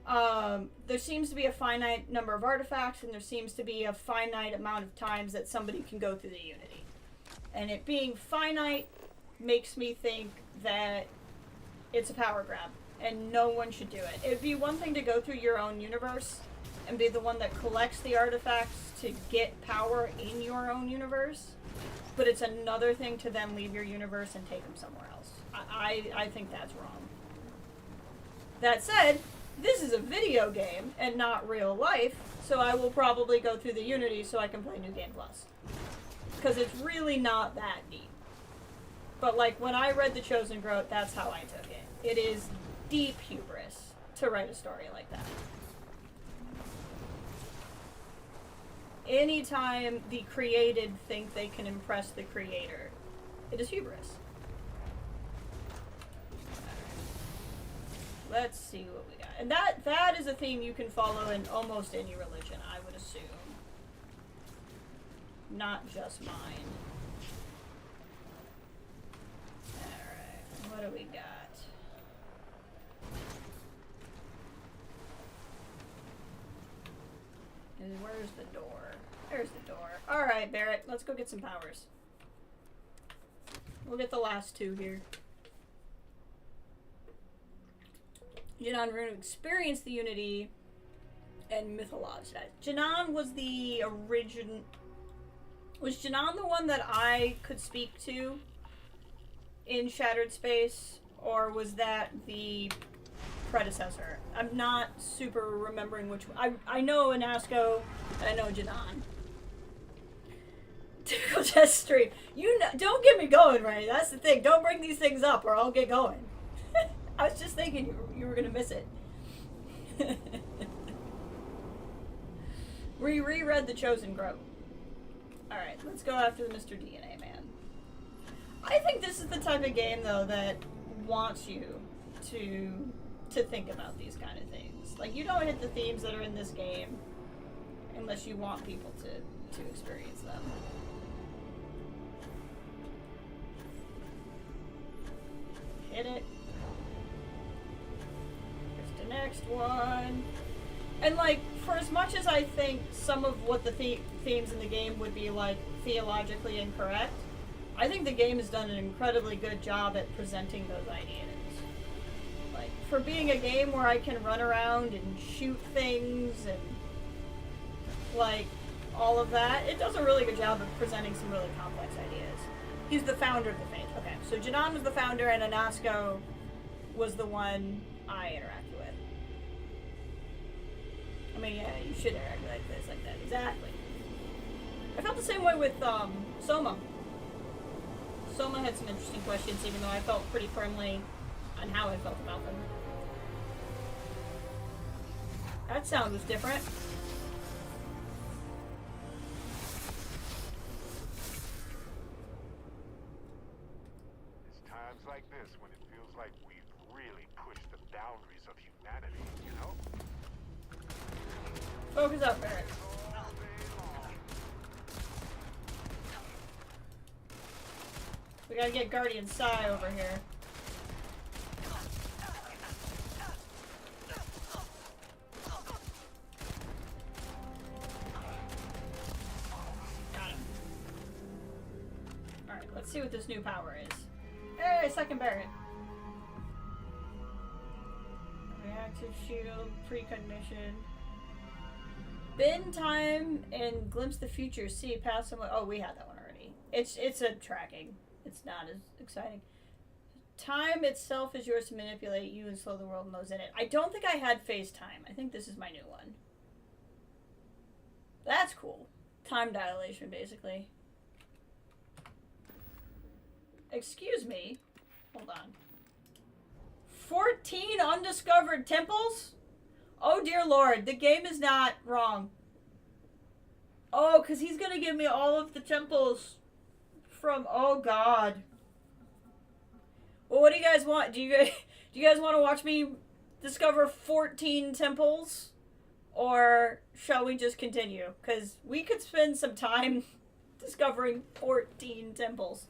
solutions. There seems to be a finite number of artifacts, and there seems to be a finite amount of times that somebody can go through the Unity. And it being finite makes me think that it's a power grab, and no one should do it. It'd be one thing to go through your own universe and be the one that collects the artifacts to get power in your own universe, but it's another thing to then leave your universe and take them somewhere else. I think that's wrong. That said, this is a video game and not real life, so I will probably go through the Unity so I can play New Game Plus. Because it's really not that deep. But, like, when I read The Chosen Groat, that's how I took it. It is deep hubris to write a story like that. Anytime the created think they can impress the creator, it is hubris. Let's see what we got. And that is a theme you can follow in almost any religion, I would assume. Not just mine. Alright, what do we got? Where's the door? There's the door. Alright, Barrett, let's go get some powers. We'll get the last two here. Janan, we're going to experience the Unity and mythologize that. Janan was the origin... Was Janan the one that I could speak to in Shattered Space? Or was that the predecessor? I'm not super remembering which one. I know Anasco, and I know Janan. Typical test stream. You know, don't get me going, right? That's the thing. Don't bring these things up or I'll get going. I was just thinking you were gonna miss it. We reread The Chosen Grove. Alright, let's go after the Mr. DNA man. I think this is the type of game, though, that wants you to think about these kind of things. Like, you don't hit the themes that are in this game unless you want people to experience them. Hit it. Here's the next one. And, like, for as much as I think some of what the themes in the game would be, like, theologically incorrect, I think the game has done an incredibly good job at presenting those ideas. Like, for being a game where I can run around and shoot things and, like, all of that, it does a really good job of presenting some really complex ideas. He's the founder of the faith. Okay, so Janan was the founder and Anasco was the one I interacted with. I mean, yeah, you should interact like this, like that. Exactly. I felt the same way with Soma. Soma had some interesting questions, even though I felt pretty firmly on how I felt about them. That sound was different. It's times like this when it feels like we've really pushed the boundaries of humanity, you know? Focus up, Barrett. We gotta get Guardian Psy over here. Got him. Alright, let's see what this new power is. Hey, second Barrett. Reactive shield, precognition. Bend time and glimpse the future. See past someone. Oh, we had that one already. It's a tracking. It's not as exciting. Time itself is yours to manipulate you and slow the world and those in it. I don't think I had phase time. I think this is my new one. That's cool. Time dilation, basically. Excuse me. Hold on. 14 undiscovered temples? Oh dear lord, the game is not wrong. Oh, because he's going to give me all of the temples from, oh god. Well, what do you guys want? Do you guys want to watch me discover 14 temples? Or shall we just continue? Because we could spend some time discovering 14 temples.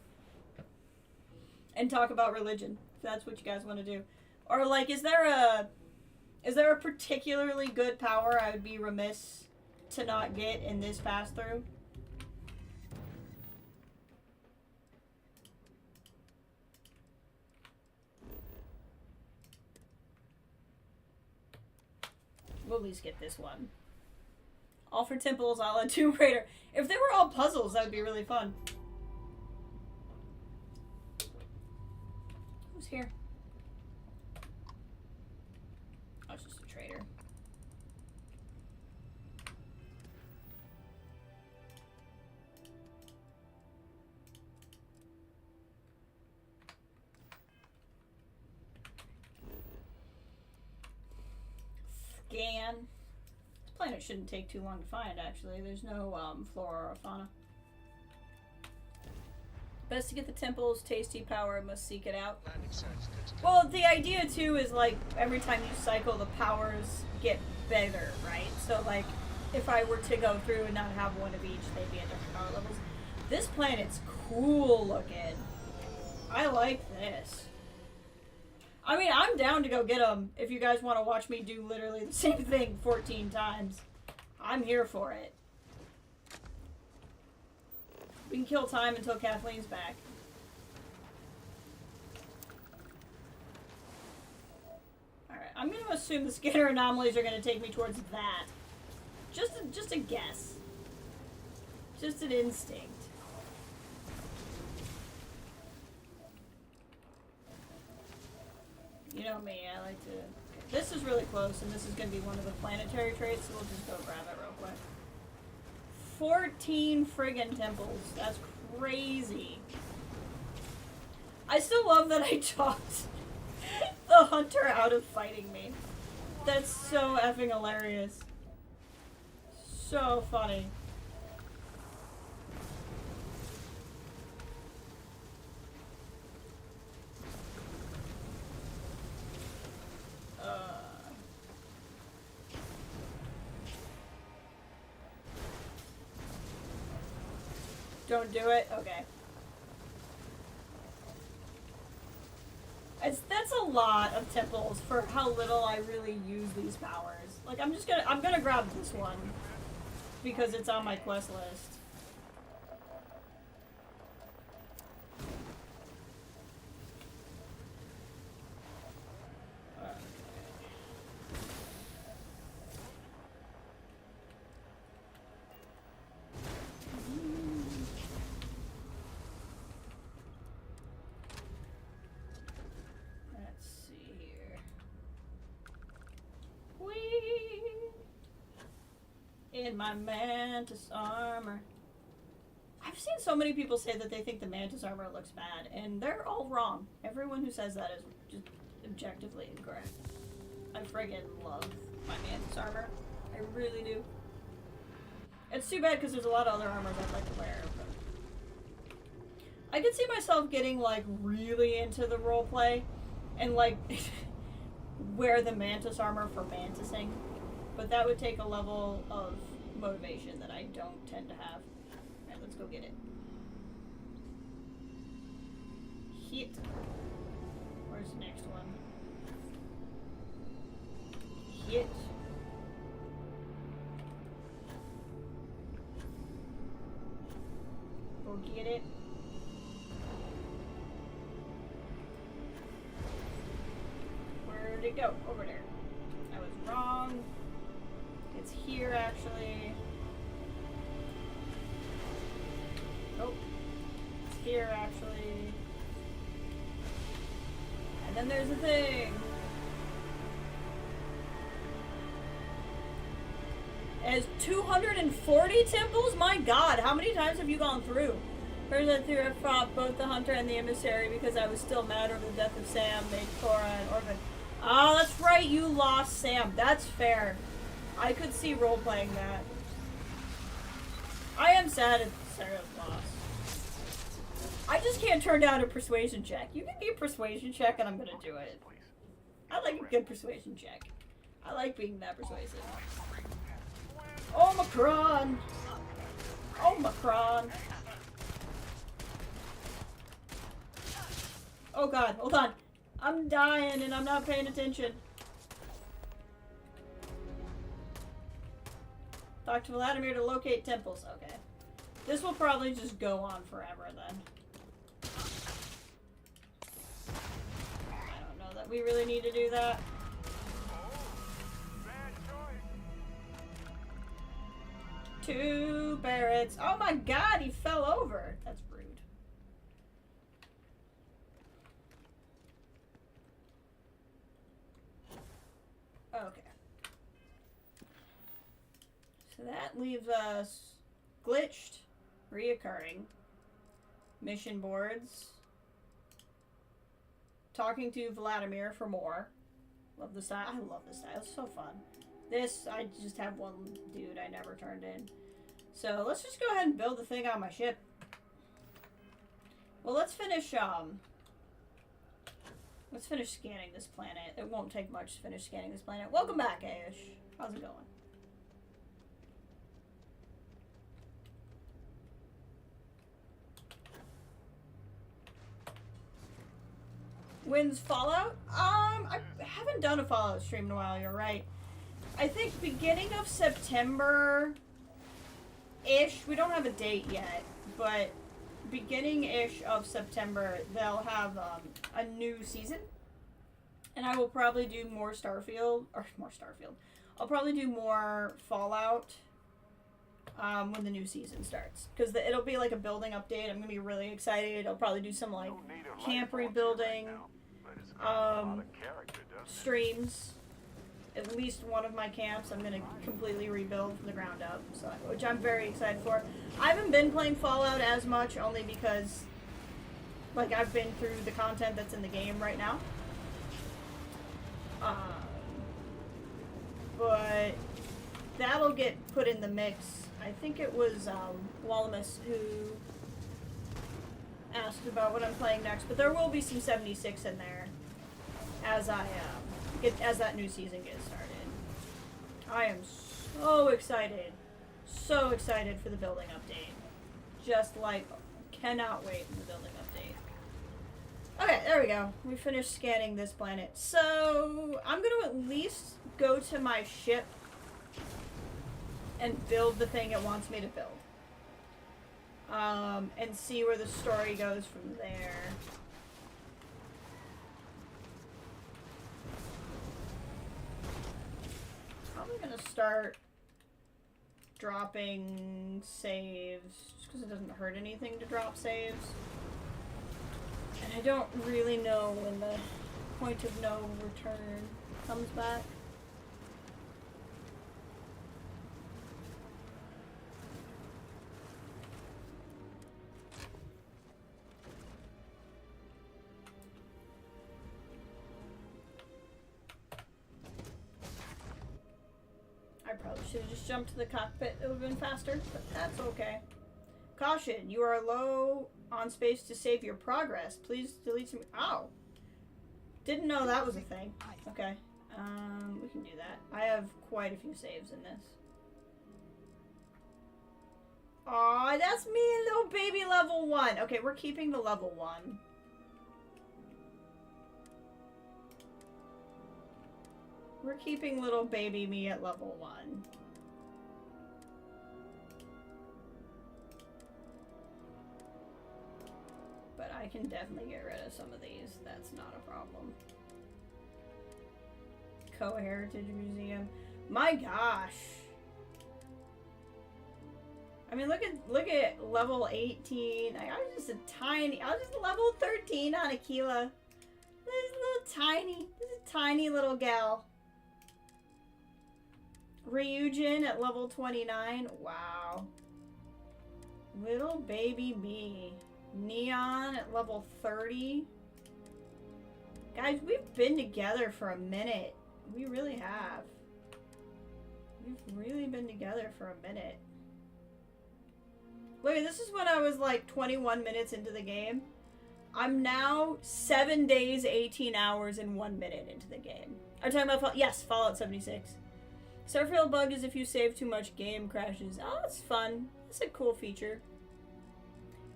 And talk about religion, if that's what you guys want to do. Or, like, is there a particularly good power I would be remiss to not get in this pass-through? We'll at least get this one. All for temples, a la Tomb Raider. If they were all puzzles, that would be really fun. Who's here? Oh, it's just a traitor. Scan. This planet shouldn't take too long to find, actually. There's no flora or fauna. Best to get the temple's tasty power, must seek it out. Well, the idea too is like every time you cycle, the powers get better, right? So like, if I were to go through and not have one of each, they'd be at different power levels. This planet's cool looking. I like this. I mean, I'm down to go get them if you guys want to watch me do literally the same thing 14 times. I'm here for it. We can kill time until Kathleen's back. Alright, I'm gonna assume the scanner anomalies are gonna take me towards that. Just a guess. Just an instinct. You know me, I like to... Okay, this is really close, and this is going to be one of the planetary traits, so we'll just go grab it real quick. 14 friggin' temples. That's crazy. I still love that I talked the hunter out of fighting me. That's so effing hilarious. So funny. Don't do it? Okay. That's a lot of temples for how little I really use these powers. Like, I'm gonna grab this one because it's on my quest list. In my mantis armor. I've seen so many people say that they think the mantis armor looks bad, and they're all wrong. Everyone who says that is just objectively incorrect. I friggin' love my mantis armor. I really do. It's too bad because there's a lot of other armors I'd like to wear, but I could see myself getting like really into the roleplay and like wear the mantis armor for mantising. But that would take a level of motivation that I don't tend to have. Alright, let's go get it. Hit. Where's the next one? Hit. Go get it. Where'd it go? Over there. I was wrong. It's here, actually. Nope. It's here, actually. And then there's a thing. As 240 temples? My god, how many times have you gone through? First I threw a fought both the hunter and the emissary because I was still mad over the death of Sam, made Cora and Orphan. Oh, that's right, you lost Sam. That's fair. I could see role-playing that. I am sad at Sarah's loss. I just can't turn down a persuasion check. You give me a persuasion check and I'm gonna do it. I like a good persuasion check. I like being that persuasive. Omicron! Omicron! Oh god, hold on. I'm dying and I'm not paying attention. Talk to Vladimir to locate temples. Okay. This will probably just go on forever then. I don't know that we really need to do that. Two Barretts. Oh my god, he fell over. That's rude. Okay. So that leaves us glitched, reoccurring, mission boards, talking to Vladimir for more. Love the style. I love the style. It's so fun. This, I just have one dude I never turned in. So let's just go ahead and build the thing on my ship. Well, let's finish scanning this planet. It won't take much to finish scanning this planet. Welcome back, Ash. How's it going? When's Fallout? I haven't done a Fallout stream in a while, you're right. I think beginning of September beginning-ish, we don't have a date yet, but beginning-ish of September, they'll have a new season. And I will probably do more Starfield. I'll probably do more Fallout when the new season starts. Because it'll be like a building update. I'm going to be really excited. I'll probably do some like camp rebuilding streams. At least one of my camps I'm going to completely rebuild from the ground up, so, which I'm very excited for. I haven't been playing Fallout as much, only because like I've been through the content that's in the game right now. But that'll get put in the mix. I think it was Wallamus who asked about what I'm playing next, but there will be some 76 in there as as that new season gets started. I am so excited for the building update. Just like cannot wait for the building update. Okay, there we go. We finished scanning this planet. So I'm gonna at least go to my ship and build the thing it wants me to build. And see where the story goes from there. Probably gonna start dropping saves, just because it doesn't hurt anything to drop saves. And I don't really know when the point of no return comes back. I probably should have just jumped to the cockpit. It would have been faster, but that's okay. Caution, you are low on space to save your progress. Please delete some... Oh! Didn't know that was a thing. Okay. We can do that. I have quite a few saves in this. Aw, that's me, little baby level 1. Okay, we're keeping the level 1. We're keeping little baby me at level 1. But I can definitely get rid of some of these. That's not a problem. Co-Heritage Museum. My gosh. I mean, look at level 18. I was just I was just level 13 on Aquila. This is a tiny little gal. Ryujin at level 29. Wow. Little baby me. Neon at level 30. Guys, we've been together for a minute. We really have. We've really been together for a minute. Look, this is when I was like 21 minutes into the game. I'm now 7 days, 18 hours, and 1 minute into the game. I'm talking about, yes, Fallout 76. Starfield bug is if you save too much, game crashes. Oh, that's fun. That's a cool feature.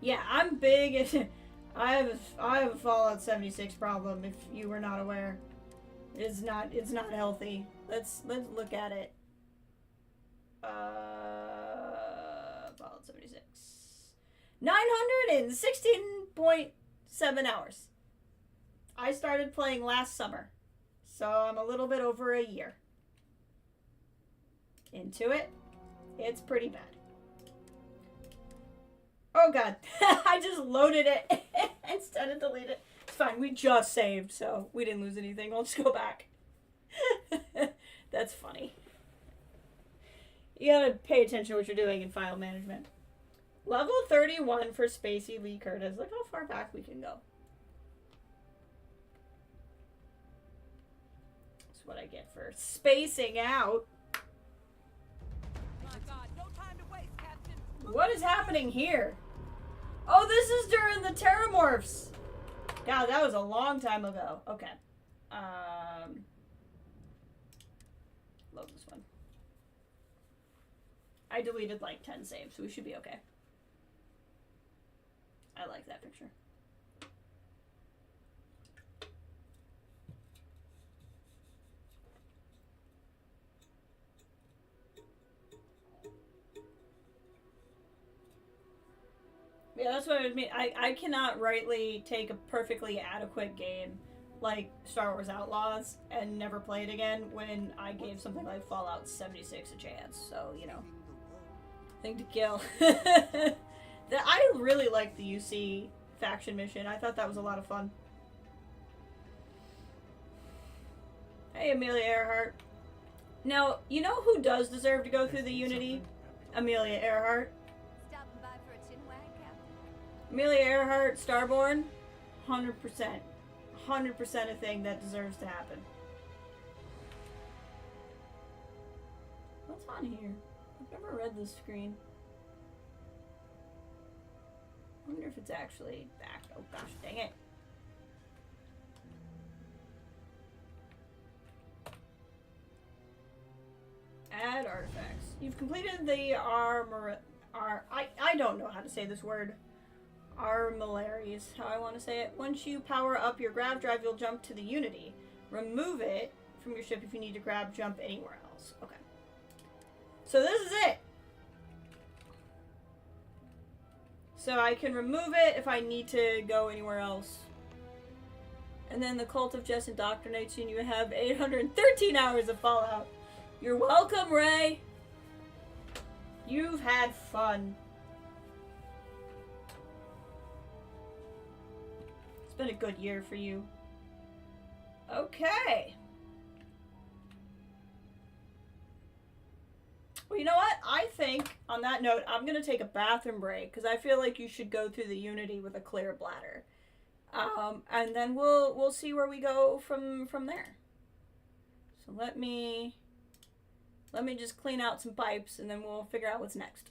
Yeah, I'm big. I have a Fallout 76 problem. If you were not aware, it's not healthy. Let's look at it. Fallout 76. 916.7 hours. I started playing last summer, so I'm a little bit over a year into it. It's pretty bad. Oh god, I just loaded it instead of delete it. It's fine, we just saved, so we didn't lose anything. I'll just go back. That's funny. You gotta pay attention to what you're doing in file management. Level 31 for Spacey Lee Curtis. Look how far back we can go. That's what I get for spacing out. My God, no time to waste, Captain. What is happening here? Oh, this is during the Terramorphs. God, that was a long time ago. Okay. Load this one. I deleted like 10 saves, so we should be okay. I like that picture. Yeah, that's what I mean. I cannot rightly take a perfectly adequate game like Star Wars Outlaws and never play it again when I gave something like Fallout 76 a chance. So, you know. Thing to kill. I really liked the UC faction mission. I thought that was a lot of fun. Hey, Amelia Earhart. Now, you know who does deserve to go through the Unity? Amelia Earhart. Stopping by for a tin wag, Captain? Amelia Earhart, Starborn, 100%. 100% a thing that deserves to happen. What's on here? I've never read this screen. I wonder if it's actually back. Oh gosh, dang it. Add artifacts. You've completed the I don't know how to say this word. Armillaries, how I want to say it. Once you power up your grav drive, you'll jump to the Unity. Remove it from your ship if you need to grab jump anywhere else. Okay. So this is it. So I can remove it if I need to go anywhere else. And then the Cult of Jess indoctrinates you and you have 813 hours of Fallout. You're welcome, Ray. You've had fun. It's been a good year for you. Okay. Well, you know what? I think, on that note, I'm going to take a bathroom break, because I feel like you should go through the Unity with a clear bladder. And then we'll see where we go from there. So let me just clean out some pipes, and then we'll figure out what's next.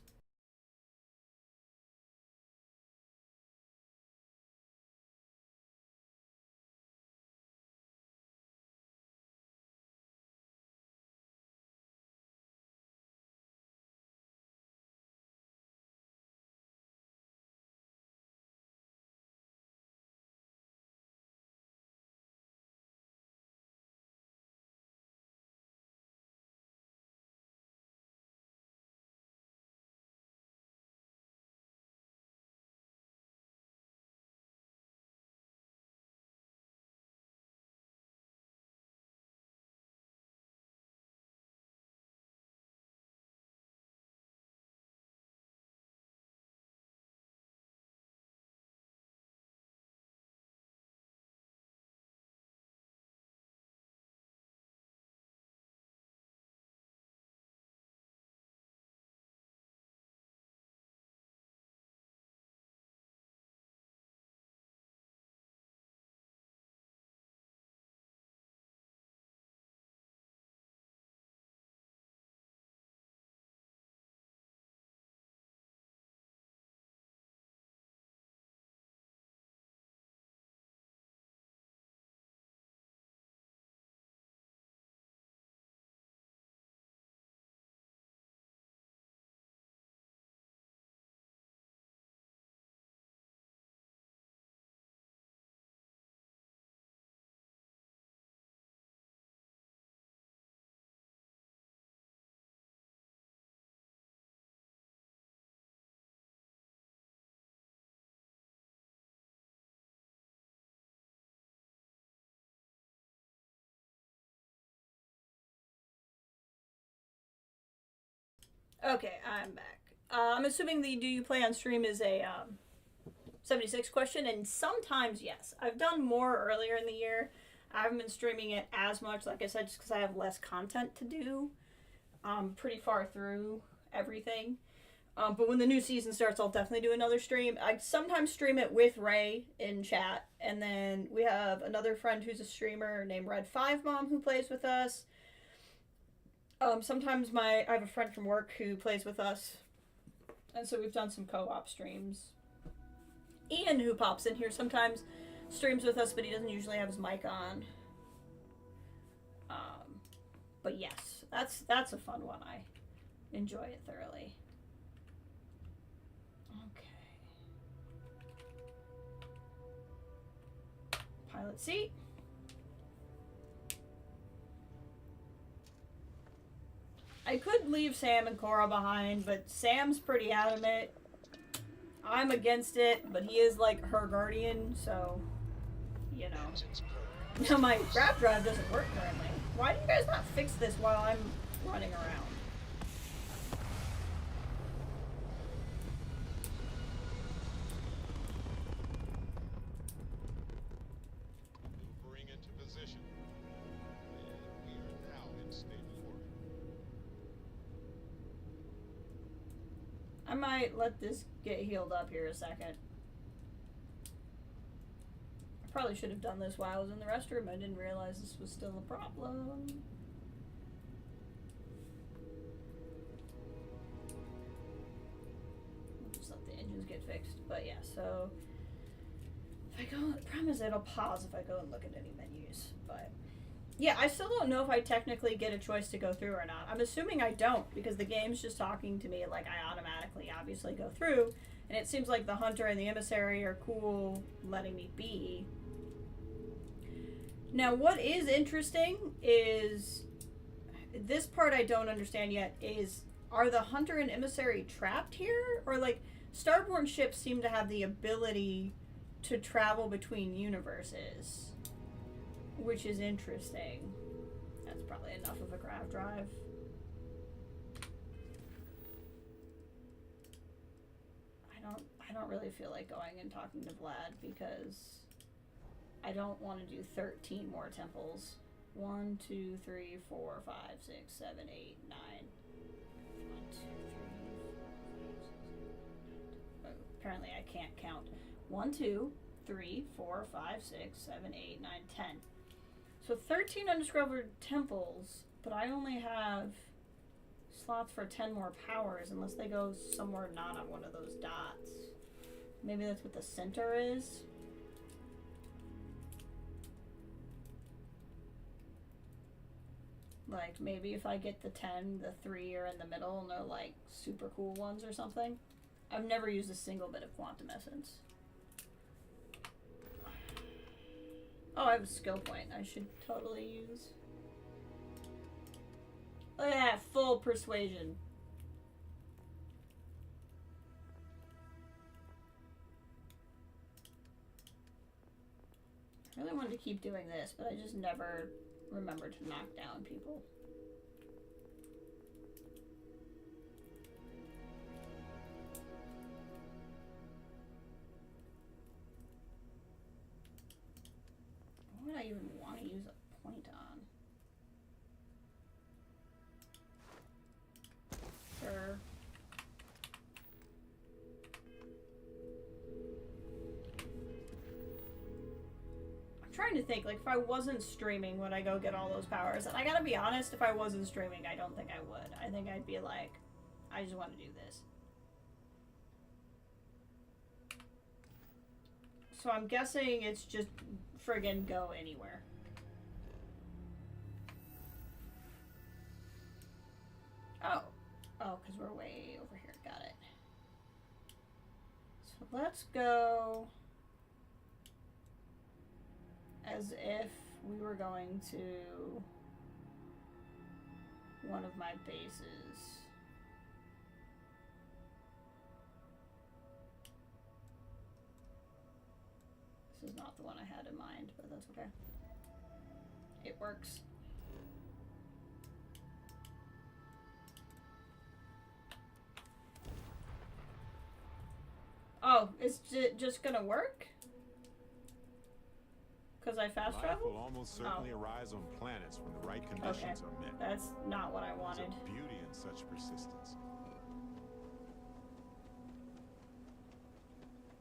Okay, I'm back. I'm assuming the do you play on stream is a 76 question, and sometimes yes. I've done more earlier in the year. I haven't been streaming it as much, like I said, just because I have less content to do. Pretty far through everything. But when the new season starts, I'll definitely do another stream. I sometimes stream it with Ray in chat, and then we have another friend who's a streamer named Red5Mom who plays with us. Sometimes I have a friend from work who plays with us, and so we've done some co-op streams. Ian, who pops in here sometimes, streams with us, but he doesn't usually have his mic on. But yes, that's a fun one. I enjoy it thoroughly. Okay. Pilot seat. I could leave Sam and Cora behind, but Sam's pretty adamant I'm against it, but he is like her guardian, so you know. Now my grab drive doesn't work currently. Why do you guys not fix this while I'm running around? Maneuvering into position. And we are now in stable orbit. I might let this get healed up here a second. I probably should have done this while I was in the restroom. I didn't realize this was still a problem. Just let the engines get fixed. But yeah, so if I go, I promise it'll pause if I go and look at any menus. But yeah, I still don't know if I technically get a choice to go through or not. I'm assuming I don't, because the game's just talking to me like I automatically obviously go through, and it seems like the hunter and the emissary are cool letting me be. Now what is interesting is, this part I don't understand yet, is are the hunter and emissary trapped here? Or like, Starborn ships seem to have the ability to travel between universes, which is interesting. That's probably enough of a grav drive. I don't really feel like going and talking to Vlad, because I don't want to do 13 more temples. 1, 2, 3, 4, 5, 6, 7, 8, 9. 1, 2, 3, 4, 5, 6, 7, 8, 9. Oh, apparently I can't count. 1, 2, 3, 4, 5, 6, 7, 8, 9, 10. So 13 undiscovered temples, but I only have slots for 10 more powers unless they go somewhere not on one of those dots. Maybe that's what the center is. Like, maybe if I get the 10, the 3 are in the middle and they're like super cool ones or something. I've never used a single bit of quantum essence. Oh, I have a skill point I should totally use. Look at that, full persuasion. I really wanted to keep doing this, but I just never remembered to knock down people. What would I even want to use a point on? Sure. I'm trying to think, like, if I wasn't streaming, would I go get all those powers? And I gotta be honest, if I wasn't streaming, I don't think I would. I think I'd be like, I just want to do this. So I'm guessing it's just friggin' go anywhere. Oh. Oh, because we're way over here. Got it. So let's go as if we were going to one of my bases. This is not the one I had in mind, but that's okay. It works. Oh, it's just gonna work? Because I fast travel? Life will almost certainly arise on planets when the right conditions are met. That's not what I wanted. There's a beauty in such persistence.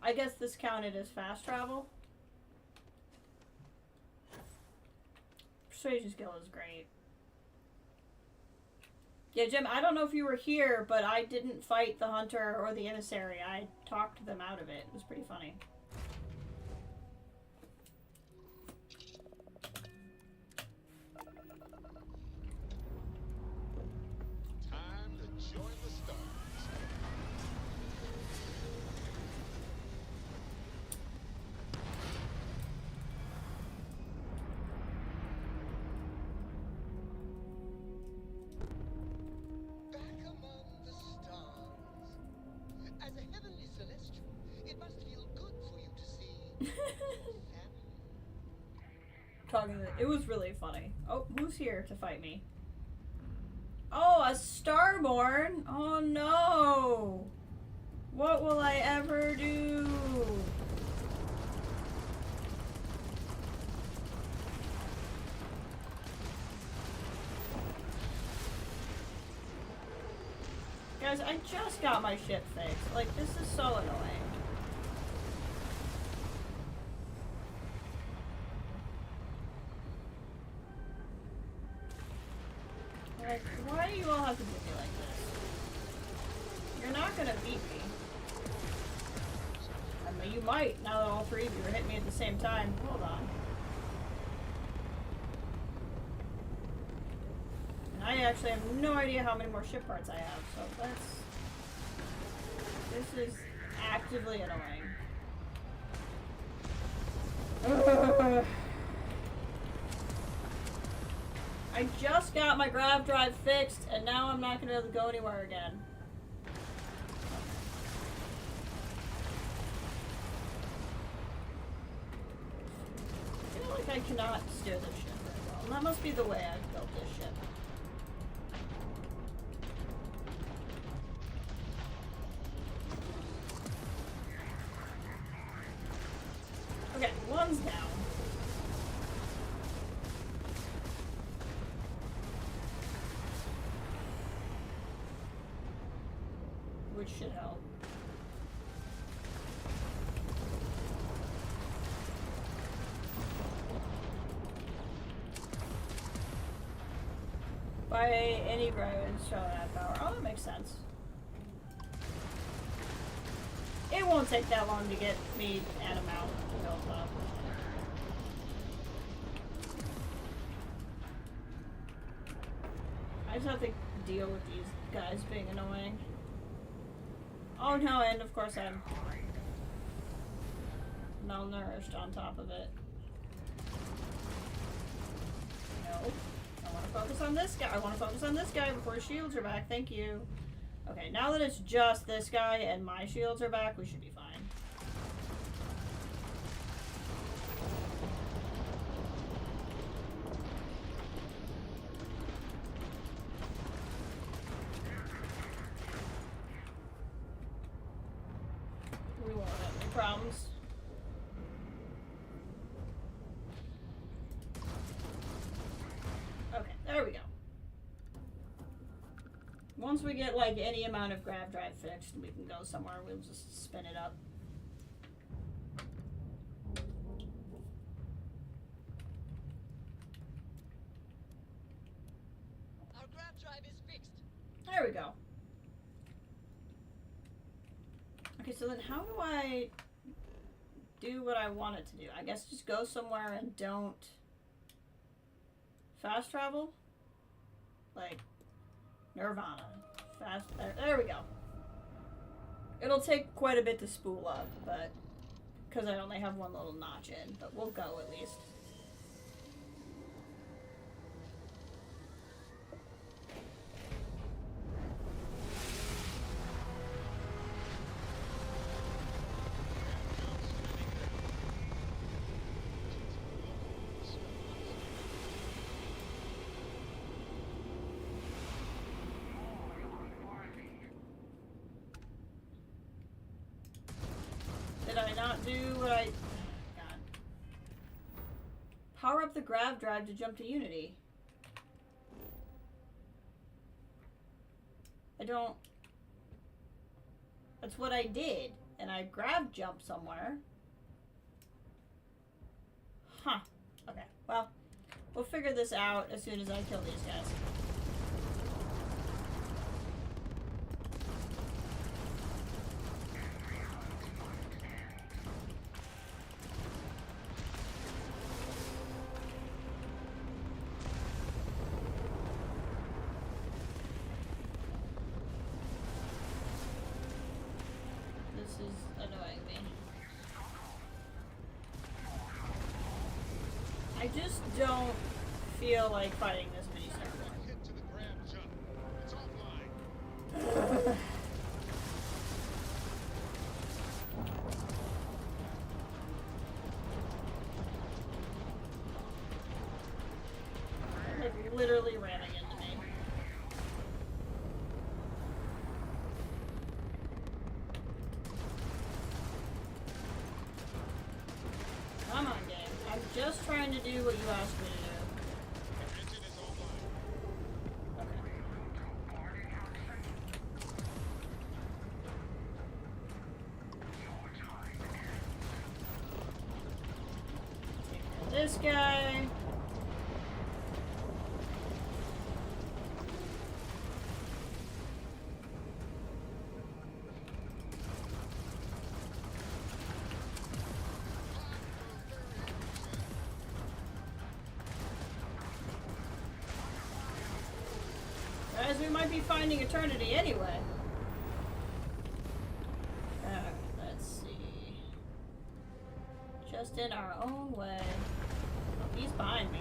I guess this counted as fast travel. Persuasion skill is great. Yeah, Jim, I don't know if you were here, but I didn't fight the hunter or the emissary. I talked them out of it. It was pretty funny. Time to join the stars. Back among the stars, as a heavenly celestial, talking to it was really funny. Oh, who's here to fight me? Oh, a Starborn! Oh no! What will I ever do? Guys, I just got my ship fixed. Like, this is so annoying. Like, why do you all have to do me like this? You're not gonna beat me. I mean, you might, now that all three of you are hitting me at the same time. Hold on. And I actually have no idea how many more ship parts I have, so that's... This is actively annoying. Ugh. I just got my grav drive fixed, and now I'm not going to be able to go anywhere again. I feel like I cannot steer this ship very well. And that must be the way I've built this ship. Okay, one's down. Which should help. By any road, show that power. Oh, that makes sense. It won't take that long to get me and a mount built up. I just have to deal with these guys being annoying. Oh no, and of course I'm malnourished on top of it. No. I want to focus on this guy. I want to focus on this guy before his shields are back. Thank you. Okay, now that it's just this guy and my shields are back, we should be fine. We won't have any problems. Okay, there we go. Once we get like any amount of grav drive fixed, we can go somewhere. We'll just spin it up. Our grav drive is fixed. There we go. Okay, so then how do I do what I want it to do? I guess just go somewhere and don't fast travel? Like Nirvana. Fast, there we go. It'll take quite a bit to spool up, but because I only have one little notch in, but we'll go at least. Did I not do what I... God. Power up the grav drive to jump to Unity. I don't... That's what I did. And I grav jumped somewhere. Huh. Okay. Well, we'll figure this out as soon as I kill these guys. This is annoying me. I just don't feel like fighting this many Starborn. just trying to do what you asked me to do. This guy. Guys, we might be finding eternity anyway. Let's see. Just in our own way. Oh, he's behind me.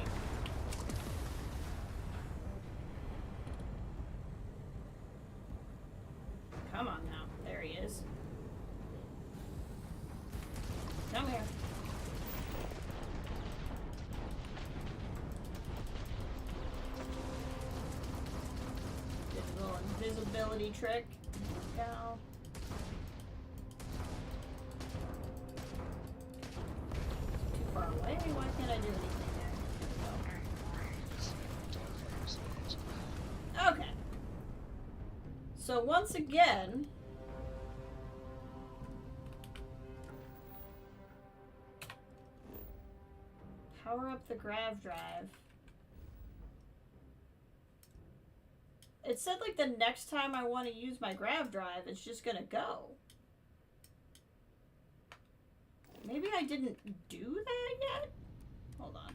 Come on now. There he is. Come here. Did a little invisibility trick. Go. Too far away? Why can't I do anything there? Okay. So once again, power up the grav drive. It said like the next time I want to use my grav drive, it's just gonna go. Maybe I didn't do that yet? Hold on.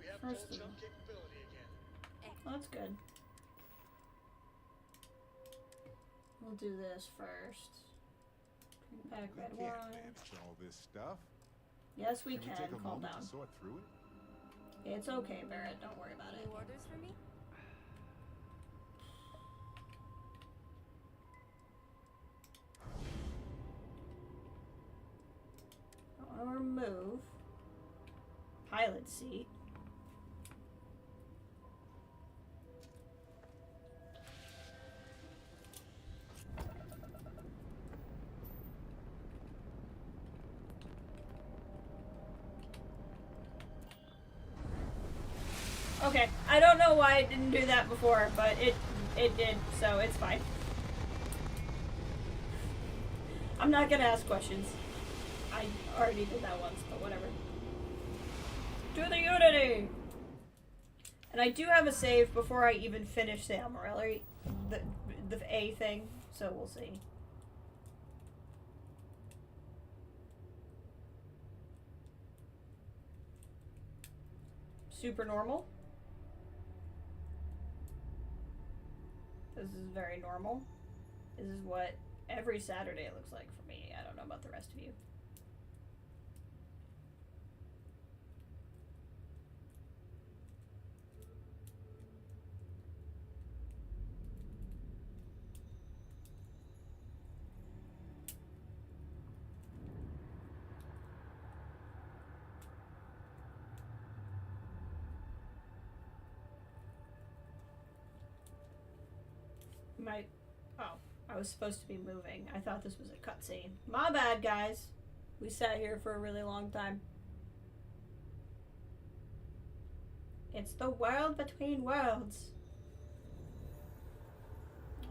We have First full jump capability again. Well, that's good. We'll do this first. Bring back red We can't wine. manage all this stuff. Yes, we Can can. we take a Calm moment down. to sort through it? It's okay, Barrett. Don't worry about it. Any orders for me? I want to remove pilot seat. Okay, I don't know why I didn't do that before, but it did, so it's fine. I'm not gonna ask questions. I already did that once, but whatever. To the Unity! And I do have a save before I even finish the Amarelli, the A thing, so we'll see. Super normal. This is very normal. This is what every Saturday looks like for me. I don't know about the rest of you. Oh, I was supposed to be moving. I thought this was a cutscene. My bad, guys. We sat here for a really long time. It's the world between worlds.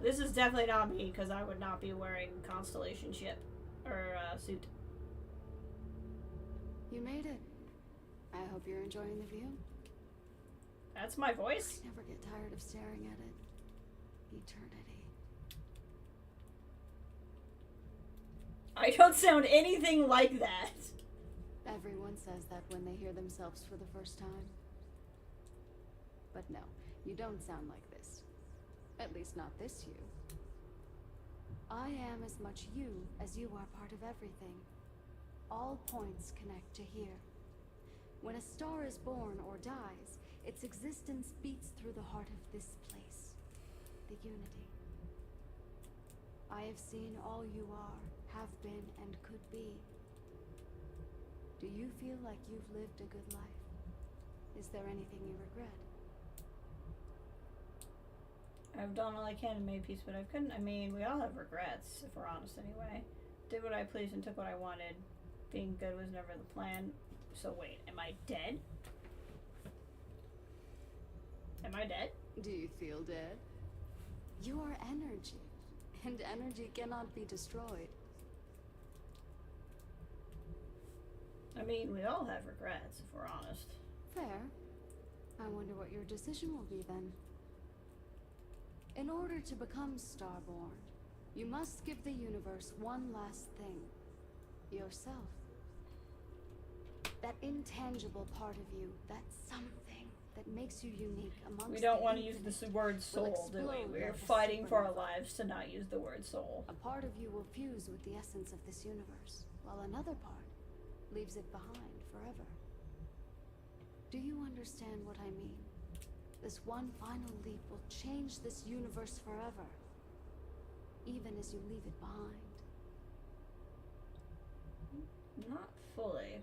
This is definitely not me, because I would not be wearing Constellation ship or suit. You made it. I hope you're enjoying the view. That's my voice? I never get tired of staring at it. Eternity. I don't sound anything like that. Everyone says that when they hear themselves for the first time. But no, you don't sound like this. At least not this you. I am as much you as you are part of everything. All points connect to here. When a star is born or dies, its existence beats through the heart of this place. The Unity. I have seen all you are, have been, and could be. Do you feel like you've lived a good life? Is there anything you regret? I've done all I can and made peace, but I couldn't. I mean, we all have regrets, if we're honest anyway. Did what I pleased and took what I wanted. Being good was never the plan. So wait, am I dead? Am I dead? Do you feel dead? You are energy, and energy cannot be destroyed. I mean, we all have regrets, if we're honest. Fair. I wonder what your decision will be then. In order to become Starborn, you must give the universe one last thing. Yourself. That intangible part of you, that something that makes you unique amongst We don't the want to use infinite the word soul, do we? explode We're like a fighting for our supernova. lives to not use the word soul. A part of you will fuse with the essence of this universe, while another part leaves it behind forever. Do you understand what I mean? This one final leap will change this universe forever, even as you leave it behind. Not fully.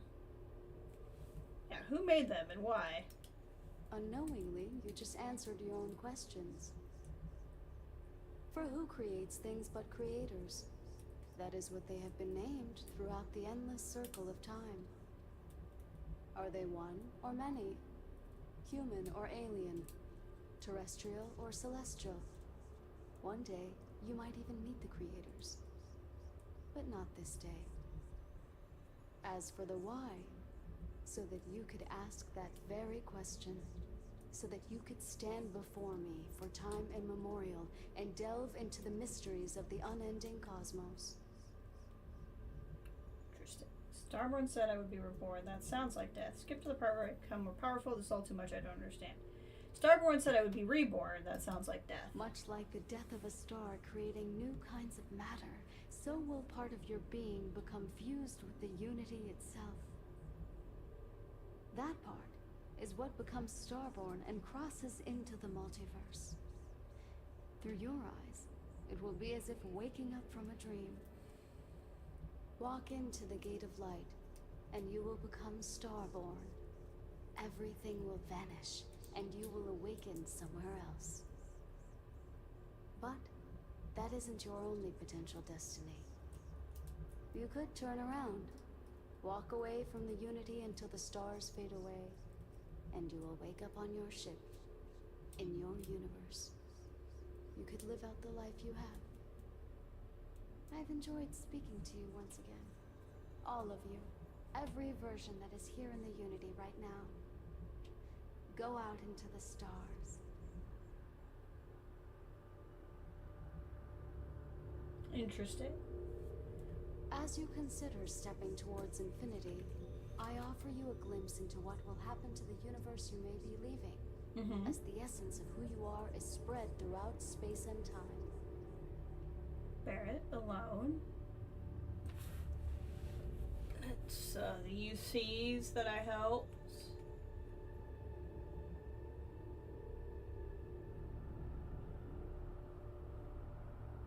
Yeah, who made them and why? Unknowingly, you just answered your own questions. For who creates things but creators? That is what they have been named throughout the endless circle of time. Are they one or many? Human or alien? Terrestrial or celestial? One day, you might even meet the creators. But not this day. As for the why, so that you could ask that very question, so that you could stand before me for time immemorial and delve into the mysteries of the unending cosmos. Interesting. Starborn said I would be reborn. That sounds like death. Skip to the part where I become more powerful. This is all too much. I don't understand. Starborn said I would be reborn. That sounds like death. Much like the death of a star creating new kinds of matter, so will part of your being become fused with the unity itself. That part is what becomes Starborn and crosses into the multiverse. Through your eyes, it will be as if waking up from a dream. Walk into the gate of light, and you will become Starborn. Everything will vanish, and you will awaken somewhere else. But that isn't your only potential destiny. You could turn around, walk away from the unity until the stars fade away, and you will wake up on your ship, in your universe. You could live out the life you have. I've enjoyed speaking to you once again. All of you. Every version that is here in the Unity right now. Go out into the stars. Interesting. As you consider stepping towards infinity, I offer you a glimpse into what will happen to the universe you may be leaving, as the essence of who you are is spread throughout space and time. Barrett alone. It's the UCs that I helped.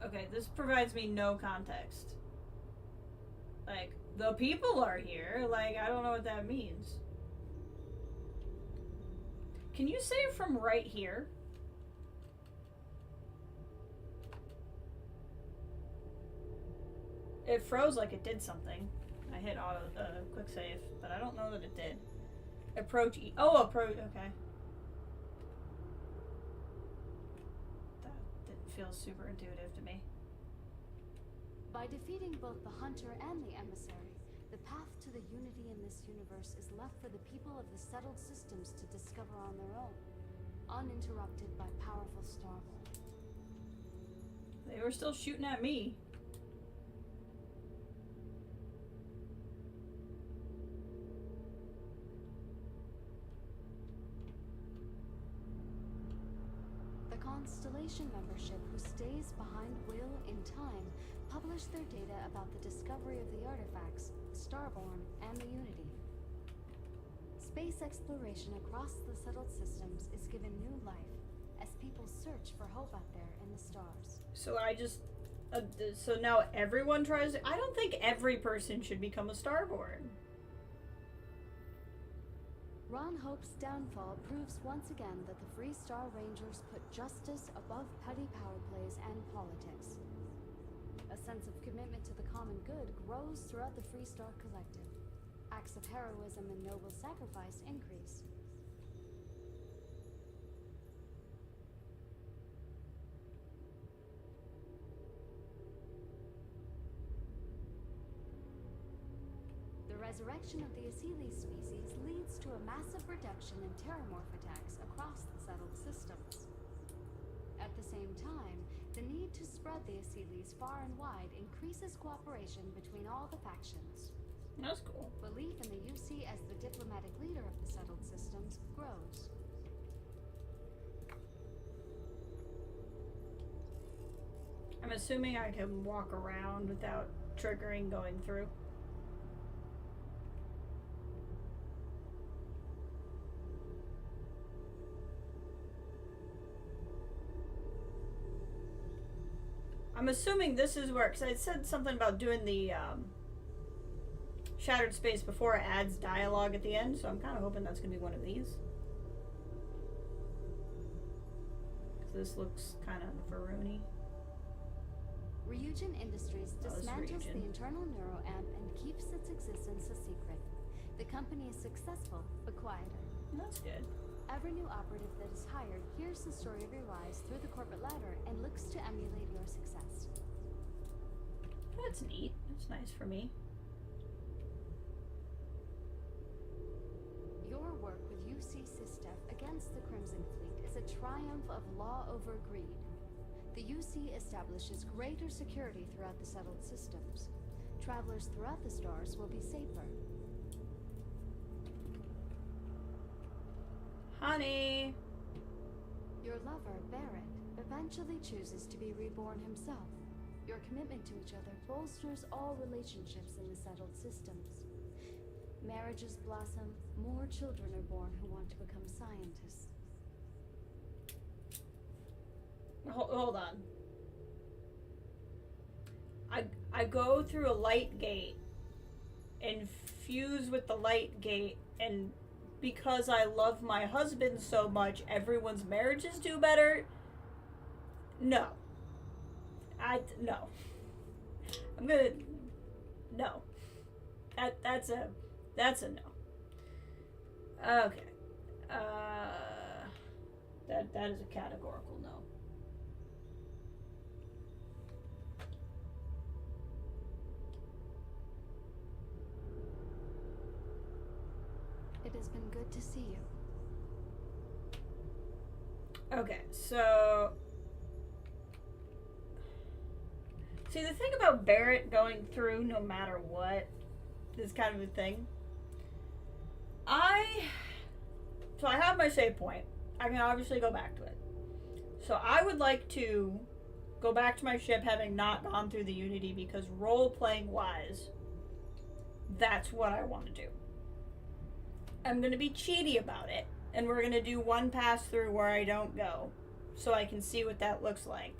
Okay, this provides me no context. Like, the people are here. Like, I don't know what that means. Can you save from right here? It froze like it did something. I hit auto quick save, but I don't know that it did. Approach approach, okay. That didn't feel super intuitive to me. By defeating both the hunter and the emissary, the path to the unity in this universe is left for the people of the settled systems to discover on their own, uninterrupted by powerful Starborn. They were still shooting at me. The Constellation membership who stays behind will, in time, publish their data about the discovery of the artifacts, Starborn, and the Unity. Space exploration across the settled systems is given new life as people search for hope out there in the stars. So I just... so now everyone tries to... I don't think every person should become a Starborn. Ron Hope's downfall proves once again that the Free Star Rangers put justice above petty power plays and politics. A sense of commitment to the common good grows throughout the Free Star Collective. Acts of heroism and noble sacrifice increase. The resurrection of the Asili species leads to a massive reduction in terramorph attacks across the settled systems. At the same time, the need to spread the Asilis far and wide increases cooperation between all the factions. That's cool. Belief in the UC as the diplomatic leader of the settled systems grows. I'm assuming I can walk around without triggering going through. I'm assuming this is where, because I said something about doing the shattered space before it adds dialogue at the end, so I'm kind of hoping that's going to be one of these. Because this looks kind of Varuni. Ryujin Industries dismantles the internal neuroamp and keeps its existence a secret. The company is successful, but quieter. That's good. Every new operative that is hired hears the story of your rise through the corporate ladder and looks to emulate your success. That's neat. That's nice for me. Your work with UC Systef against the Crimson Fleet is a triumph of law over greed. The UC establishes greater security throughout the settled systems. Travelers throughout the stars will be safer. Honey! Your lover, Barrett, eventually chooses to be reborn himself. Your commitment to each other bolsters all relationships in the settled systems. Marriages blossom, more children are born who want to become scientists. Hold on. I go through a light gate and fuse with the light gate, and because I love my husband so much, everyone's marriages do better? No. No. I'm gonna... No. That's a no. Okay. That is a categorical no. It has been good to see you. Okay, so... See, the thing about Barrett going through no matter what is kind of a thing. So I have my save point. I can obviously go back to it. So I would like to go back to my ship having not gone through the Unity, because role-playing wise, that's what I want to do. I'm going to be cheaty about it, and we're going to do one pass through where I don't go, so I can see what that looks like.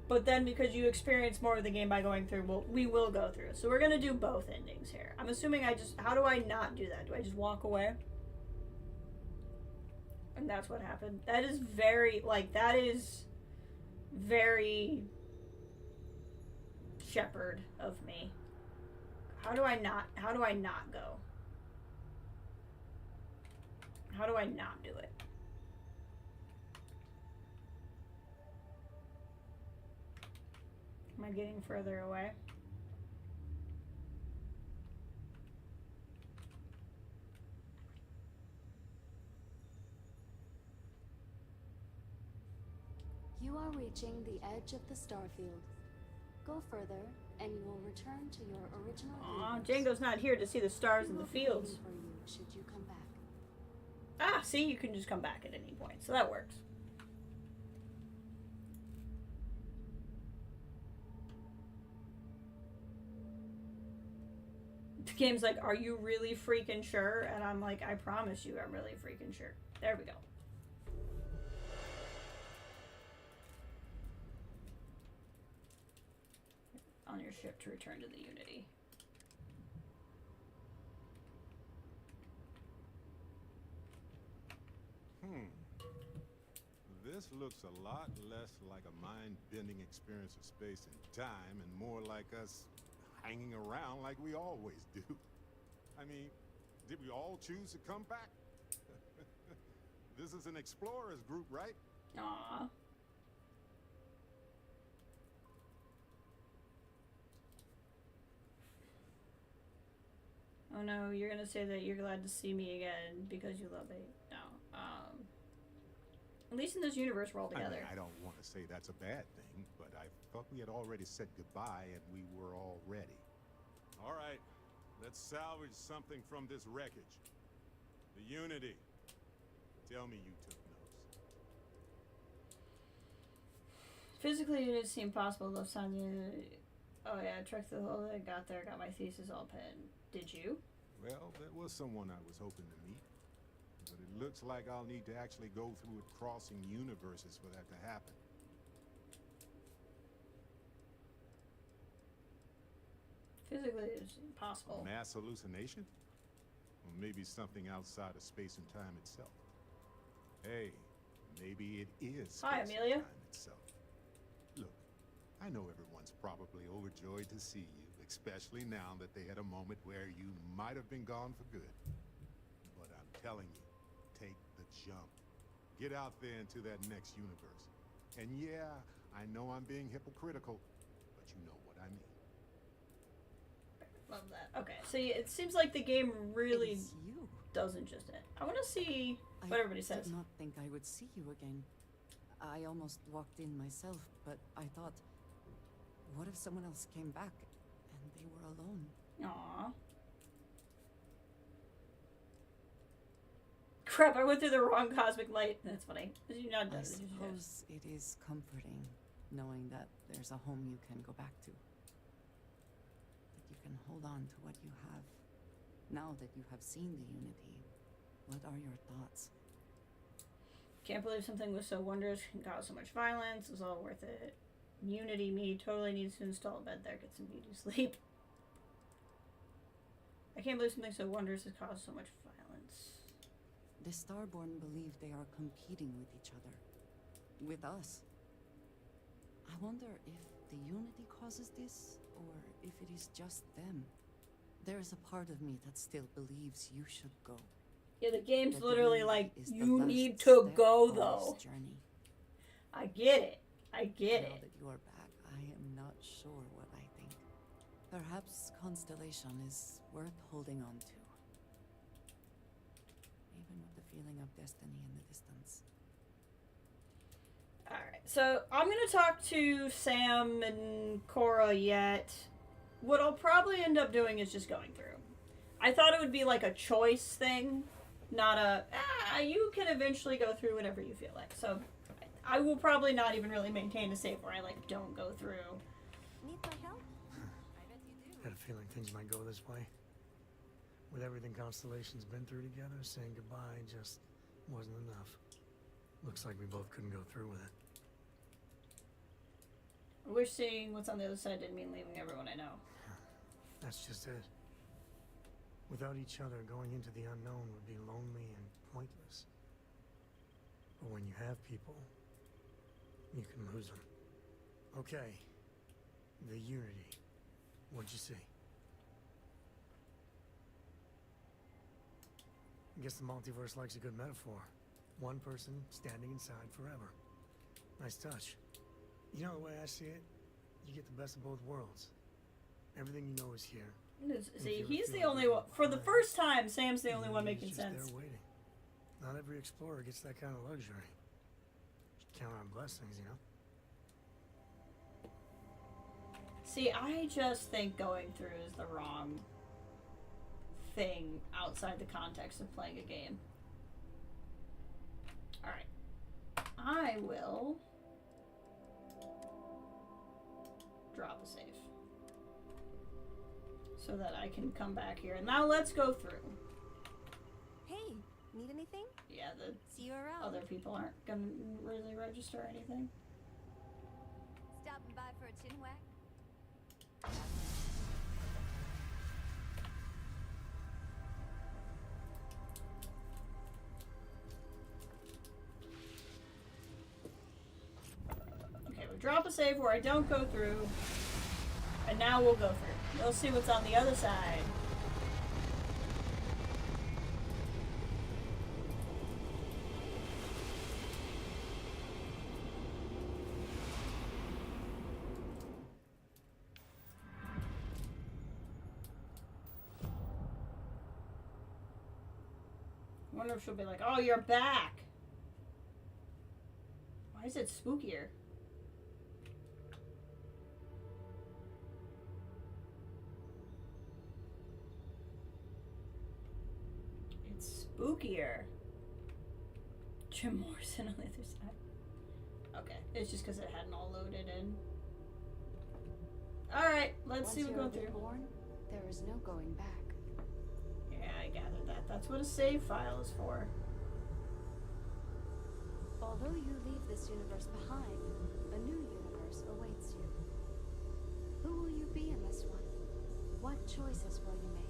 But then, because you experience more of the game by going through, we will go through. So we're going to do both endings here. I'm assuming how do I not do that? Do I just walk away? And that's what happened. That is very Shepherd of me. How do I not go? How do I not do it? Am I getting further away? You are reaching the edge of the Starfield. Go further, and you will return to your original universe. Django's not here to see the stars in the fields. For you, should you come back. Ah, see, you can just come back at any point, so that works. The game's like, are you really freaking sure? And I'm like, I promise you, I'm really freaking sure. There we go. On your ship to return to the Unity. This looks a lot less like a mind-bending experience of space and time and more like us hanging around like we always do. I mean, did we all choose to come back? This is an explorers group, right? Aww. Oh no, you're gonna say that you're glad to see me again because you love me. No. At least in this universe we're all together. I don't want to say that's a bad thing, but I thought we had already said goodbye and we were all ready. All right, let's salvage something from this wreckage. The Unity. Tell me you took notes. Physically, it didn't seem possible though, Sonya. Oh yeah, I trekked the whole day, got there, got my thesis all penned. Did you? Well, there was someone I was hoping to meet. But it looks like I'll need to actually go through it crossing universes for that to happen. Physically, it's impossible. Mass hallucination? Or maybe something outside of space and time itself. Hey, maybe it is space Hi, Amelia. and time itself. Look, I know everyone's probably overjoyed to see you, especially now that they had a moment where you might have been gone for good. But I'm telling you, take the jump. Get out there into that next universe. And yeah, I know I'm being hypocritical, but you know what I mean. Love that. Okay, so it seems like the game really doesn't just end. I want to see what everybody says. I did not think I would see you again. I almost walked in myself, but I thought, what if someone else came back and they were alone? Aww. Crap, I went through the wrong cosmic light. That's funny. I suppose it is comforting knowing that there's a home you can go back to. That you can hold on to what you have. Now that you have seen the Unity, what are your thoughts? Can't believe something was so wondrous can cause so much violence. It was all worth it. Unity me totally needs to install a bed there, get some beauty sleep. I can't believe something so wondrous has caused so much violence. The Starborn believe they are competing with each other. With us. I wonder if the Unity causes this, or if it is just them. There is a part of me that still believes you should go. Yeah, the game's That literally the like, is the you last need to step go on though. this journey. I get it. I get Now it. that you are back, I am not sure what I think. Perhaps Constellation is worth holding on to. Even with the feeling of destiny in the distance. Alright, so I'm going to talk to Sam and Cora yet. What I'll probably end up doing is just going through. I thought it would be like a choice thing, not a, you can eventually go through whatever you feel like. So I will probably not even really maintain a save where I like don't go through. Need my help? I bet you do. Had a feeling things might go this way. With everything Constellation's been through together, saying goodbye just wasn't enough. Looks like we both couldn't go through with it. I wish seeing what's on the other side didn't mean leaving everyone I know. That's just it. Without each other, going into the unknown would be lonely and pointless. But when you have people, you can lose them. Okay. The Unity. What'd you see? I guess the multiverse likes a good metaphor. One person standing inside forever. Nice touch. You know the way I see it? You get the best of both worlds. Everything you know is here. See, he's the only one. For the first time, Sam's the only one making sense. There waiting. Not every explorer gets that kind of luxury. Count on blessings, you know? See, I just think going through is the wrong thing outside the context of playing a game. Alright. I will drop a save. So that I can come back here. And now let's go through. Hey, need anything? Yeah, the See you around. other people aren't gonna really register anything. Stopping by for a chin whack? drop a save where I don't go through, and now we'll go through. We'll see what's on the other side. I wonder if she'll be like, oh, you're back. Why is it spookier? It's spookier. Jim Morrison on the other side. Okay, it's just because it hadn't all loaded in. Alright, let's see what we're going through. Reborn, there is no going back. Yeah, I gathered that. That's what a save file is for. Although you leave this universe behind, a new universe awaits you. Who will you be in this one? What choices will you make?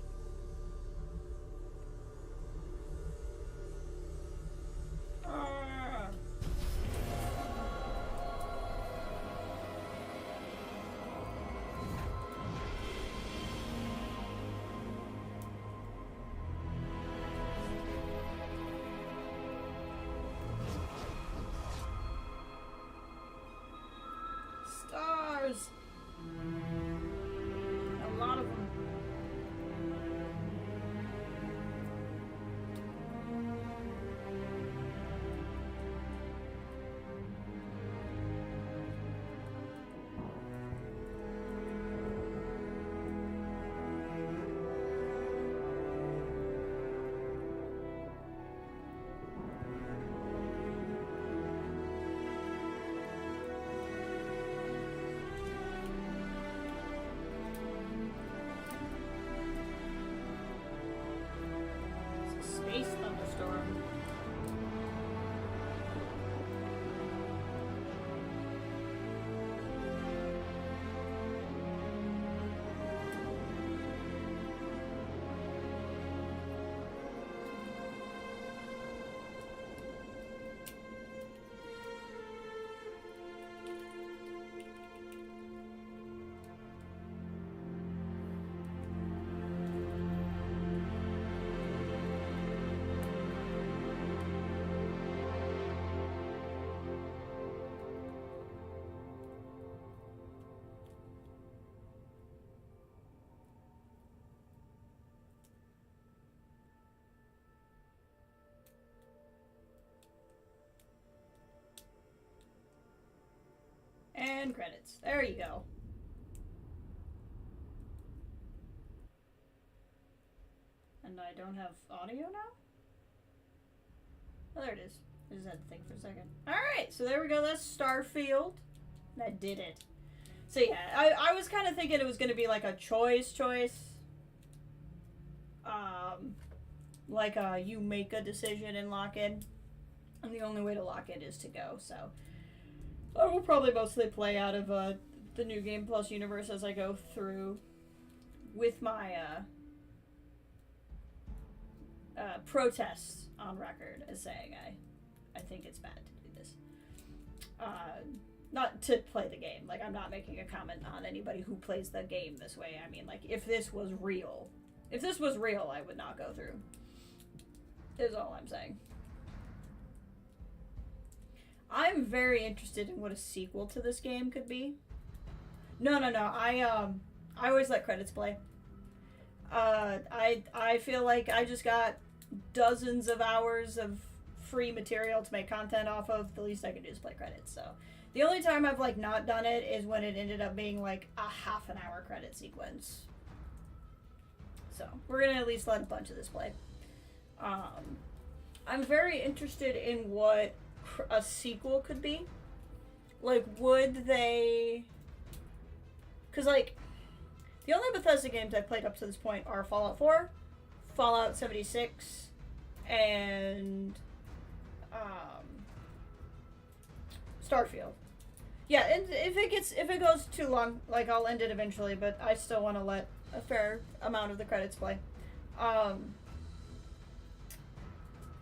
Stars! A lot of them. Space thunderstorm. And credits. There you go. And I don't have audio now? Oh, there it is. I just had to think for a second. Alright, so there we go. That's Starfield. That did it. So yeah, I was kind of thinking it was going to be like a choice. Like you make a decision and lock in. And the only way to lock in is to go, so... I will probably mostly play out of the New Game Plus universe as I go through with my protests on record as saying I think it's bad to do this. Not to play the game. Like, I'm not making a comment on anybody who plays the game this way. I mean, like, if this was real, I would not go through. Is all I'm saying. I'm very interested in what a sequel to this game could be. No. I always let credits play. I feel like I just got dozens of hours of free material to make content off of. The least I can do is play credits. So the only time I've like not done it is when it ended up being like a half an hour credit sequence. So we're gonna at least let a bunch of this play. I'm very interested in what a sequel could be. Like, would they... Because, like, the only Bethesda games I've played up to this point are Fallout 4, Fallout 76, and Starfield. Yeah, and if it goes too long, like, I'll end it eventually, but I still want to let a fair amount of the credits play.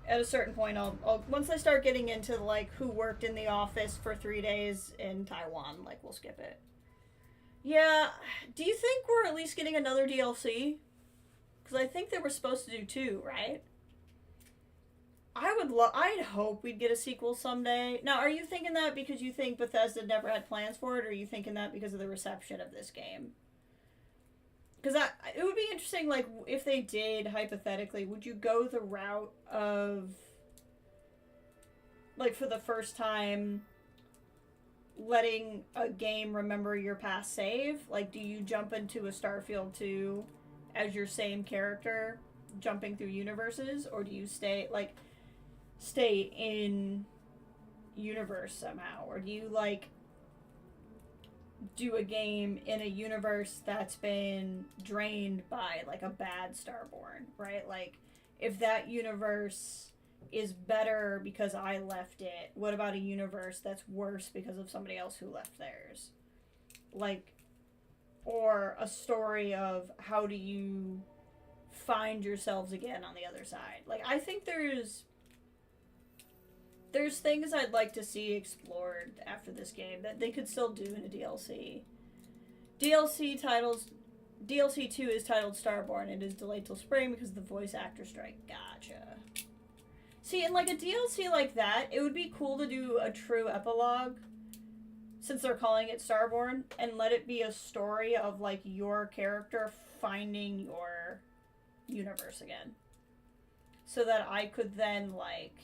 at a certain point, I'll once I start getting into like who worked in the office for 3 days in Taiwan, like we'll skip it. Yeah, do you think we're at least getting another DLC? Because I think they were supposed to do 2, right? I'd hope we'd get a sequel someday. Now, are you thinking that because you think Bethesda never had plans for it, or are you thinking that because of the reception of this game? Because it would be interesting, like, if they did, hypothetically, would you go the route of, like, for the first time, letting a game remember your past save? Like, do you jump into a Starfield 2 as your same character, jumping through universes, or do you stay in universe somehow? Or do you, like, do a game in a universe that's been drained by, like, a bad Starborn, right? Like, if that universe is better because I left it, what about a universe that's worse because of somebody else who left theirs? Like, or a story of how do you find yourselves again on the other side? Like, I think there's things I'd like to see explored after this game that they could still do in a DLC. DLC 2 is titled Starborn. It is delayed till spring because of the voice actor strike. Gotcha. See, in like a DLC like that, it would be cool to do a true epilogue, since they're calling it Starborn, and let it be a story of like your character finding your universe again. So that I could then, like,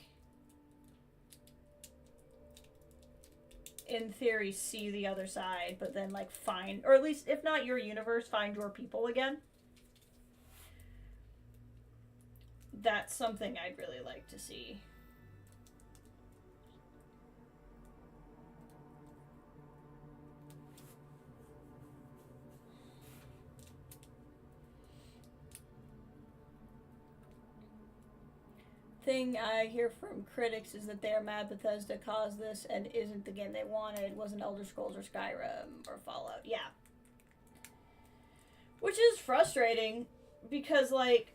in theory, see the other side, but then, like, find, or at least, if not your universe, find your people again. That's something I'd really like to see. Thing I hear from critics is that they're mad Bethesda caused this and isn't the game they wanted. Wasn't Elder Scrolls or Skyrim or Fallout. Yeah. Which is frustrating because, like,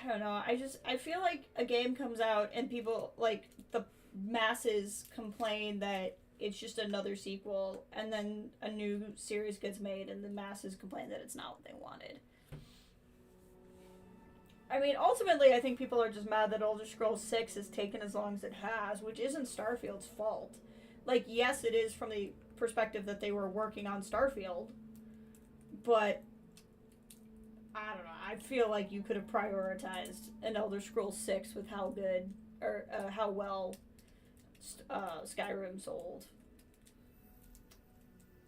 I don't know. I feel like a game comes out and people, like, the masses complain that it's just another sequel, and then a new series gets made and the masses complain that it's not what they wanted. I mean, ultimately, I think people are just mad that Elder Scrolls 6 has taken as long as it has, which isn't Starfield's fault. Like, yes, it is from the perspective that they were working on Starfield, but I don't know. I feel like you could have prioritized an Elder Scrolls 6 with how good, or how well Skyrim sold.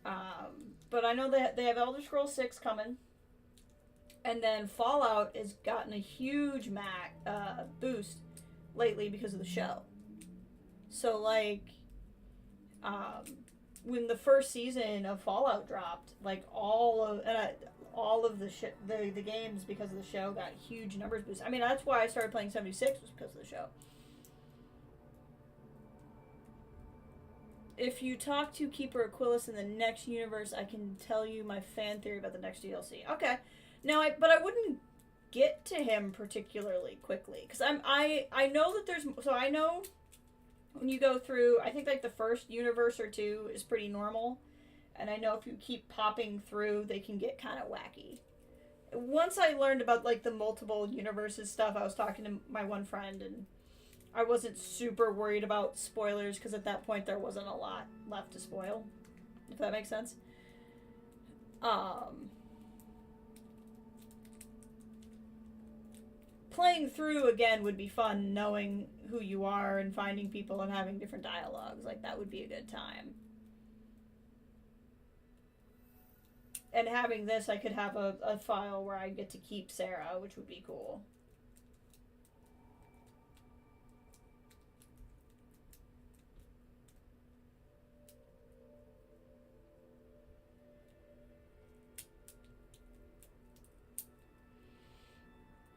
But I know that they have Elder Scrolls 6 coming. And then Fallout has gotten a huge boost lately because of the show. So, like, when the first season of Fallout dropped, like, all of the games because of the show got huge numbers boost. I mean, that's why I started playing 76, was because of the show. If you talk to Keeper Aquilus in the next universe, I can tell you my fan theory about the next DLC. Okay. Now, but I wouldn't get to him particularly quickly, because I know that there's, so I know when you go through, I think like the first universe or two is pretty normal, and I know if you keep popping through, they can get kind of wacky. Once I learned about like the multiple universes stuff, I was talking to my one friend, and I wasn't super worried about spoilers, because at that point there wasn't a lot left to spoil, if that makes sense. Playing through again would be fun, knowing who you are and finding people and having different dialogues. Like, that would be a good time. And having this, I could have a file where I get to keep Sarah, which would be cool.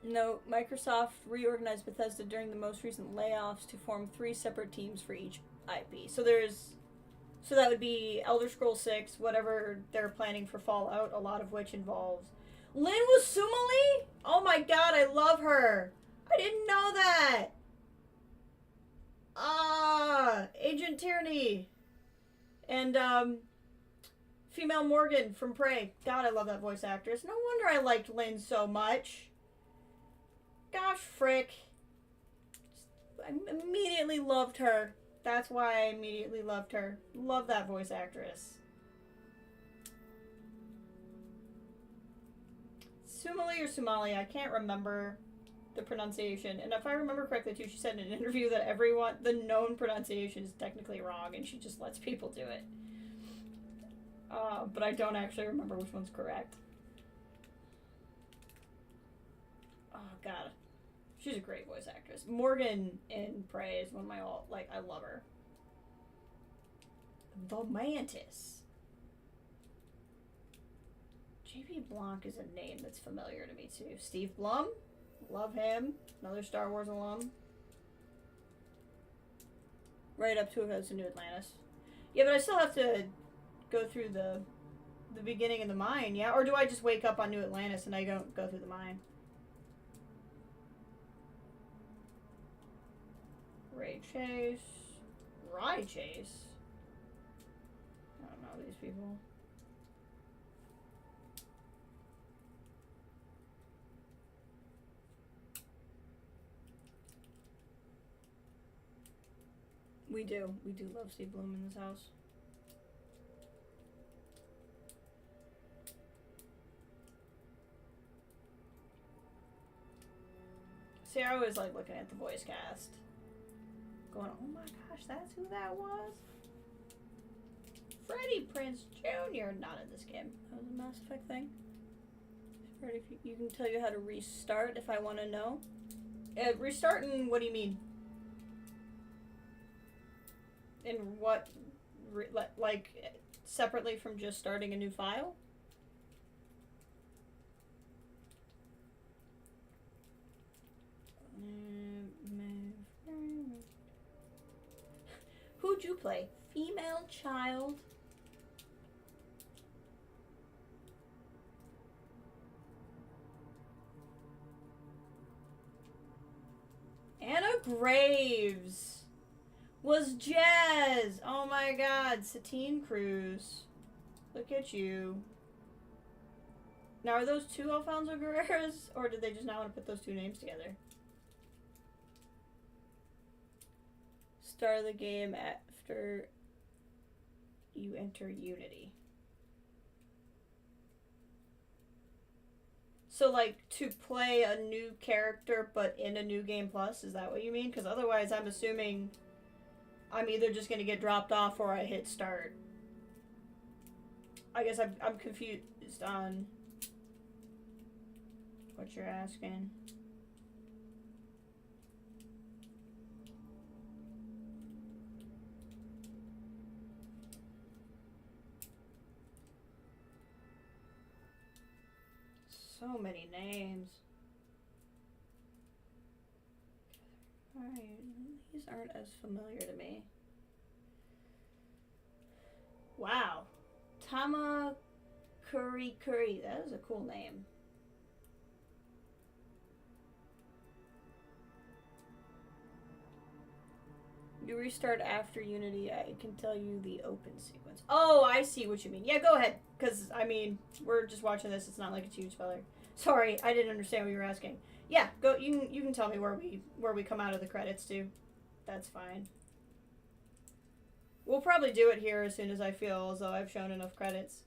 No, Microsoft reorganized Bethesda during the most recent layoffs to form 3 separate teams for each IP. So that would be Elder Scrolls 6, whatever they're planning for Fallout, a lot of which involves Lynn Wasumali? Oh my god, I love her! I didn't know that! And, female Morgan from Prey. God, I love that voice actress. No wonder I liked Lynn so much. Gosh, frick. I immediately loved her. That's why I immediately loved her. Love that voice actress. Sumali or Sumali, I can't remember the pronunciation. And if I remember correctly too, she said in an interview that the known pronunciation is technically wrong and she just lets people do it. But I don't actually remember which one's correct. Oh god. She's a great voice actress. Morgan in Prey is one of my I love her. The Mantis. J.B. Blanc is a name that's familiar to me too. Steve Blum. Love him. Another Star Wars alum. Right up to it to New Atlantis. Yeah, but I still have to go through the beginning of the mine, yeah? Or do I just wake up on New Atlantis and I don't go through the mine? Ray Chase. Rye Chase. I don't know these people. We do. We do love Steve Bloom in this house. See, I always like looking at the voice cast. Going, oh my gosh, that's who that was? Freddie Prinze Jr. Not in this game. That was a Mass Effect thing. Freddie, you can tell you how to restart if I want to know. Restarting, what do you mean? In what, like, separately from just starting a new file? Who'd you play? Female child? Anna Graves was Jazz. Oh my god, Satine Cruz. Look at you. Now, are those two Alfonso Guerreras, or did they just not want to put those two names together? Start the game after you enter Unity. So, like, to play a new character, but in a new game plus? Is that what you mean? Because otherwise, I'm assuming I'm either just going to get dropped off or I hit start. I guess I'm confused on what you're asking. So many names. Alright, these aren't as familiar to me. Wow. Tama Curry. That is a cool name. You restart after Unity, I can tell you the open sequence. Oh, I see what you mean. Yeah, go ahead. Because, I mean, we're just watching this. It's not like it's huge spoiler. Sorry, I didn't understand what you were asking. Yeah, go. You can tell me where we come out of the credits to. That's fine. We'll probably do it here as soon as I feel as though I've shown enough credits.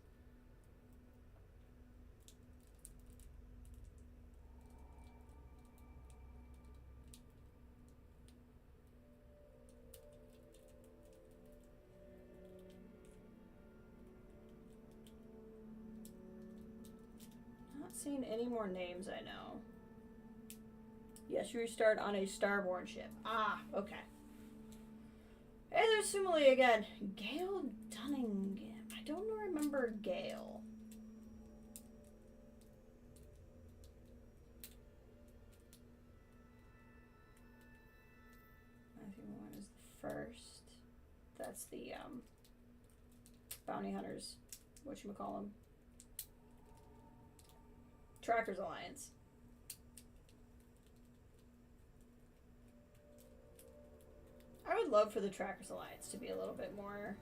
Not seeing any more names I know. Yes, you restart on a Starborn ship. Ah, okay. Hey, there's Sumali again. Gail Dunningham. I don't remember Gail. Matthew Warren is the first. That's the bounty hunters. Whatchamacallem. Trackers Alliance. I would love for the Trackers Alliance to be a little bit more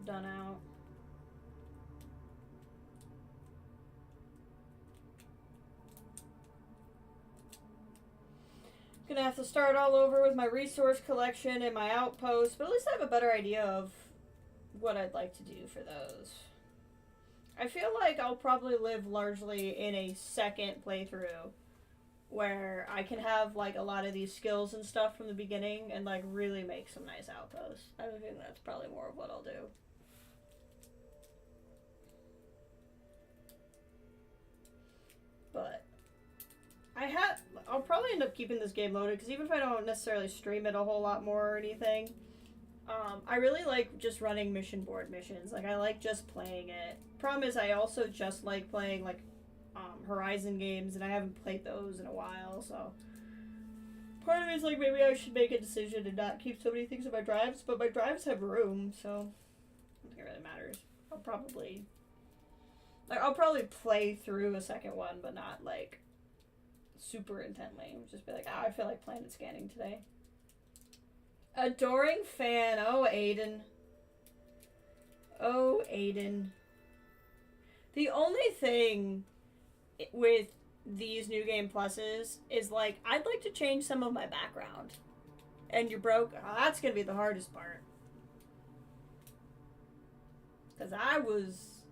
done out. Gonna have to start all over with my resource collection and my outposts, but at least I have a better idea of what I'd like to do for those. I feel like I'll probably live largely in a second playthrough where I can have like a lot of these skills and stuff from the beginning and like really make some nice outposts. I think that's probably more of what I'll do. But I'll probably end up keeping this game loaded because even if I don't necessarily stream it a whole lot more or anything, I really like just running mission board missions. Like I like just playing it. Problem is I also just like playing like Horizon games, and I haven't played those in a while, so part of me is like maybe I should make a decision and not keep so many things in my drives, but my drives have room, so I don't think it really matters. I'll probably play through a second one, but not like super intently. Just be like, I feel like planet scanning today. Adoring fan. Oh, Aiden. Oh, Aiden. The only thing with these new game pluses is like I'd like to change some of my background, and you're broke. Oh, that's gonna be the hardest part because I was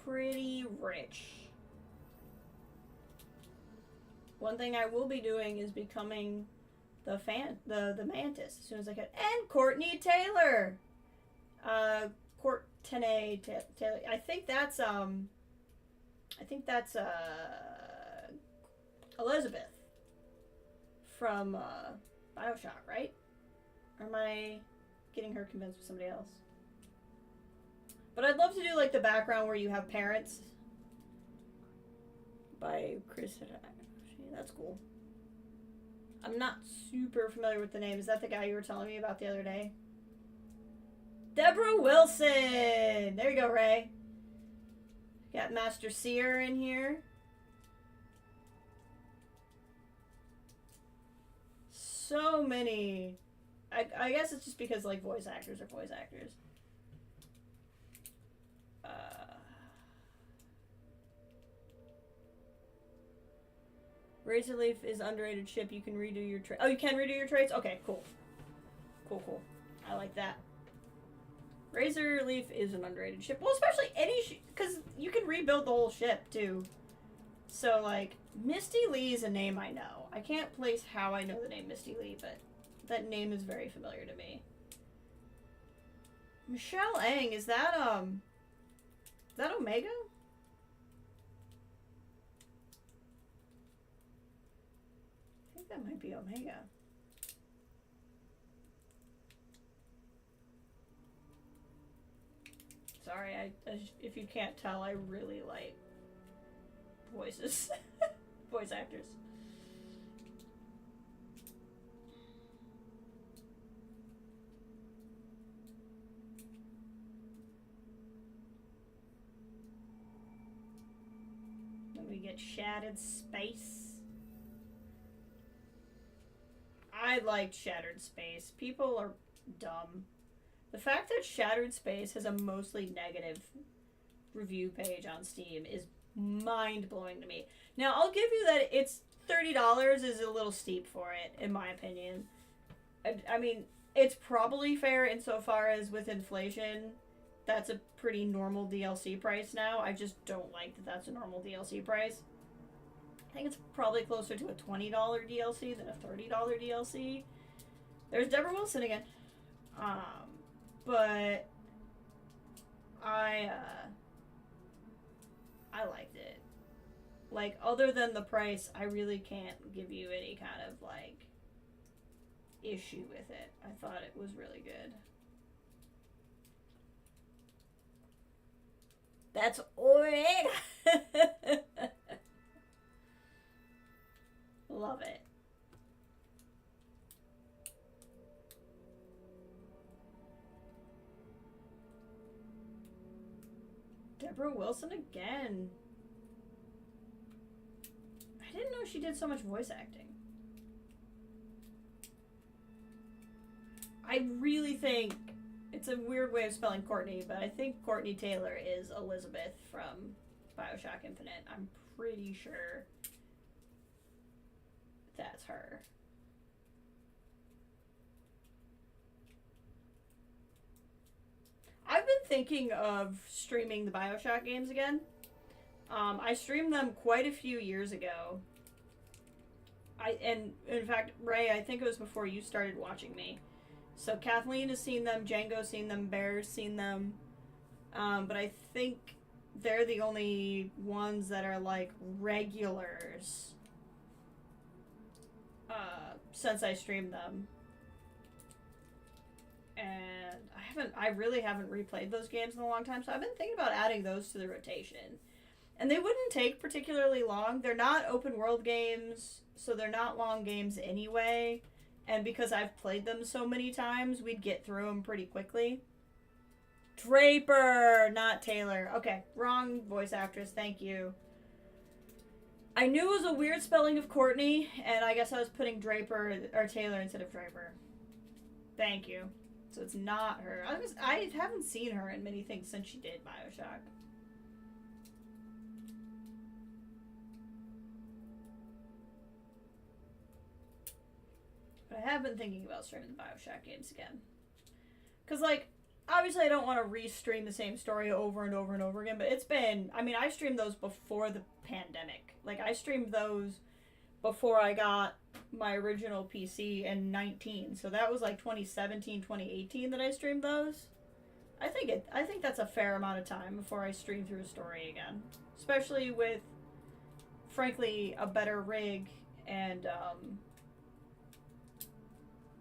pretty rich. One thing I will be doing is becoming the mantis as soon as I can. And Courtney Taylor, Courtney Taylor. I think that's Elizabeth from BioShock, right? Or am I getting her convinced with somebody else? But I'd love to do like the background where you have parents by Chris. That's cool. I'm not super familiar with the name. Is that the guy you were telling me about the other day? Deborah Wilson! There you go, Ray. Got Master Seer in here. So many. I guess it's just because like voice actors are voice actors. Razor Leaf is underrated ship. You can redo your trade. Oh, you can redo your trades? Okay, cool. Cool. I like that. Razor Leaf is an underrated ship. Well, especially any ship, because you can rebuild the whole ship, too. So, like, Misty Lee is a name I know. I can't place how I know the name Misty Lee, but that name is very familiar to me. Michelle Ang, is that Omega? I think that might be Omega. Sorry, if you can't tell, I really like voices. Voice actors. Then we get Shattered Space. I liked Shattered Space. People are dumb. The fact that Shattered Space has a mostly negative review page on Steam is mind-blowing to me. Now, I'll give you that it's $30 is a little steep for it, in my opinion. I mean, it's probably fair insofar as with inflation, that's a pretty normal DLC price now. I just don't like that that's a normal DLC price. I think it's probably closer to a $20 DLC than a $30 DLC. There's Deborah Wilson again. But I liked it. Like, other than the price, I really can't give you any kind of, like, issue with it. I thought it was really good. That's Omega! Love it. Deborah Wilson again. I didn't know she did so much voice acting. I really think It's a weird way of spelling Courtney, but I think Courtney Taylor is Elizabeth from BioShock Infinite. I'm pretty sure that's her. I've been thinking of streaming the BioShock games again. I streamed them quite a few years ago. And in fact, Ray, I think it was before you started watching me. So Kathleen has seen them, Django's seen them, Bear's seen them. But I think they're the only ones that are like regulars since I streamed them. And I really haven't replayed those games in a long time, so I've been thinking about adding those to the rotation. And they wouldn't take particularly long. They're not open world games, so they're not long games anyway. And because I've played them so many times, we'd get through them pretty quickly. Draper, not Taylor. Okay, wrong voice actress, thank you. I knew it was a weird spelling of Courtney, and I guess I was putting Draper or Taylor instead of Draper. Thank you. So it's not her. I haven't seen her in many things since she did BioShock. But I have been thinking about streaming the BioShock games again. Because, like, obviously I don't want to re-stream the same story over and over and over again, but it's been... I mean, I streamed those before the pandemic. Like, I streamed those before I got my original PC in 19. So that was, like, 2017, 2018 that I streamed those. I think that's a fair amount of time before I stream through a story again. Especially with, frankly, a better rig and,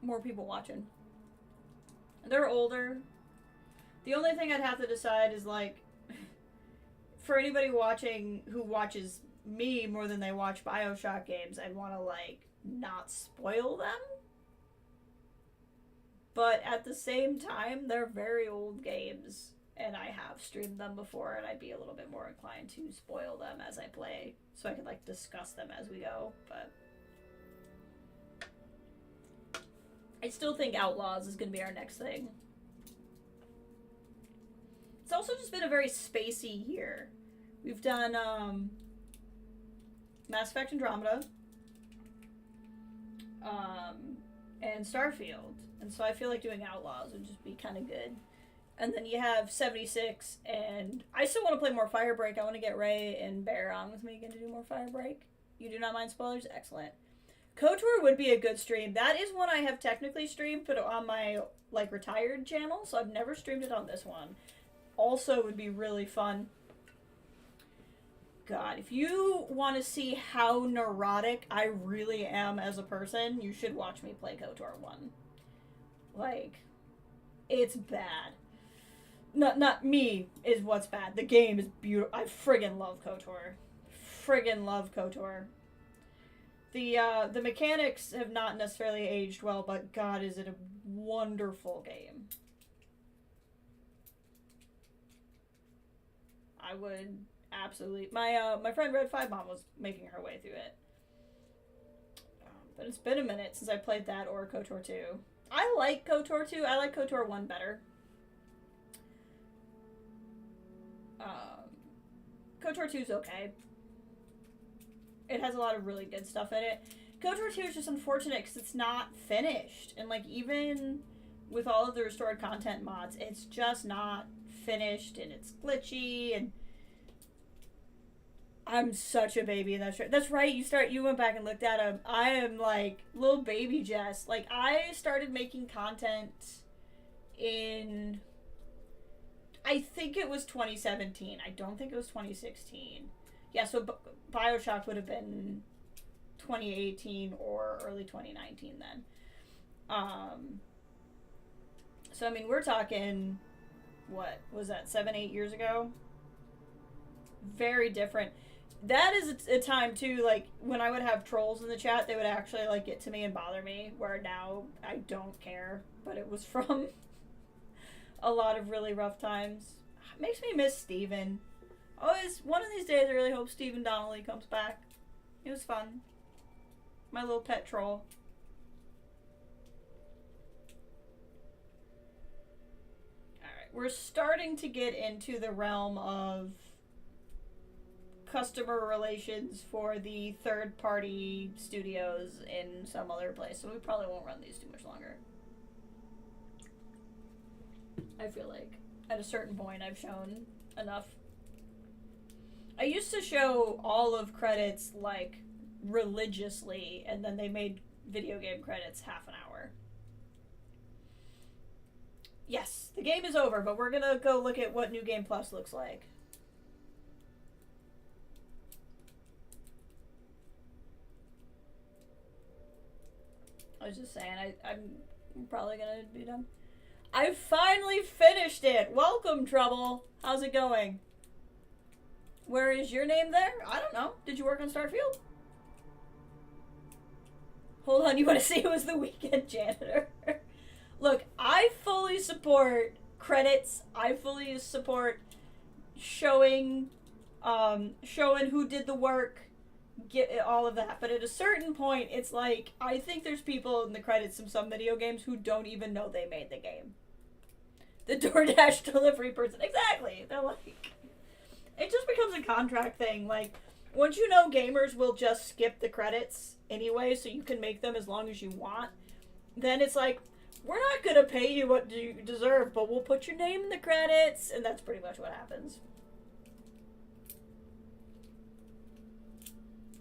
more people watching. They're older. The only thing I'd have to decide is, like, for anybody watching who watches me more than they watch BioShock games, I'd want to, like, not spoil them. But at the same time, they're very old games, and I have streamed them before, and I'd be a little bit more inclined to spoil them as I play, so I could, like, discuss them as we go, but... I still think Outlaws is going to be our next thing. It's also just been a very spacey year. We've done Mass Effect Andromeda and Starfield. And so I feel like doing Outlaws would just be kind of good. And then you have 76, and I still want to play more Firebreak. I want to get Ray and Bear on with me again to do more Firebreak. You do not mind spoilers? Excellent. KOTOR would be a good stream. That is one I have technically streamed, but on my, like, retired channel, so I've never streamed it on this one. Also would be really fun. God, if you want to see how neurotic I really am as a person, you should watch me play KOTOR 1. Like, it's bad. Not me is what's bad. The game is beautiful. I friggin' love KOTOR. Friggin' love KOTOR. The mechanics have not necessarily aged well, but God, is it a wonderful game. I would absolutely... My friend Red 5 Mom was making her way through it. But it's been a minute since I played that or KOTOR 2. I like KOTOR 2. I like KOTOR 1 better. KOTOR 2 is okay. It has a lot of really good stuff in it. KOTOR 2 is just unfortunate because it's not finished. And, like, even with all of the restored content mods, it's just not finished, and it's glitchy, and I'm such a baby in that. That's right, you went back and looked at him. I am, like, little baby Jess. Like, I started making content in, I think it was 2017. I don't think it was 2016. Yeah, so BioShock would have been 2018 or early 2019 then. So, I mean, we're talking, what was that, 7-8 years ago? Very different. That is a time, too, like, when I would have trolls in the chat, they would actually, like, get to me and bother me, where now I don't care. But it was from a lot of really rough times. It makes me miss Steven. Always, one of these days, I really hope Stephen Donnelly comes back. It was fun. My little pet troll. we're starting to get into the realm of customer relations for the third-party studios in some other place, so we probably won't run these too much longer. I feel like at a certain point I've shown enough. I used to show all of credits, like, religiously, and then they made video game credits half an hour. Yes, the game is over, but we're gonna go look at what New Game Plus looks like. I was just saying, I'm probably gonna be done. I finally finished it! Welcome, Trouble! How's it going? Where is your name there? I don't know. Did you work on Starfield? Hold on, you want to see who was the weekend janitor? Look, I fully support credits. I fully support showing who did the work, get all of that. But at a certain point, it's like, I think there's people in the credits of some video games who don't even know they made the game. The DoorDash delivery person. Exactly. They're like, it just becomes a contract thing. Like, once you know gamers will just skip the credits anyway, so you can make them as long as you want, then it's like, we're not gonna pay you what you deserve, but we'll put your name in the credits, and that's pretty much what happens.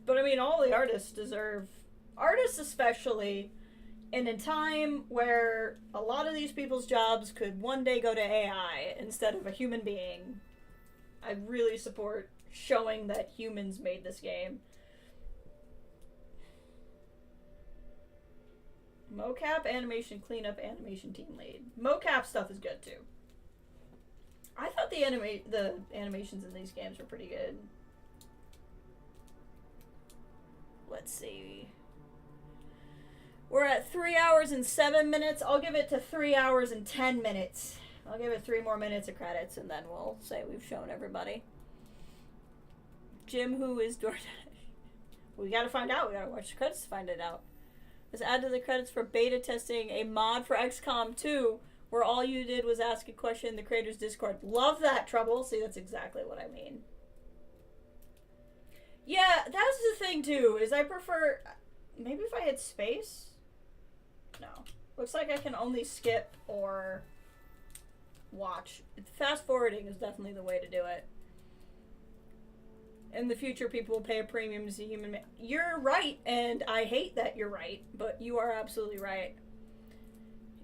But I mean, all the artists deserve, artists especially, in a time where a lot of these people's jobs could one day go to AI instead of a human being. I really support showing that humans made this game. Mocap, animation, cleanup, animation team lead. Mocap stuff is good too. I thought the animations in these games were pretty good. Let's see. We're at 3 hours and 7 minutes. I'll give it to 3 hours and 10 minutes. I'll give it 3 more minutes of credits, and then we'll say we've shown everybody. Jim, who is DoorDash? We gotta find out. We gotta watch the credits to find it out. Let's add to the credits for beta testing a mod for XCOM 2, where all you did was ask a question in the creator's Discord. Love that, Trouble. See, that's exactly what I mean. Yeah, that's the thing, too, is I prefer... Maybe if I had space? No. Looks like I can only skip or watch. Fast forwarding is definitely the way to do it. In the future, people will pay a premium to see human... You're right, and I hate that you're right, but you are absolutely right.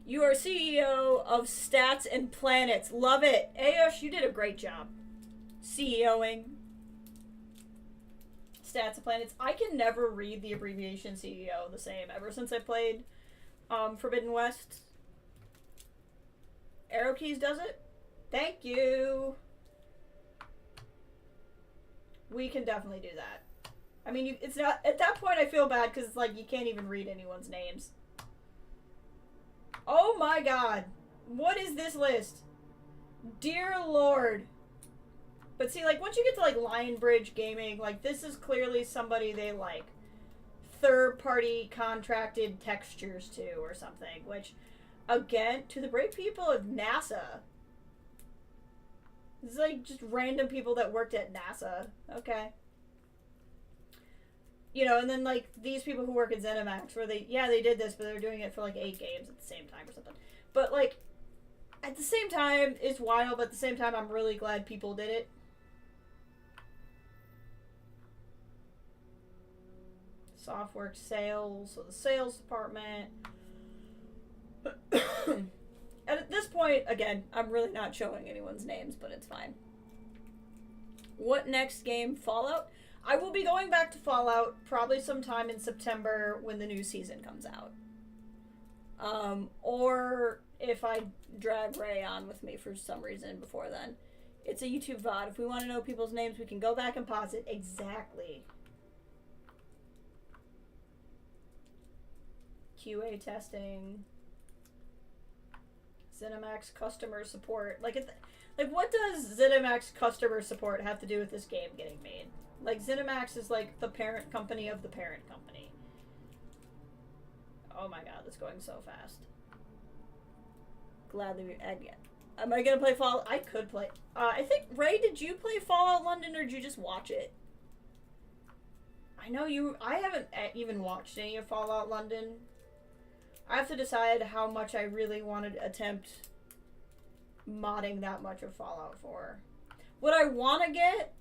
You are CEO of Stats and Planets. Love it. Ayosh, you did a great job. CEOing Stats and Planets. I can never read the abbreviation CEO the same ever since I played Forbidden West. Arrow Keys does it. Thank you. We can definitely do that. I mean, it's not... At that point, I feel bad because it's like you can't even read anyone's names. Oh my god. What is this list? Dear Lord. But see, like, once you get to, like, Lionbridge Gaming, like, this is clearly somebody they, like, third-party contracted textures to or something. Which, again, to the brave people of NASA... It's like just random people that worked at NASA. Okay. You know, and then like these people who work at ZeniMax where they did this, but they're doing it for like 8 games at the same time or something. But like at the same time, it's wild, but at the same time I'm really glad people did it. Software sales, so the sales department. And at this point, again, I'm really not showing anyone's names, but it's fine. What next game? Fallout? I will be going back to Fallout probably sometime in September when the new season comes out. Or if I drag Ray on with me for some reason before then. It's a YouTube VOD. If we want to know people's names, we can go back and pause it. Exactly. QA testing. ZeniMax customer support. Like, what does ZeniMax customer support have to do with this game getting made? Like, ZeniMax is like the parent company of the parent company. Oh my god, that's going so fast. Gladly, Am I gonna play Fallout? I could play. I think, Ray, did you play Fallout London or did you just watch it? I know you. I haven't even watched any of Fallout London. I have to decide how much I really want to attempt modding that much of Fallout 4. What I want to get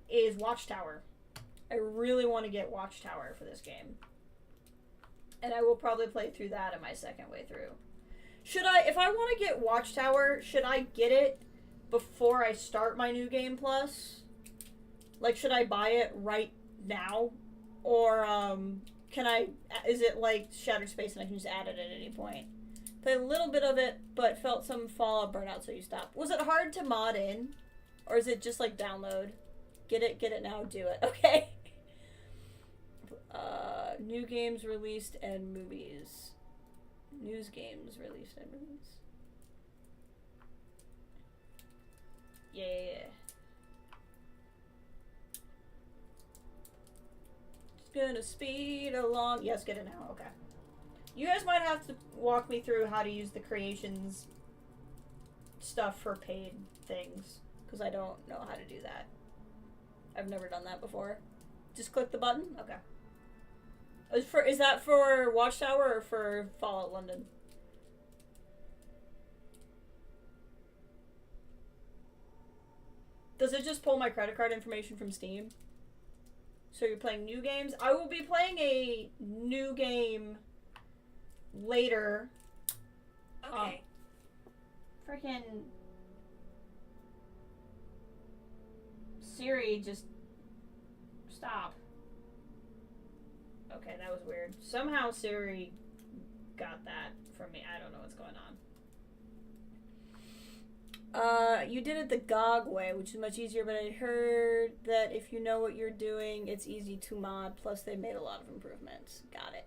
is Watchtower. I really want to get Watchtower for this game. And I will probably play through that in my second way through. Should I, if I want to get Watchtower, should I get it before I start my New Game Plus? Like, should I buy it right now? Or, can I, is it like Shattered Space and I can just add it at any point? Played a little bit of it, but felt some Fallout burnout, so you stopped. Was it hard to mod in? Or is it just like download? Get it now, do it. Okay. New games released and movies. News games released and movies. Yeah. Just gonna speed along. Yes, get it now. Okay. You guys might have to walk me through how to use the creations stuff for paid things, because I don't know how to do that. I've never done that before. Just click the button? Okay. Is that for Watchtower or for Fallout London? Does it just pull my credit card information from Steam? So you're playing new games? I will be playing a new game later. Okay. Freaking Siri, just stop. Okay, that was weird. Somehow Siri got that from me. I don't know what's going on. You did it the GOG way, which is much easier, but I heard that if you know what you're doing, it's easy to mod, plus they made a lot of improvements. Got it.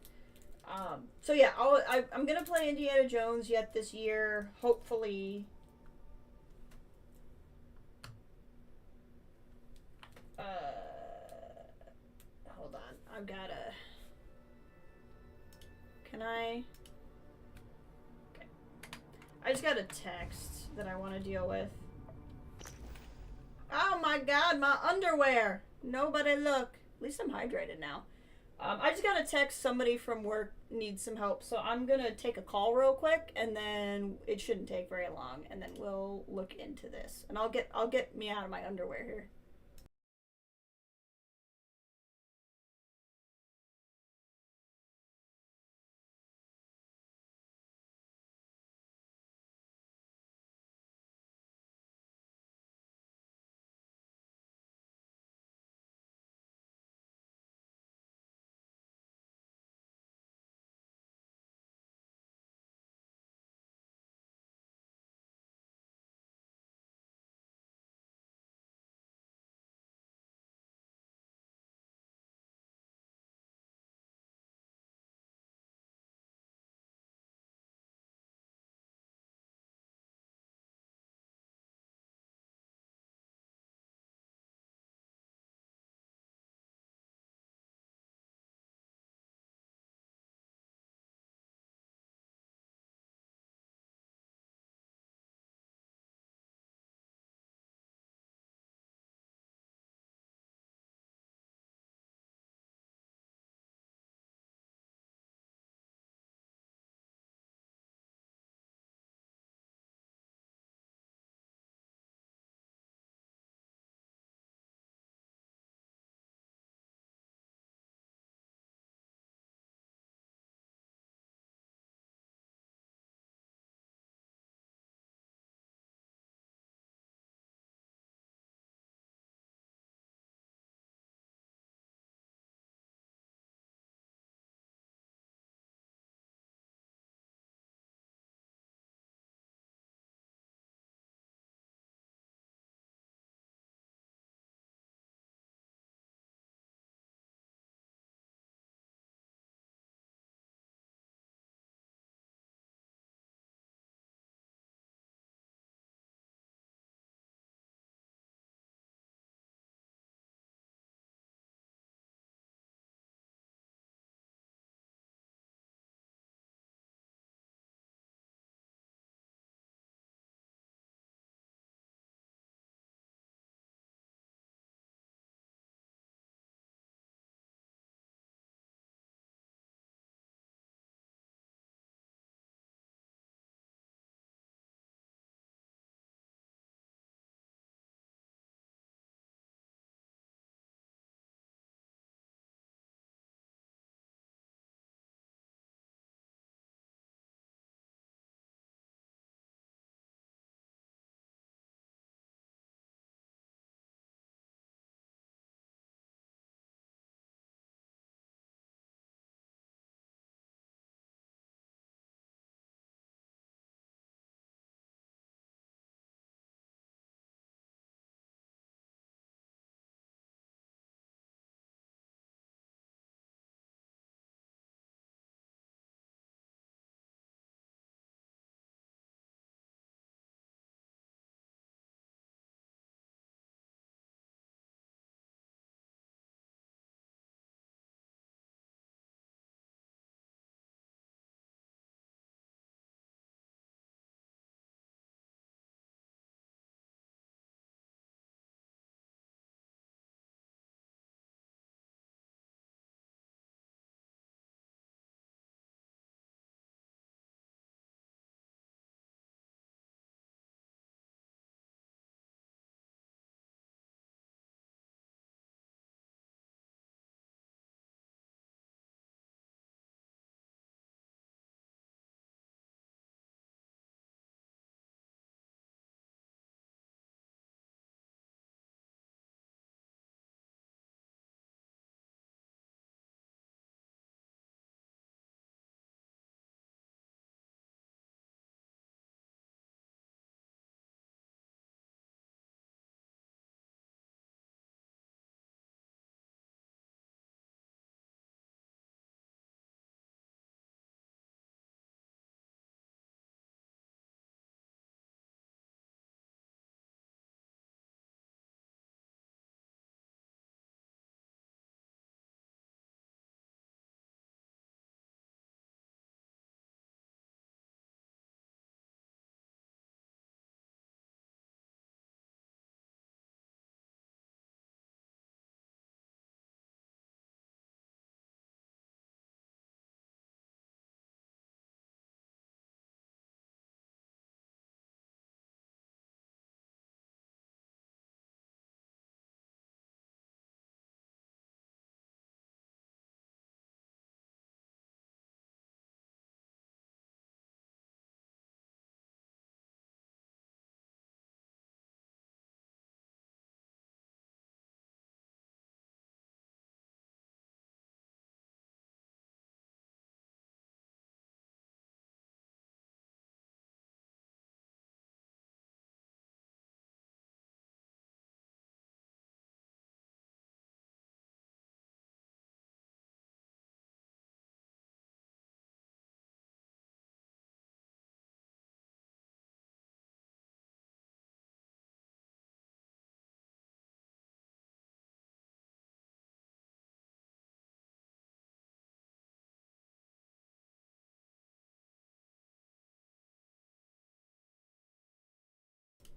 So yeah, I'm gonna play Indiana Jones yet this year, hopefully. Hold on, I've gotta... Can I? Okay. I just got a text that I want to deal with. Oh my god, my underwear! Nobody look. At least I'm hydrated now. I just got a text, somebody from work needs some help, so I'm gonna take a call real quick, and then it shouldn't take very long, and then we'll look into this. And I'll get me out of my underwear here.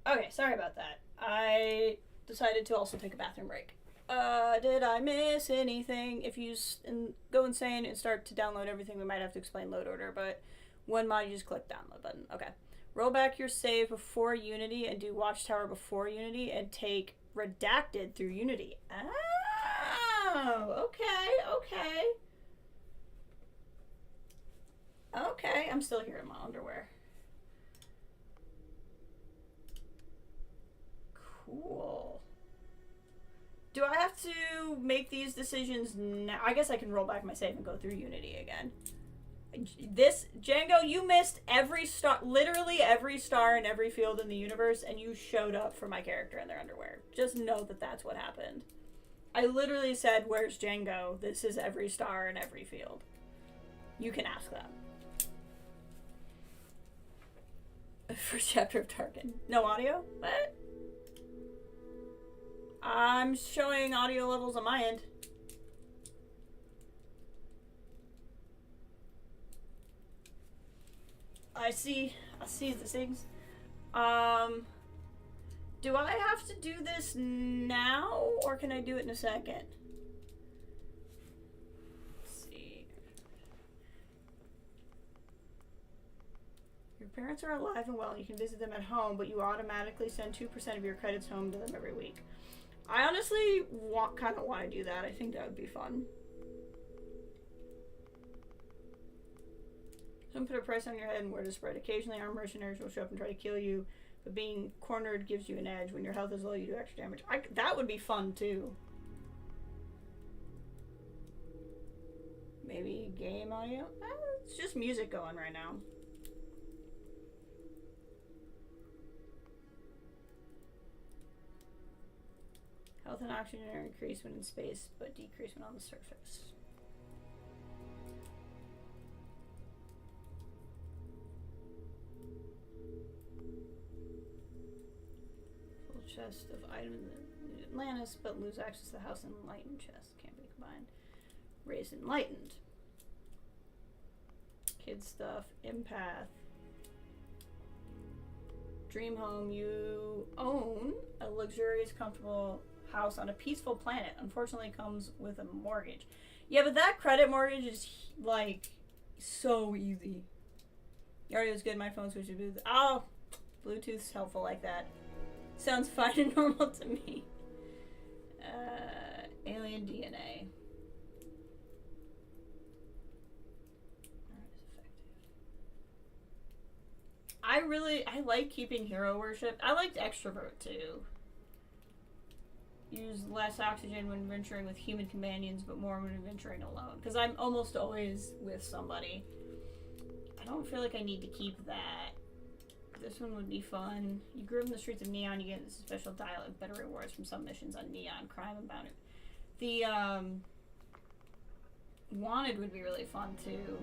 Okay, sorry about that. I decided to also take a bathroom break. Did I miss anything? If you go insane and start to download everything, we might have to explain load order, but one mod, you just click download button. Okay. Roll back your save before Unity and do Watchtower before Unity and take Redacted through Unity. Oh, okay. Okay, I'm still here in my underwear. Cool. Do I have to make these decisions now? I guess I can roll back my save and go through Unity again. This, Django, you missed every star, literally every star in every field in the universe, and you showed up for my character in their underwear. Just know that that's what happened. I literally said, where's Django? This is every star in every field. You can ask them. First chapter of Tarkin. No audio? What? I'm showing audio levels on my end. I see the things. Do I have to do this now, or can I do it in a second? Let's see. Your parents are alive and well. You can visit them at home, but you automatically send 2% of your credits home to them every week. I honestly kind of want to do that. I think that would be fun. Don't put a price on your head and where to spread. Occasionally, armed mercenaries will show up and try to kill you, but being cornered gives you an edge. When your health is low, you do extra damage. That would be fun, too. Maybe game audio? It's just music going right now. Health and oxygen are increased when in space, but decrease when on the surface. Full chest of items in Atlantis, but lose access to the house and enlightened chest. Can't be combined. Raised enlightened. Kid stuff. Empath. Dream home. You own a luxurious, comfortable house on a peaceful planet. Unfortunately, comes with a mortgage. Yeah, but that credit mortgage is like so easy. The audio is good. My phone switches to Bluetooth. Oh, Bluetooth's helpful like that. Sounds fine and normal to me. Alien DNA. I like keeping hero worship. I liked extrovert too. Use less oxygen when venturing with human companions, but more when venturing alone. Because I'm almost always with somebody. I don't feel like I need to keep that. This one would be fun. You grew up in the streets of Neon, you get special dialogue, better rewards from some missions on Neon, Crime and Bounty. The, Wanted would be really fun, too.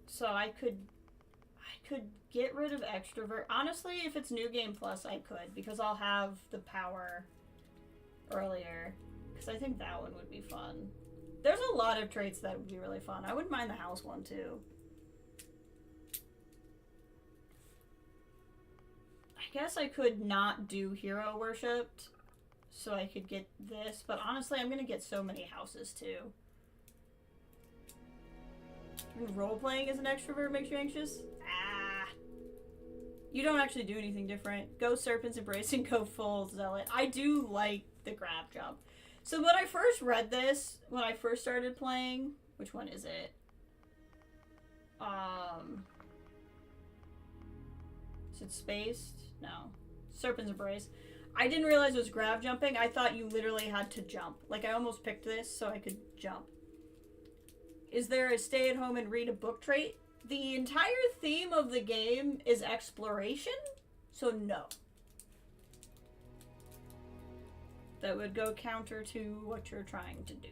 So I could get rid of extrovert. Honestly, if it's New Game Plus, I could, because I'll have the power earlier. Because I think that one would be fun. There's a lot of traits that would be really fun. I wouldn't mind the house one, too. I guess I could not do hero worshipped, so I could get this. But honestly, I'm going to get so many houses, too. Role-playing as an extrovert makes you anxious? Ah. You don't actually do anything different. Go Serpent's Embrace and go full Zealot. I do like the grab jump. So when I first read this, when I first started playing, which one is it? Is it Spaced? No. Serpent's Embrace. I didn't realize it was grab jumping. I thought you literally had to jump. Like, I almost picked this so I could jump. Is there a stay at home and read a book trait? The entire theme of the game is exploration, so no. That would go counter to what you're trying to do.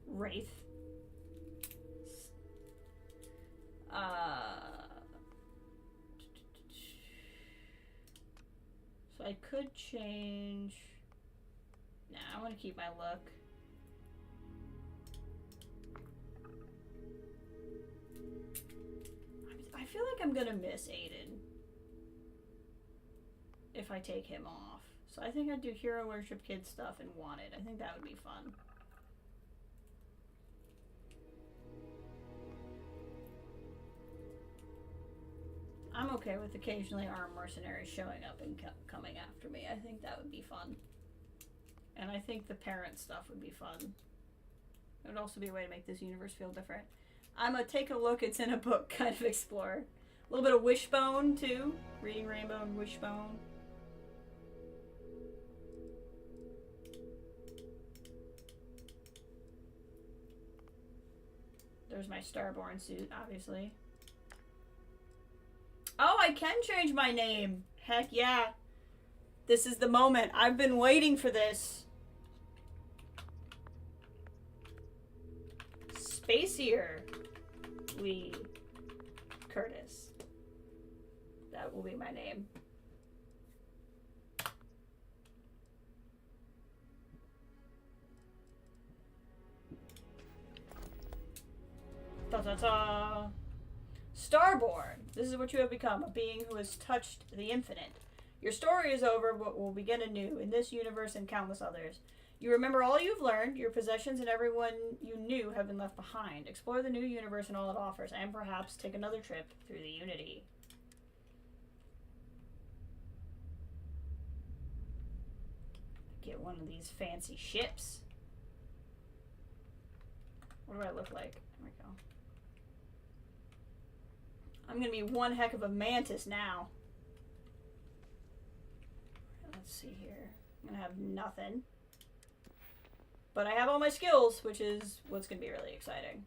Wraith. So I could change... Nah, I want to keep my look. feel like I'm gonna miss Aiden if I take him off. So I think I'd do Hero Worship Kid stuff and Wanted. I think that would be fun. I'm okay with occasionally armed mercenaries showing up and coming after me. I think that would be fun. And I think the parent stuff would be fun. It would also be a way to make this universe feel different. I'm a take a look, it's in a book kind of explorer. A little bit of Wishbone, too. Reading Rainbow and Wishbone. There's my Starborn suit, obviously. Oh, I can change my name. Heck yeah. This is the moment. I've been waiting for this. Spacier Lee Curtis. That will be my name. Ta-ta-ta! Starborn! This is what you have become, a being who has touched the infinite. Your story is over, but will begin anew in this universe and countless others. You remember all you've learned, your possessions and everyone you knew have been left behind. Explore the new universe and all it offers, and perhaps take another trip through the Unity. Get one of these fancy ships. What do I look like? There we go. I'm gonna be one heck of a mantis now. Let's see here. I'm gonna have nothing. But I have all my skills, which is what's gonna be really exciting.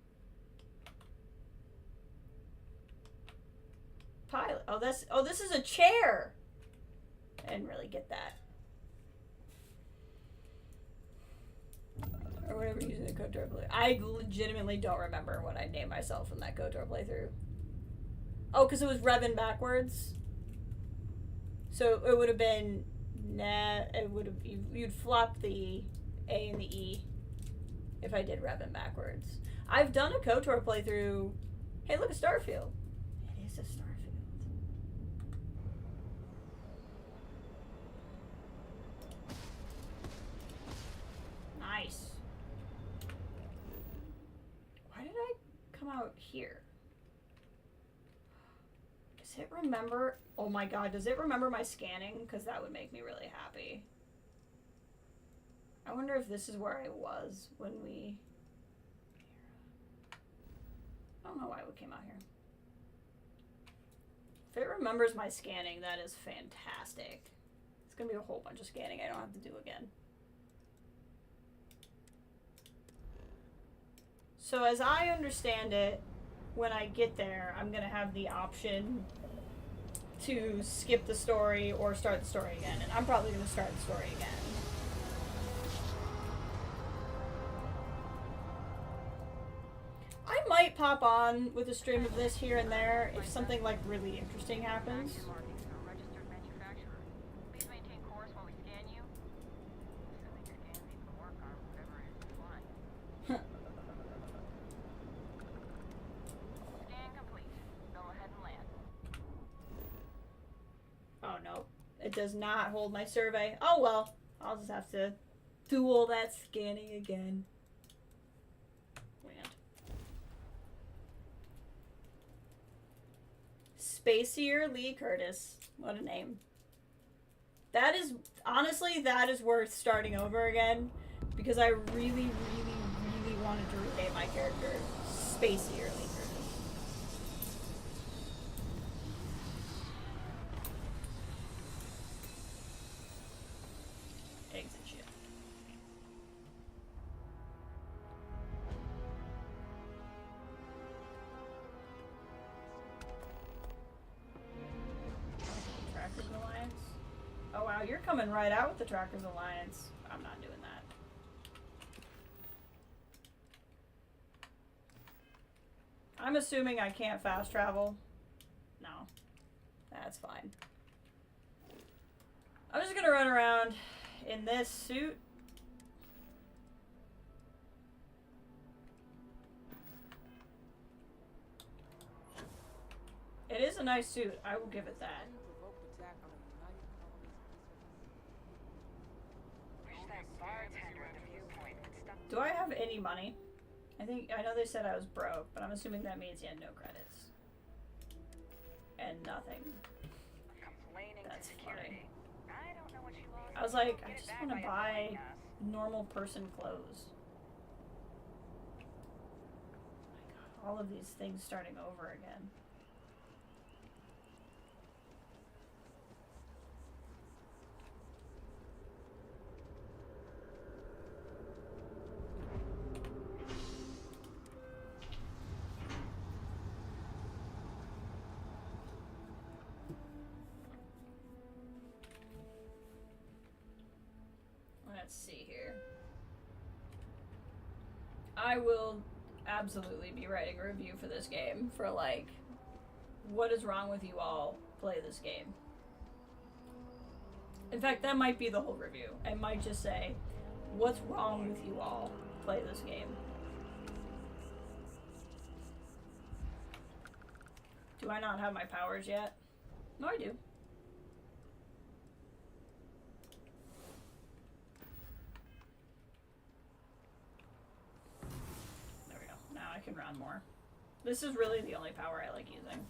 Pilot. Oh, this is a chair. I didn't really get that. Or whatever using the KOTOR playthrough. I legitimately don't remember what I named myself in that KOTOR playthrough. Oh, because it was revving backwards. So it would have been it would have you'd flop the A and the E if I did revving backwards. I've done a KOTOR playthrough. Hey, look, a Starfield. It is a Starfield. Nice. Why did I come out here? Does it remember? Oh my god, does it remember my scanning? Because that would make me really happy. I wonder if this is where I was when we... I don't know why we came out here. If it remembers my scanning, that is fantastic. It's going to be a whole bunch of scanning I don't have to do again. So as I understand it, when I get there, I'm going to have the option to skip the story or start the story again. And I'm probably going to start the story again. I might pop on with a stream of this here and there if something like really interesting happens. Oh no, it does not hold my survey. Oh well, I'll just have to do all that scanning again. Land. Spacier Lee Curtis. What a name. That is, honestly, that is worth starting over again because I really, really, really wanted to rename my character Spacier Lee Curtis. Exit shift. Trackers Alliance. Oh wow, you're coming right out with the Trackers Alliance. I'm not doing that. I'm assuming I can't fast travel. No. That's fine. I'm just gonna run around in this suit. It a nice suit. I will give it that. Do I have any money? I know they said I was broke, but I'm assuming that means he had no credits. And nothing. That's funny. I was like, I just want to buy normal person clothes. Oh my god, all of these things starting over again. Let's see here. I will absolutely be writing a review for this game for like, what is wrong with you all? Play this game. In fact, that might be the whole review. I might just say, what's wrong with you all? Play this game. Do I not have my powers yet? No, I do. I can run more. This is really the only power I like using.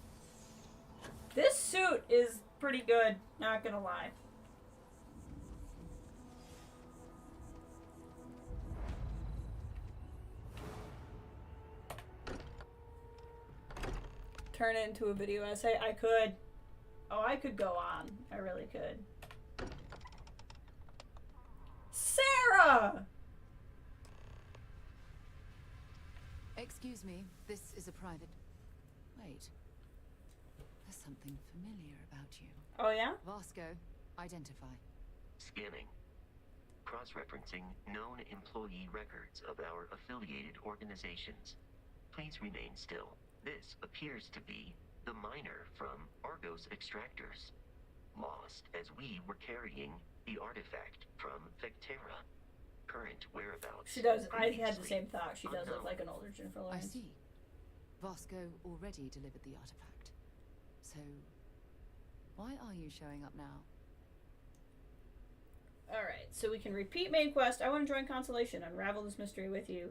This suit is pretty good, not gonna lie. Turn it into a video essay? I could. Oh, I could go on. I really could. Sarah! Excuse me, this is a private... Wait. There's something familiar about you. Oh, yeah? Vasco, identify. Scanning. Cross-referencing known employee records of our affiliated organizations. Please remain still. This appears to be the miner from Argos Extractors. Lost as we were carrying the artifact from Vectera. Current whereabouts. She does. I had the same thought. She does look like an older Jennifer I Lawrence. see. Vasco already delivered the artifact. So, why are you showing up now? Alright, so we can repeat main quest. I want to join Constellation. Unravel this mystery with you.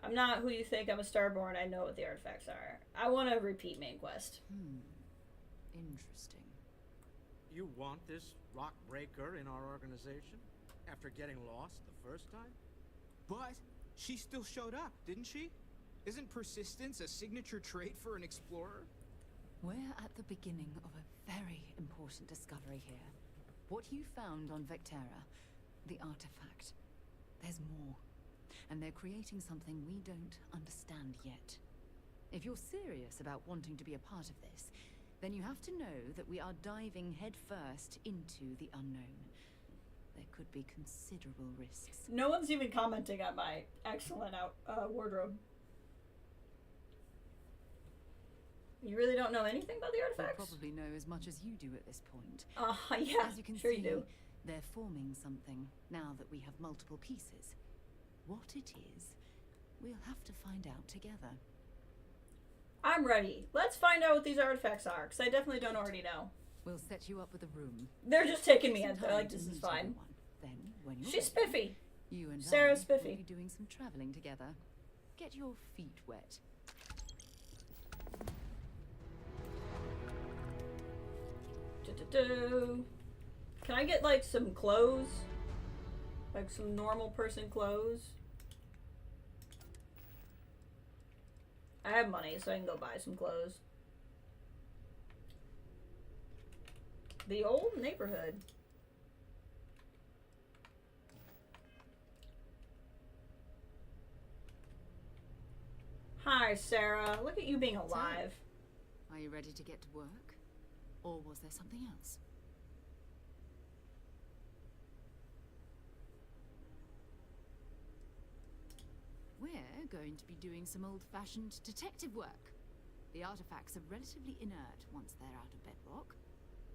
I'm not who you think. I'm a Starborn. I know what the artifacts are. I want to repeat main quest. Interesting. You want this rock breaker in our organization? After getting lost the first time? But she still showed up, didn't she? Isn't persistence a signature trait for an explorer? We're at the beginning of a very important discovery here. What you found on Vectera, the artifact. There's more. And they're creating something we don't understand yet. If you're serious about wanting to be a part of this, then you have to know that we are diving headfirst into the unknown. There could be considerable risks. No one's even commenting on my excellent wardrobe. You really don't know anything about the artifacts? You probably know as much as you do at this point. Yeah, as you can sure see, you do. They're forming something now that we have multiple pieces. What it is, we'll have to find out together. I'm ready. Let's find out what these artifacts are, because I definitely don't already know. We'll set you up with a room. They're just taking me in. They're like, this is fine. Then, when you're She's ready, spiffy. You and Sarah's I spiffy. will be doing some traveling together. Get your feet wet. Can I get like some clothes? Like some normal person clothes? I have money, so I can go buy some clothes. The old neighborhood. Hi, Sarah. Look at you being alive. Are you ready to get to work? Or was there something else? We're going to be doing some old-fashioned detective work. The artifacts are relatively inert once they're out of bedrock.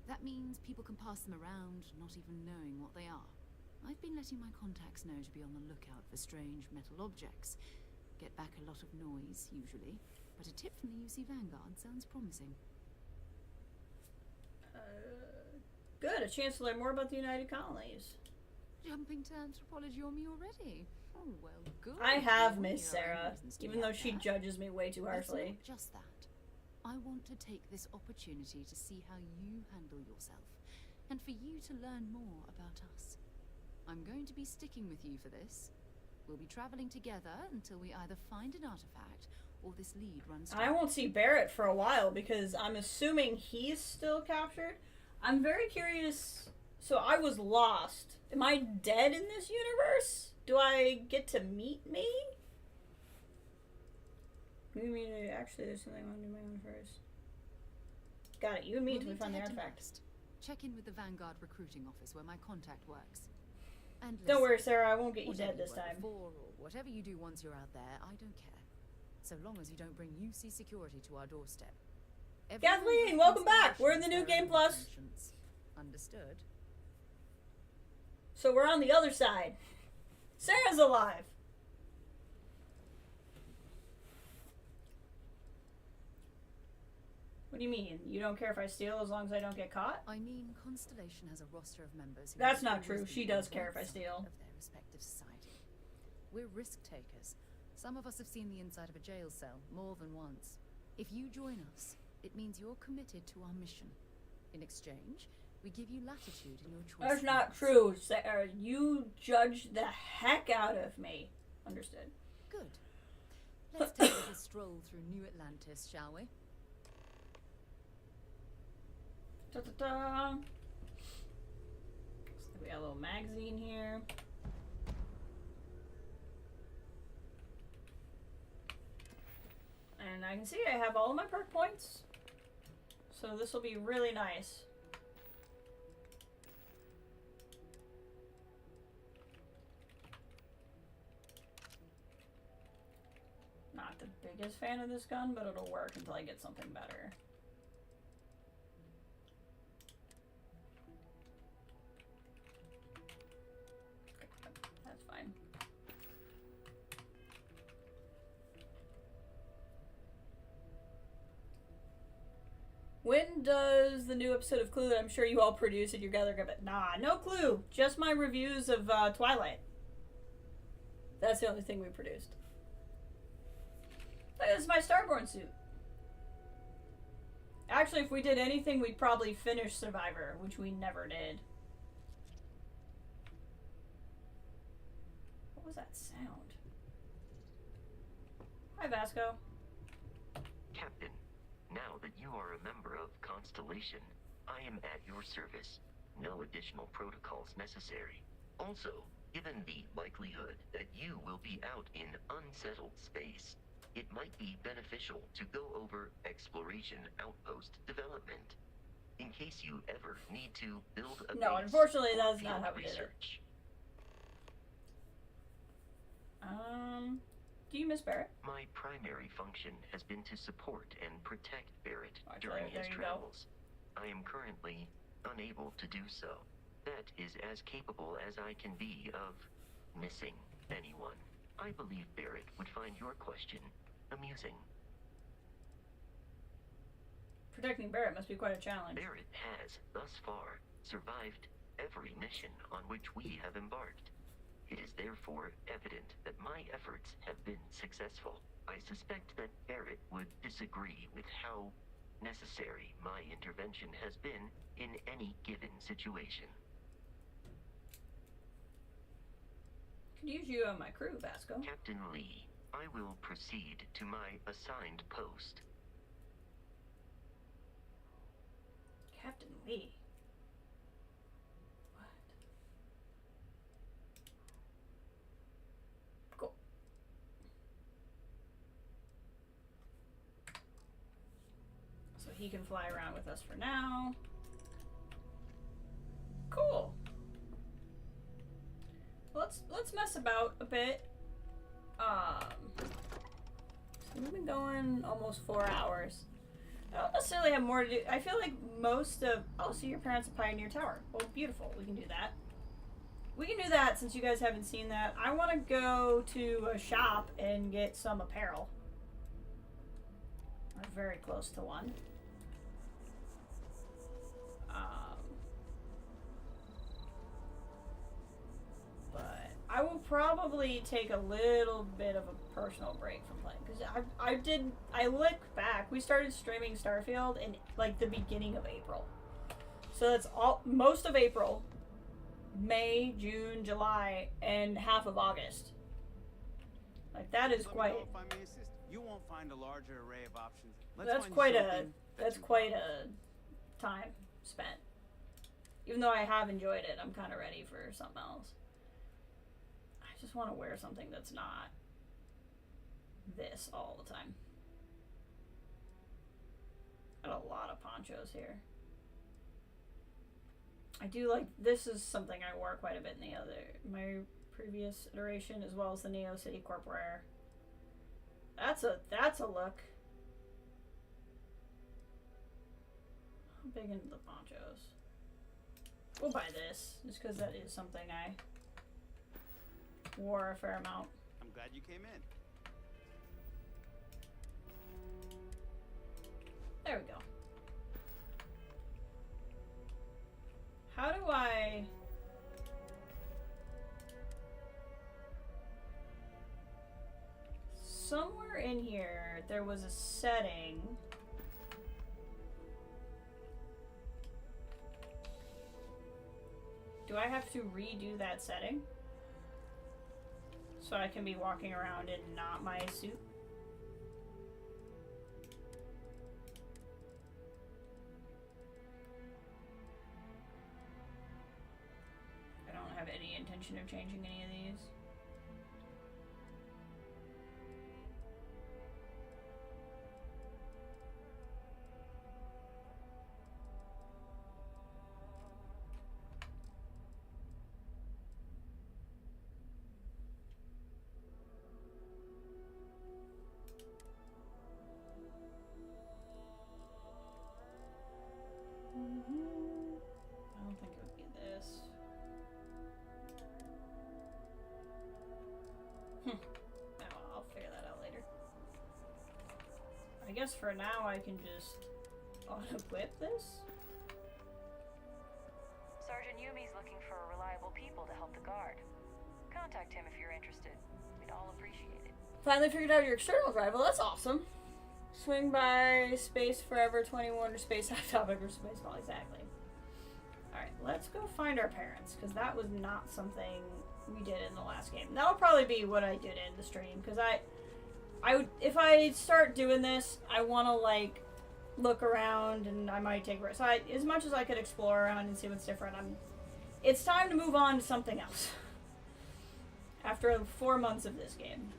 That means people can pass them around, not even knowing what they are. I've been letting my contacts know to be on the lookout for strange metal objects. Get back a lot of noise, usually, but a tip from the UC Vanguard sounds promising. Good, a chance to learn more about the United Colonies. Jumping to anthropology on me already? Oh, well, good. I have You Miss know, Sarah, reasons to even be though out she there. judges me way too harshly. It's not just that. I want to take this opportunity to see how you handle yourself, and for you to learn more about us. I'm going to be sticking with you for this. We'll be traveling together until we either find an artifact or this lead runs dry. I won't see Barrett for a while because I'm assuming he's still captured. I'm very curious. So I was lost. Am I dead in this universe? Do I get to meet me? You mean actually there's something I want to do my own first. Got it. You and me until we find the artifact. Check in with the Vanguard recruiting office where my contact works. And Don't worry, Sarah. I won't get you dead this whatever you time. work for or whatever you do once you're out there, I don't care. So long as you don't bring UC security to our doorstep. Kathleen, welcome back. We're in the new Game Plus. Understood. So we're on the other side. Sarah's alive. What do you mean? You don't care if I steal as long as I don't get caught? I mean, Constellation has a roster of members who That's have not true. always She been does on care if one I side steal. Of their respective society. We're risk takers. Some of us have seen the inside of a jail cell more than once. If you join us, it means you're committed to our mission. In exchange, we give you latitude in your choices. That's not true, Sarah. You judge the heck out of me. Understood. Good. Let's take a little stroll through New Atlantis, shall we? Ta-ta-ta. Looks like we got a little magazine here. And I can see I have all of my perk points. So this will be really nice. Not the biggest fan of this gun, but it'll work until I get something better. That's fine. When does the new episode of Clue that I'm sure you all produce at your gather give it? Nah, no clue. Just my reviews of Twilight. That's the only thing we produced. Look, this is my Starborn suit. Actually, if we did anything, we'd probably finish Survivor, which we never did. What was that sound? Hi, Vasco. Captain, now that you are a member of Constellation, I am at your service. No additional protocols necessary. Also, given the likelihood that you will be out in unsettled space, it might be beneficial to go over exploration outpost development. In case you ever need to build a No, base unfortunately, for that's not field how we did it. research. Do you miss Barrett? My primary function has been to support and protect Barrett Right, during there his you go. travels. I am currently unable to do so. That is as capable as I can be of missing anyone. I believe Barrett would find your question amusing. Protecting Barrett must be quite a challenge. Barrett has, thus far, survived every mission on which we have embarked. It is therefore evident that my efforts have been successful. I suspect that Barrett would disagree with how necessary my intervention has been in any given situation. Could use you on my crew, Vasco. Captain Lee, I will proceed to my assigned post. Captain Lee. What? Cool. So he can fly around with us for now. Cool. Let's mess about a bit. So we've been going almost 4 hours. I don't necessarily have more to do. I feel like most of... Oh, so your parents at Pioneer Tower. Well, beautiful. We can do that. We can do that since you guys haven't seen that. I want to go to a shop and get some apparel. I'm very close to one. I will probably take a little bit of a personal break from playing because I look back. We started streaming Starfield in like the beginning of April, so that's most of April, May, June, July, and half of August. Like that is quite. If I may assist, you won't find a larger array of options. That's quite a time spent. Even though I have enjoyed it, I'm kind of ready for something else. I just want to wear something that's not this all the time. Got a lot of ponchos here. I do like, this is something I wore quite a bit in my previous iteration, as well as the Neo City Corp wear. That's a look. I'm big into the ponchos. We'll buy this, just because that is something I wore a fair amount. I'm glad you came in. There we go. How do I... Somewhere in here, there was a setting. Do I have to redo that setting? So I can be walking around in not my suit? I don't have any intention of changing any of these. I don't think it would be this. Oh, I'll figure that out later. I guess for now I can just auto-equip this. Sergeant Yumi's looking for reliable people to help the guard. Contact him if you're interested. We'd all appreciate it. Finally figured out your external drive. Well, that's awesome. Swing by Space Forever 21 or Space Half Topic or Space Ball, exactly. Alright, let's go find our parents, because that was not something we did in the last game. That'll probably be what I did in the stream, because I would, if I start doing this, I want to, like, look around, and I might take a break. So as much as I could explore around and see what's different, it's time to move on to something else. After 4 months of this game.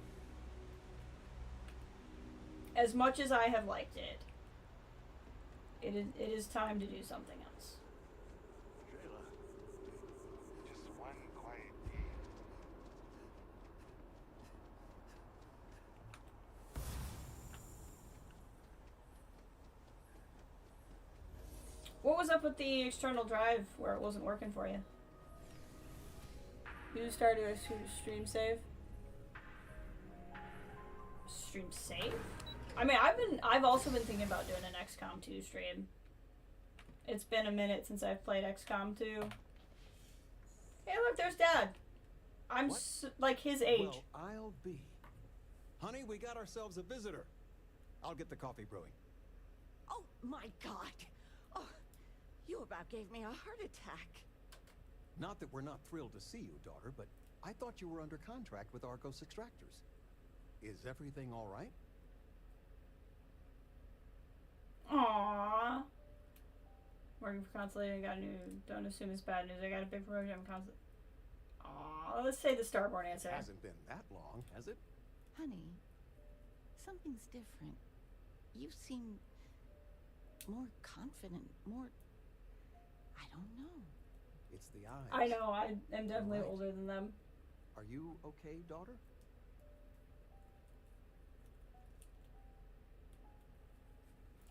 As much as I have liked it, it is time to do something else. Jayla, just one quiet day. What was up with the external drive where it wasn't working for you? You started a stream save? Stream save? I mean, I've also been thinking about doing an XCOM 2 stream. It's been a minute since I've played XCOM 2. Hey, look, there's Dad. I'm like his age. Well, I'll be. Honey, we got ourselves a visitor. I'll get the coffee brewing. Oh, my God. Oh, you about gave me a heart attack. Not that we're not thrilled to see you, daughter, but I thought you were under contract with Argos Extractors. Is everything all right? Aww. Working for Constellation, got a new. Don't assume it's bad news. I got a big promotion from Constellation. Aww. Let's say the Starborn answer. It hasn't been that long, has it? Honey, something's different. You seem more confident, more... I don't know. It's the eyes. I know, I am definitely Right. older than them. Are you okay, daughter?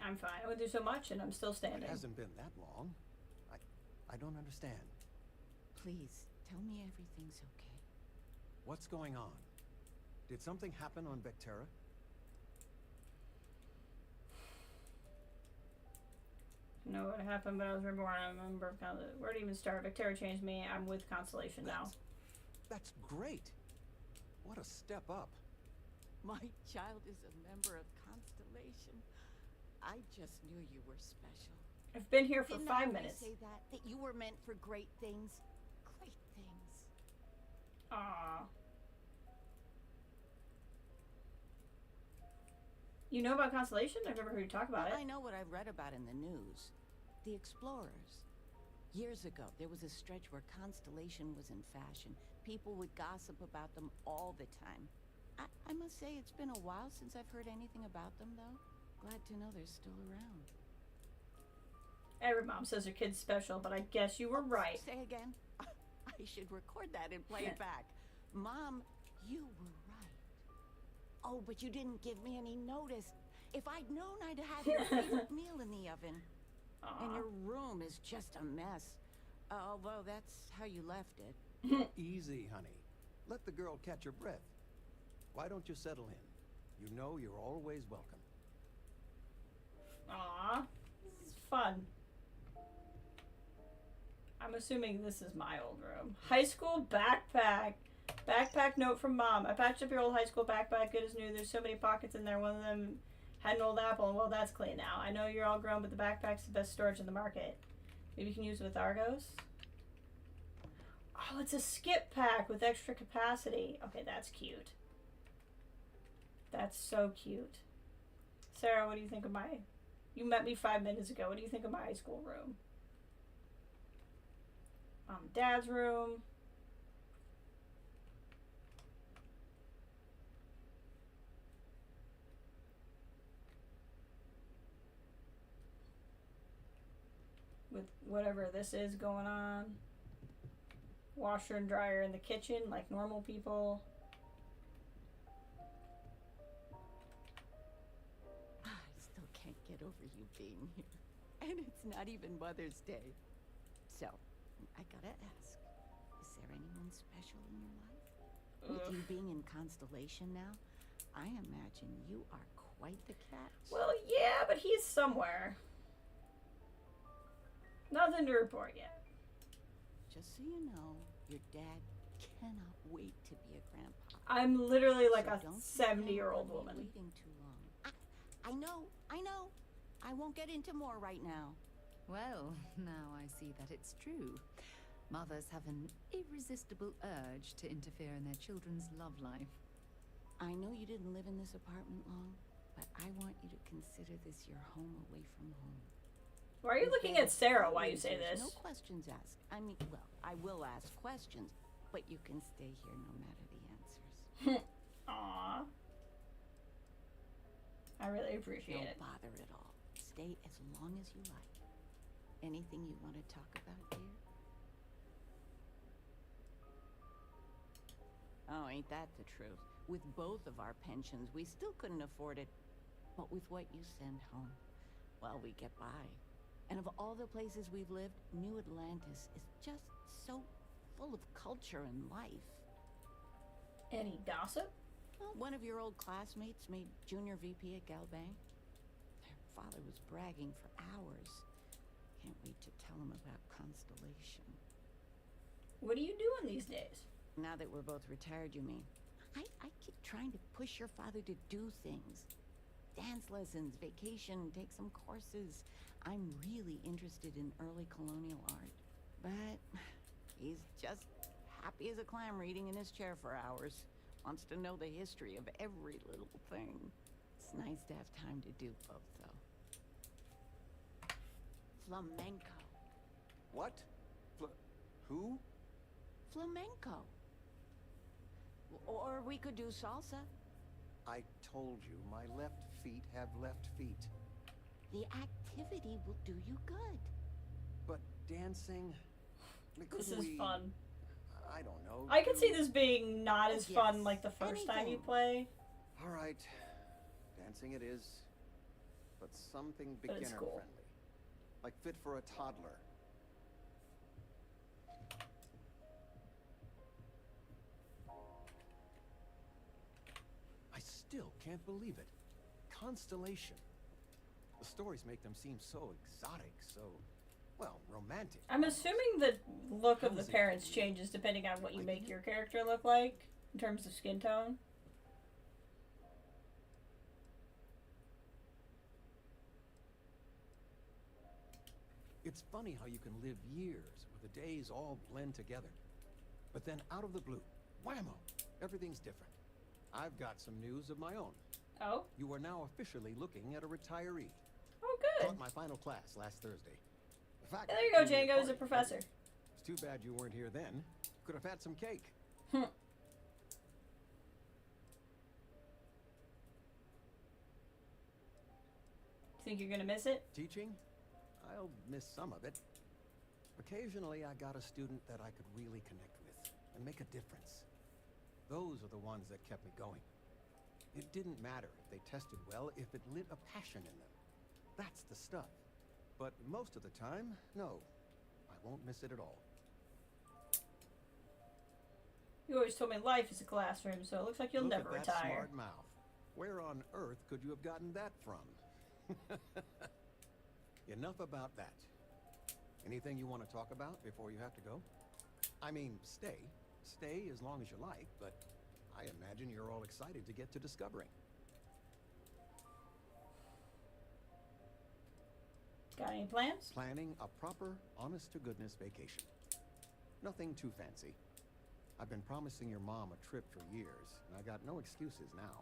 I'm fine. I went through so much and I'm still standing. It hasn't been that long. I don't understand. Please, tell me everything's okay. What's going on? Did something happen on Vectera? I know what happened, but I was reborn. I remember how the where did it even start. Vectera changed me. I'm with Constellation now. That's great. What a step up. My child is a member of Constellation. I just knew you were special. I've been here for Didn't 5 I always minutes. say that you were meant for great things? Great things. Aww. You know about Constellation? I've never heard you talk about it. I know what I've read about in the news. The Explorers. Years ago, there was a stretch where Constellation was in fashion. People would gossip about them all the time. I must say it's been a while since I've heard anything about them, though. Glad to know they're still around. Every mom says her kid's special, but I guess you were right. Say again? I should record that and play it back. Mom, you were right. Oh, but you didn't give me any notice. If I'd known I'd have your favorite meal in the oven. Aww. And your room is just a mess. Although that's how you left it. Easy, honey. Let the girl catch her breath. Why don't you settle in? You know you're always welcome. Aww. This is fun. I'm assuming this is my old room. High school backpack. Backpack note from mom. I patched up your old high school backpack. Good as new. There's so many pockets in there. One of them had an old apple, and well, that's clean now. I know you're all grown, but the backpack's the best storage in the market. Maybe you can use it with Argos? Oh, it's a skip pack with extra capacity. Okay, that's cute. That's so cute. Sarah, what do you think of my... You met me 5 minutes ago. What do you think of my high school room? Dad's room. With whatever this is going on. Washer and dryer in the kitchen like normal people. I still can't get over you being here. And it's not even Mother's Day. So, I gotta ask, is there anyone special in your life? With you being in Constellation now, I imagine you are quite the catch. Well, yeah, but he's somewhere. Nothing to report yet. Just so you know, your dad cannot wait to be a grandpa. I'm literally like So a don't 70-year-old be woman. waiting too long. I know. I won't get into more right now. Well, now I see that it's true. Mothers have an irresistible urge to interfere in their children's love life. I know you didn't live in this apartment long, but I want you to consider this your home away from home. Why are you looking at Sarah while you say There's this? No questions asked. I mean, well, I will ask questions, but you can stay here no matter the answers. Aww. I really appreciate it. No bother at all. Stay as long as you like. Anything you want to talk about, dear? Oh, ain't that the truth? With both of our pensions, we still couldn't afford it. But with what you send home, well, we get by. And of all the places we've lived, New Atlantis is just so full of culture and life. Any gossip? Well, one of your old classmates made junior VP at Galbang. Their father was bragging for hours. Can't wait to tell him about Constellation. What are you doing these days? Now that we're both retired, you mean? I keep trying to push your father to do things. Dance lessons, vacation, take some courses. I'm really interested in early colonial art. But he's just happy as a clam reading in his chair for hours. Wants to know the history of every little thing. It's nice to have time to do both, though. Flamenco. What? Who? Flamenco. Or we could do salsa. I told you, my left feet have left feet. The activity will do you good. But dancing... This is fun. I don't know. I could see this being not as fun yes. like the first time you Anything. play. All right. Dancing it is. But something But it's beginner-friendly. cool. Like fit for a toddler. I still can't believe it. Constellation. The stories make them seem so exotic, so well, romantic. I'm assuming the look of the parents changes depending on what you make your character look like in terms of skin tone. It's funny how you can live years where the days all blend together. But then out of the blue, whammo, everything's different. I've got some news of my own. Oh? You are now officially looking at a retiree. Oh, good. Taught my final class last Thursday. In fact, There you go, Django, as a professor. It's too bad you weren't here then. Could have had some cake. Think you're gonna miss it? Teaching? I'll miss some of it. Occasionally, I got a student that I could really connect with and make a difference. Those are the ones that kept me going. It didn't matter if they tested well, if it lit a passion in them. That's the stuff. But most of the time, no. I won't miss it at all. You always told me life is a classroom, so it looks like you'll Look never at that retire. smart mouth. Where on earth could you have gotten that from? Enough about that. Anything you want to talk about before you have to go? I mean, stay. Stay as long as you like, but I imagine you're all excited to get to discovering. Got any plans? Planning a proper, honest-to-goodness vacation. Nothing too fancy. I've been promising your mom a trip for years, and I got no excuses now.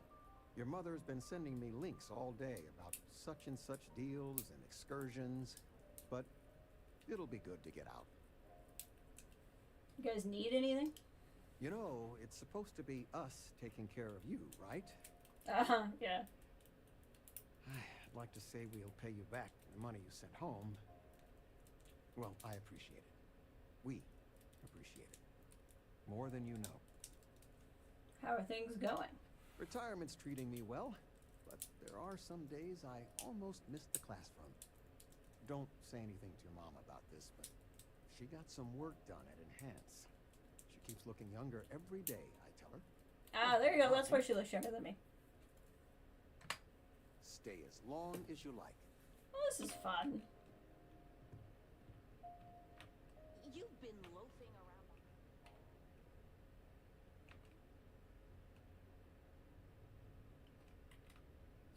Your mother's been sending me links all day about such and such deals and excursions, but it'll be good to get out. You guys need anything? You know, it's supposed to be us taking care of you, right? Yeah. I'd like to say we'll pay you back the money you sent home. Well, I appreciate it. We appreciate it. More than you know. How are things going? Retirement's treating me well, but there are some days I almost missed the classroom. Don't say anything to your mom about this, but she got some work done at Enhance. She keeps looking younger every day, I tell her. Ah, there you go. That's why she looks younger than me. Stay as long as you like. Well, this is fun. You've been loafing around.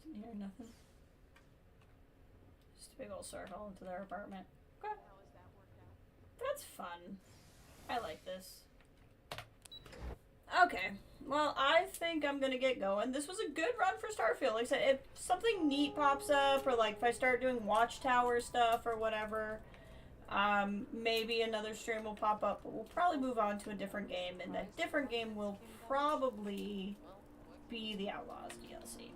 Didn't hear nothing. Just a big old circle into their apartment. Okay. That's fun. I like this. Okay. Well, I think I'm gonna get going. This was a good run for Starfield. Like I said, if something neat pops up, or like if I start doing Watchtower stuff or whatever, maybe another stream will pop up. But we'll probably move on to a different game, and that different game will probably be the Outlaws DLC.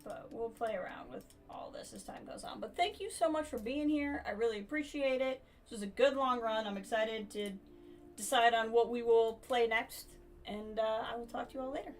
But we'll play around with all this as time goes on. But thank you so much for being here. I really appreciate it. This was a good long run. I'm excited to decide on what we will play next. And I will talk to you all later.